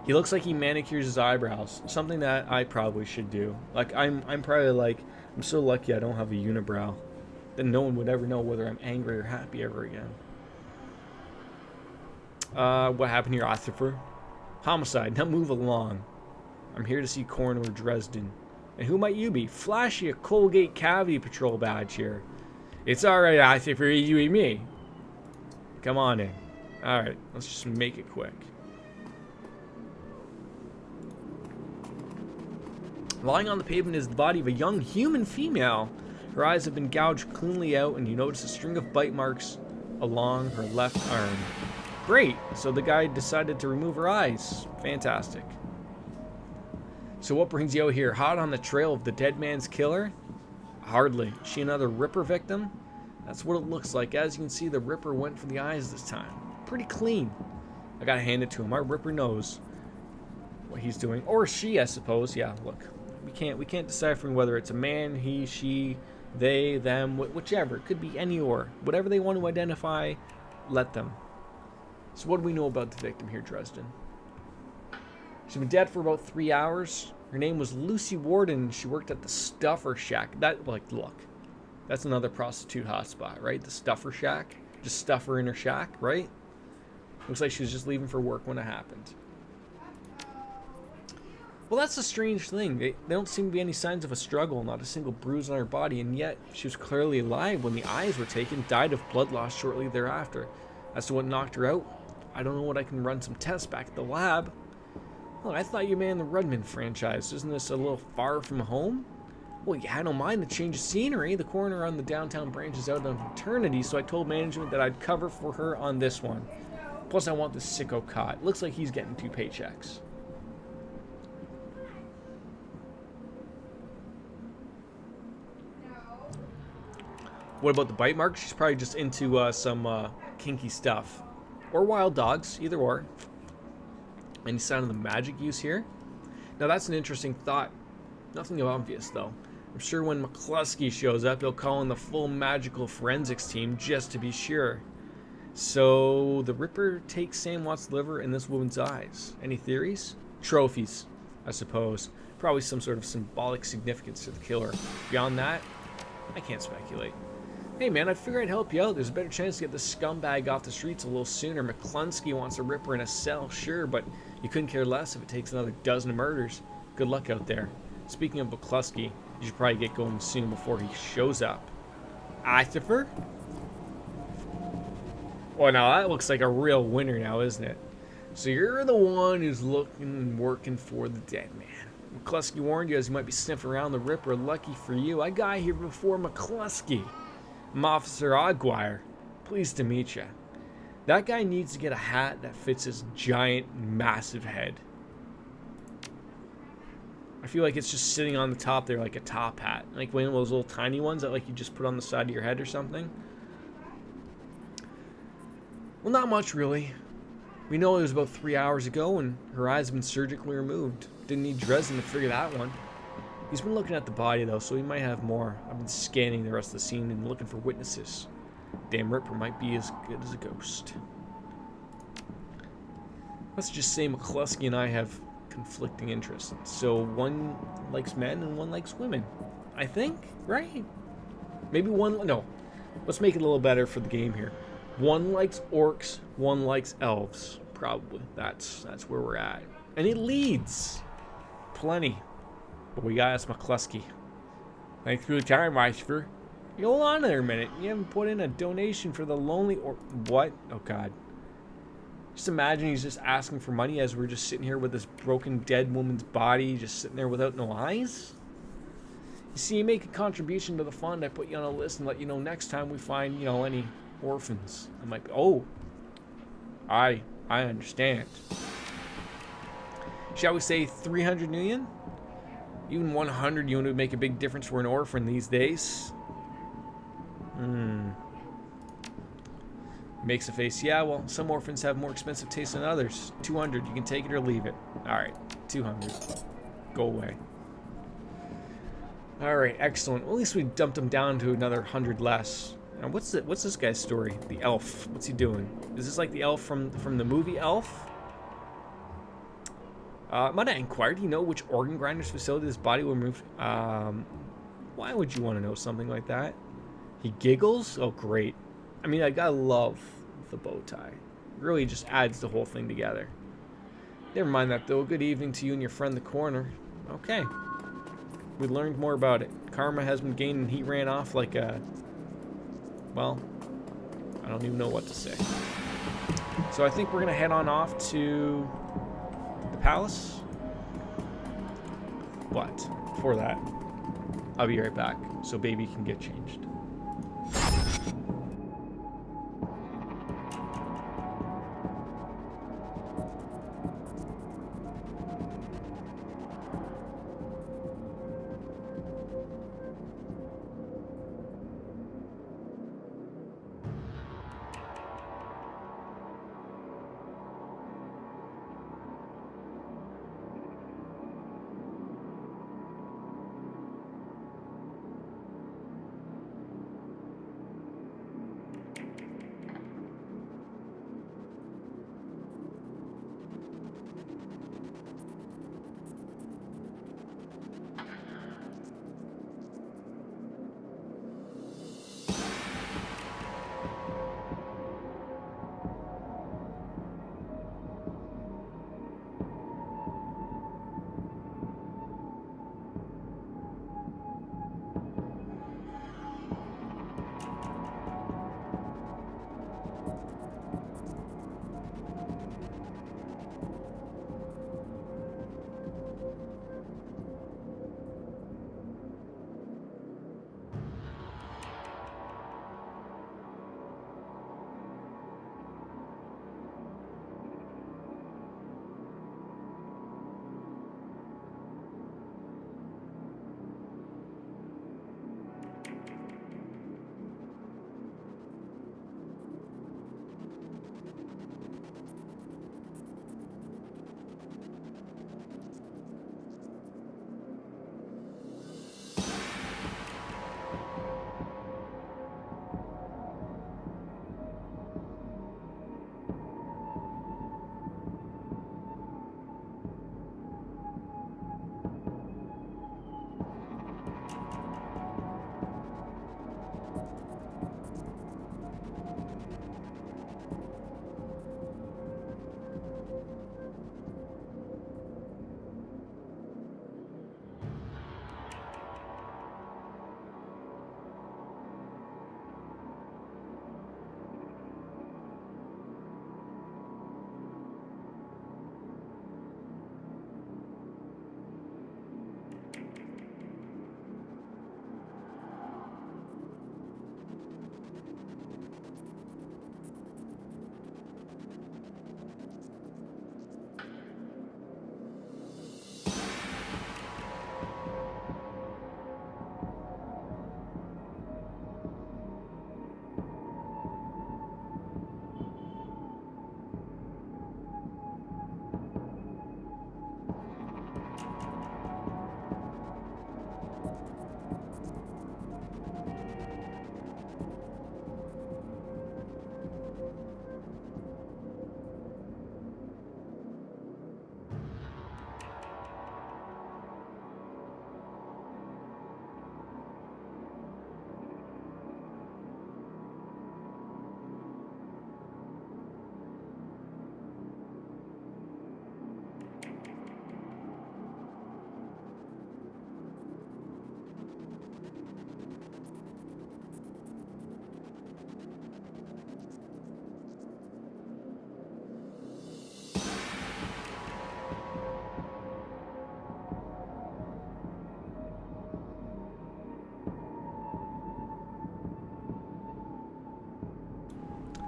He looks like he manicures his eyebrows. Something that I probably should do. Like, I'm probably like, I'm so lucky I don't have a unibrow. Then no one would ever know whether I'm angry or happy ever again. What happened here, officer? Homicide. Now move along. I'm here to see Coroner Dresden. And who might you be? Flashy a Colgate Cavity Patrol badge here. It's alright, officer, you and me. Come on in. Alright, let's just make it quick. Lying on the pavement is the body of a young human female. Her eyes have been gouged cleanly out, and you notice a string of bite marks along her left arm. Great, so the guy decided to remove her eyes. Fantastic. So what brings you out here? Hot on the trail of the dead man's killer? Hardly. Is she another Ripper victim? That's what it looks like. As you can see, the Ripper went for the eyes this time. Pretty clean. I gotta hand it to him. Our Ripper knows what he's doing. Or she, I suppose. Yeah, look. We can't decipher whether it's a man, he, she, they, them, whichever. It could be any or. Whatever they want to identify, let them. So what do we know about the victim here, Dresden? She's been dead for about 3 hours. Her name was Lucy Warden. She worked at the Stuffer Shack. Look, that's another prostitute hotspot, right? The Stuffer Shack. Just stuff her in her shack, right? Looks like she was just leaving for work when it happened. Well, that's a strange thing. They don't seem to be any signs of a struggle, not a single bruise on her body, and yet she was clearly alive when the eyes were taken, died of blood loss shortly thereafter. As to what knocked her out, I don't know what. I can run some tests back at the lab. Well, I thought you manned the Rudman franchise. Isn't this a little far from home? Well, yeah, I don't mind the change of scenery. The coroner on the downtown branch is out on maternity, so I told management that I'd cover for her on this one. Plus, I want this sicko caught. Looks like he's getting 2 paychecks. What about the bite mark? She's probably just into some kinky stuff. Or wild dogs, either or. Any sign of the magic use here? Now that's an interesting thought. Nothing obvious though. I'm sure when McCluskey shows up, he'll call in the full magical forensics team just to be sure. So the Ripper takes Sam Watt's liver and this woman's eyes. Any theories? Trophies, I suppose. Probably some sort of symbolic significance to the killer. Beyond that, I can't speculate. Hey man, I figured I'd help you out. There's a better chance to get this scumbag off the streets a little sooner. McCluskey wants a Ripper in a cell, sure, but you couldn't care less if it takes another dozen murders. Good luck out there. Speaking of McCluskey, you should probably get going soon before he shows up. Arthur? Well, now that looks like a real winner now, isn't it? So you're the one who's looking and working for the dead man. McCluskey warned you as you might be sniffing around the Ripper. Lucky for you, I got here before McCluskey. I'm Officer Aguirre. Pleased to meet you. That guy needs to get a hat that fits his giant, massive head. I feel like it's just sitting on the top there like a top hat. Like one of those little tiny ones that like you just put on the side of your head or something. Well, not much really. We know it was about 3 hours ago and her eyes have been surgically removed. Didn't need Dresden to figure that one. He's been looking at the body though, so he might have more. I've been scanning the rest of the scene and looking for witnesses. Damn Ripper might be as good as a ghost. Let's just say McCluskey and I have conflicting interests. So one likes men and one likes women. I think, right? Maybe one, no. Let's make it a little better for the game here. One likes orcs, one likes elves. Probably. That's where we're at. And it leads. Plenty. But we gotta ask McCluskey. Thanks for the time, Weisfer. You hold on there a minute. You haven't put in a donation for the lonely or what? Oh god. Just imagine he's just asking for money as we're just sitting here with this broken dead woman's body just sitting there without no eyes. You see, you make a contribution to the fund, I put you on a list and let you know next time we find, you know, any orphans. I might be, oh. I understand. Shall we say 300 million? Even 100 unit would make a big difference for an orphan these days. Makes a face. Yeah, well, some orphans have more expensive taste than others. 200, you can take it or leave it. Alright, 200. Go away. Alright, excellent. Well, at least we dumped him down to another 100 less. Now, what's this guy's story? The elf. What's he doing? Is this like the elf from the movie Elf? Might I inquire, do you know which organ grinder's facility this body will remove? Why would you want to know something like that? He giggles? Oh, great. I mean, I gotta love the bow tie. It really just adds the whole thing together. Never mind that, though. Good evening to you and your friend, the coroner. Okay. We learned more about it. Karma has been gained and he ran off like a... Well, I don't even know what to say. So I think we're gonna head on off to... the palace. But before that, I'll be right back so baby can get changed.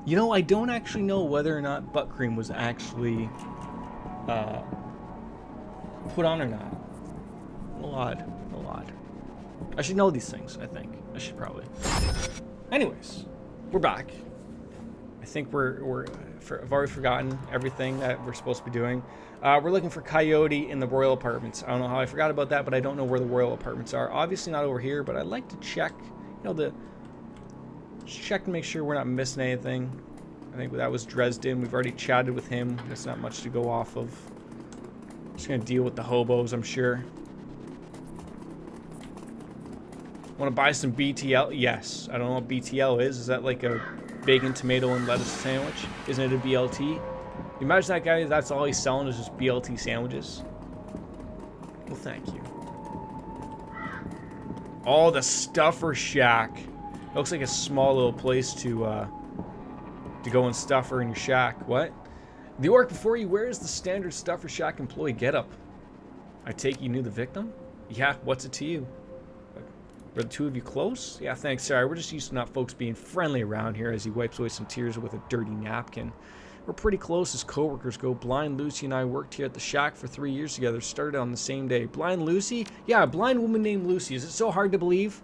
You know, I don't actually know whether or not butt cream was actually put on or not. A lot. I should know these things, I think. I should probably. Anyways, we're back. I think I've already forgotten everything that we're supposed to be doing. We're looking for Coyote in the Royal Apartments. I don't know how I forgot about that, but I don't know where the Royal Apartments are. Obviously not over here, but I'd like to check, check to make sure we're not missing anything. I think that was Dresden. We've already chatted with him. There's not much to go off of. Just gonna deal with the hobos, I'm sure. Want to buy some BTL? Yes. I don't know what BTL is. Is that like a bacon, tomato, and lettuce sandwich? Isn't it a BLT? Imagine that guy, that's all he's selling is just BLT sandwiches. Well, thank you. Oh, the Stuffer Shack. It looks like a small little place to go and stuffer in your shack. What? The orc before you, where is the standard Stuffer Shack employee getup? I take you knew the victim? Yeah, what's it to you? Were the two of you close? Yeah, thanks. Sorry, we're just used to not folks being friendly around here as he wipes away some tears with a dirty napkin. We're pretty close as co-workers go. Blind Lucy and I worked here at the shack for 3 years together. Started on the same day. Blind Lucy? Yeah, a blind woman named Lucy. Is it so hard to believe?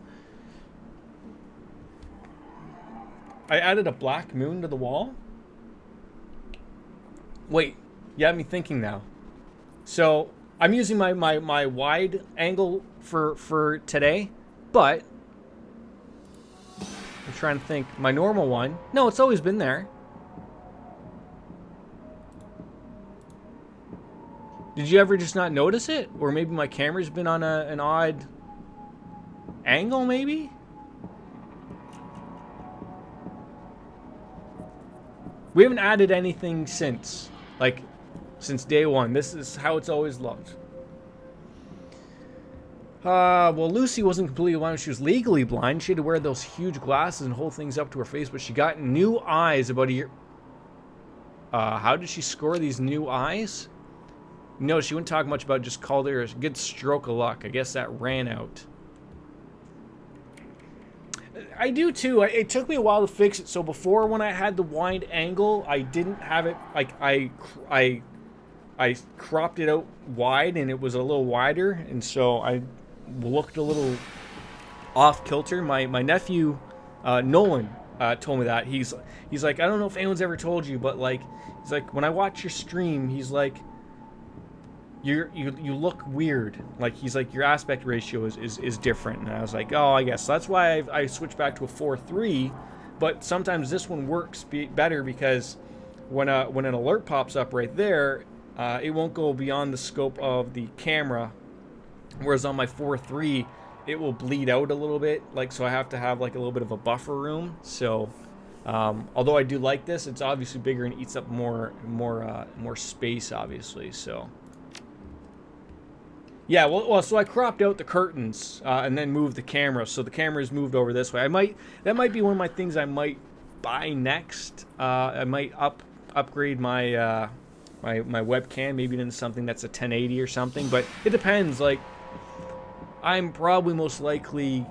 I added a black moon to the wall? Wait, you have me thinking now. So, I'm using my wide angle for today, but I'm trying to think. My normal one, no, it's always been there. Did you ever just not notice it? Or maybe my camera's been on an odd angle, maybe? We haven't added anything since. Like, since day one. This is how it's always looked. Well, Lucy wasn't completely blind. She was legally blind. She had to wear those huge glasses and hold things up to her face, but she got new eyes about a year... how did she score these new eyes? No, she wouldn't talk much about it, just called her a good stroke of luck. I guess that ran out. I do too. It took me a while to fix it. So before, when I had the wide angle, I didn't have it, like, I cropped it out wide and it was a little wider, and so I looked a little off kilter. My nephew Nolan told me that. He's like, I don't know if anyone's ever told you, but like, he's like, when I watch your stream, he's like, you look weird. Like, he's like, your aspect ratio is different. And I was like, oh, I guess so that's why I switched back to a 4:3. But sometimes this one works better because when an alert pops up right there, it won't go beyond the scope of the camera. Whereas on my 4:3, it will bleed out a little bit. Like, so I have to have like a little bit of a buffer room. So, although I do like this, it's obviously bigger and eats up more space, obviously. So. Yeah, well, so I cropped out the curtains and then moved the camera, so the camera is moved over this way. That might be one of my things I might buy next. I might upgrade my my webcam, maybe into something that's a 1080 or something. But it depends. Like, I'm probably most likely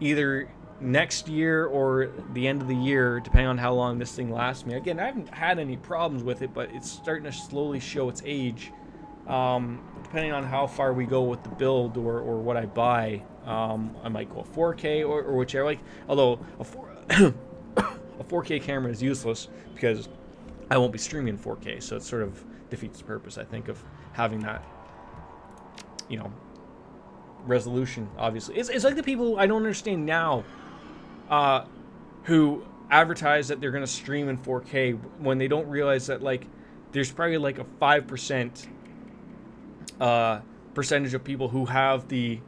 either next year or the end of the year, depending on how long this thing lasts me. Again, I haven't had any problems with it, but it's starting to slowly show its age. Depending on how far we go with the build or what I buy, I might go 4K or whichever. Like, although a 4K camera is useless because I won't be streaming in 4K, so it sort of defeats the purpose, I think, of having that, resolution. Obviously, it's like the people I don't understand now, who advertise that they're going to stream in 4K when they don't realize that, like, there's probably like a 5%. Percentage of people who have the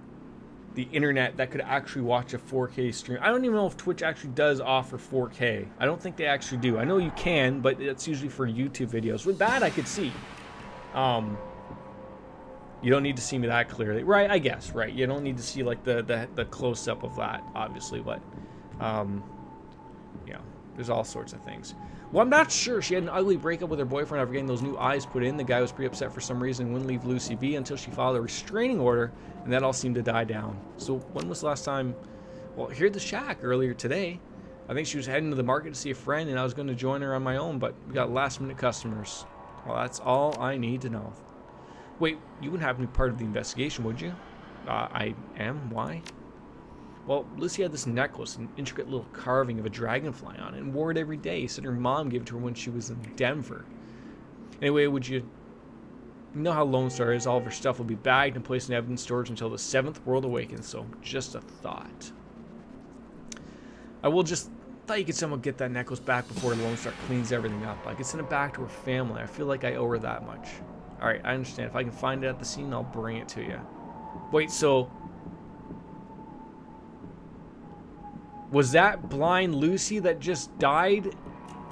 internet that could actually watch a 4K stream. I don't even know if Twitch actually does offer 4K. I don't think they actually do. I know you can, but it's usually for YouTube videos. With that, I could see. You don't need to see me that clearly, right? I guess, right? You don't need to see like the close up of that, obviously, but there's all sorts of things. Well, I'm not sure. She had an ugly breakup with her boyfriend after getting those new eyes put in. The guy was pretty upset for some reason and wouldn't leave Lucy be until she filed a restraining order, and that all seemed to die down. So when was the last time? Well, here at the shack earlier today. I think she was heading to the market to see a friend, and I was going to join her on my own, but we got last-minute customers. Well, that's all I need to know. Wait, you wouldn't happen to be part of the investigation, would you? I am? Why? Well, Lucy had this necklace, an intricate little carving of a dragonfly on it, and wore it every day. Said her mom gave it to her when she was in Denver. Anyway, would you know how Lone Star is? All of her stuff will be bagged and placed in evidence storage until the 7th World awakens, so just a thought. I will just thought you could somehow get that necklace back before Lone Star cleans everything up. I could send it back to her family. I feel like I owe her that much. Alright, I understand. If I can find it at the scene, I'll bring it to you. Wait, so... was that blind Lucy that just died,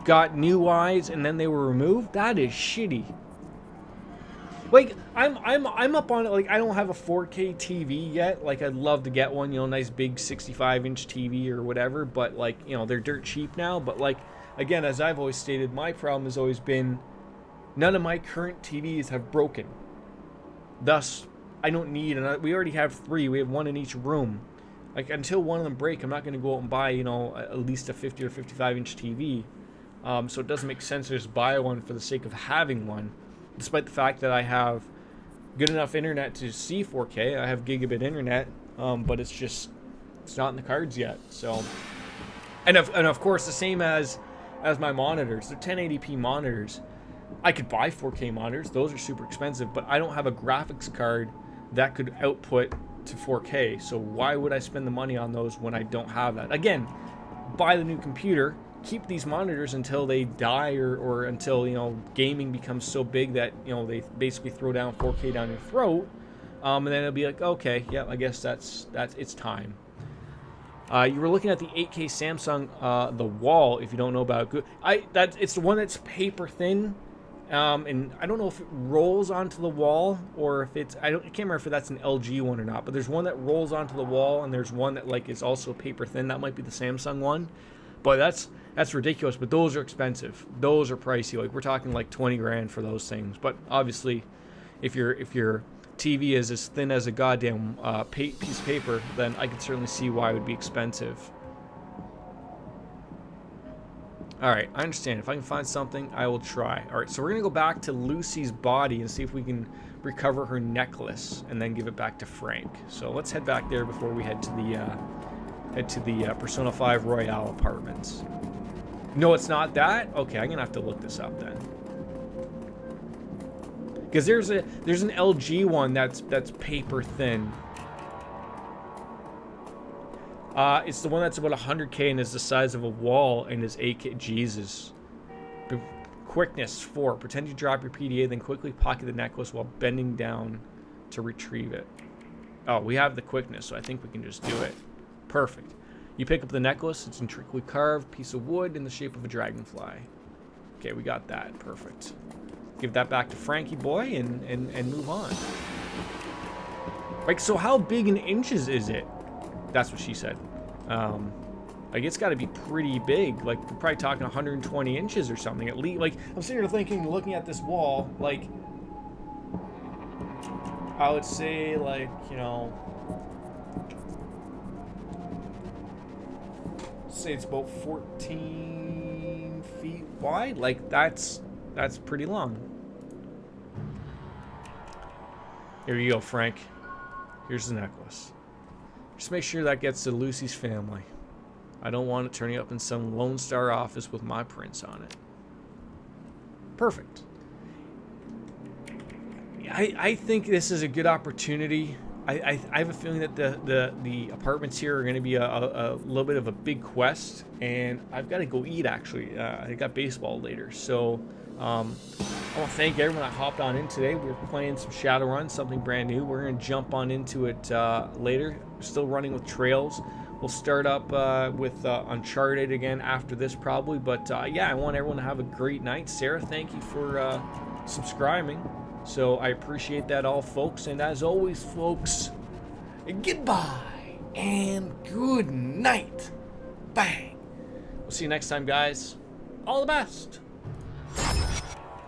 got new eyes, and then they were removed? That is shitty. Like, I'm up on it. Like, I don't have a 4K TV yet. Like, I'd love to get one, you know, nice big 65-inch TV or whatever. But, like, you know, they're dirt cheap now. But, like, again, as I've always stated, my problem has always been none of my current TVs have broken. Thus, I don't need, and we already have 3. We have 1 in each room. Like, until one of them break, I'm not going to go out and buy, you know, at least a 50 or 55-inch TV. So it doesn't make sense to just buy one for the sake of having one. Despite the fact that I have good enough internet to see 4K. I have gigabit internet, but it's not in the cards yet. So, and of course, the same as my monitors. They're 1080p monitors. I could buy 4K monitors. Those are super expensive, but I don't have a graphics card that could output to 4K. So why would I spend the money on those when I don't have that? Again, buy the new computer, keep these monitors until they die or until, you know, gaming becomes so big that, you know, they basically throw down 4K down your throat, and then it'll be like, okay, yeah, I guess that's it's time. You were looking at the 8K Samsung, the Wall, if you don't know about it. It's the one that's paper thin. And I don't know if it rolls onto the wall or if it's, I can't remember if that's an LG one or not, but there's one that rolls onto the wall and there's one that like is also paper thin. That might be the Samsung one, but that's ridiculous. But those are expensive. Those are pricey. Like, we're talking like 20 grand for those things. But obviously, if your TV is as thin as a goddamn piece of paper, then I can certainly see why it would be expensive. Alright, I understand. If I can find something, I will try. Alright, so we're going to go back to Lucy's body and see if we can recover her necklace and then give it back to Frank. So let's head back there before we head to the Persona 5 Royale apartments. No, it's not that? Okay, I'm going to have to look this up then. Because there's an LG one that's paper thin. It's the one that's about 100K and is the size of a wall and is 8K. Jesus. Quickness 4. Pretend you drop your PDA, then quickly pocket the necklace while bending down to retrieve it. Oh, we have the quickness, so I think we can just do it. Perfect. You pick up the necklace. It's intricately carved piece of wood in the shape of a dragonfly. Okay, we got that. Perfect. Give that back to Frankie boy and move on. Like, so how big in inches is it? That's what she said. Like, it's got to be pretty big. Like, we're probably talking 120 inches or something at least. Like, I'm sitting here thinking, looking at this wall, like, I would say, like, you know, say it's about 14 feet wide. Like, that's pretty long. Here you go, Frank. Here's the necklace. Just make sure that gets to Lucy's family. I don't want it turning up in some Lone Star office with my prints on it. Perfect. I think this is a good opportunity. I have a feeling that the apartments here are going to be a little bit of a big quest, and I've got to go eat, actually. I got baseball later, so I want to thank everyone that hopped on in today. We're playing some Shadowrun, something brand new. We're going to jump on into it later. We're still running with Trails. We'll start up with Uncharted again after this probably. But yeah, I want everyone to have a great night. Sarah, thank you for subscribing. So I appreciate that all, folks. And as always, folks, goodbye and good night. Bang. We'll see you next time, guys. All the best.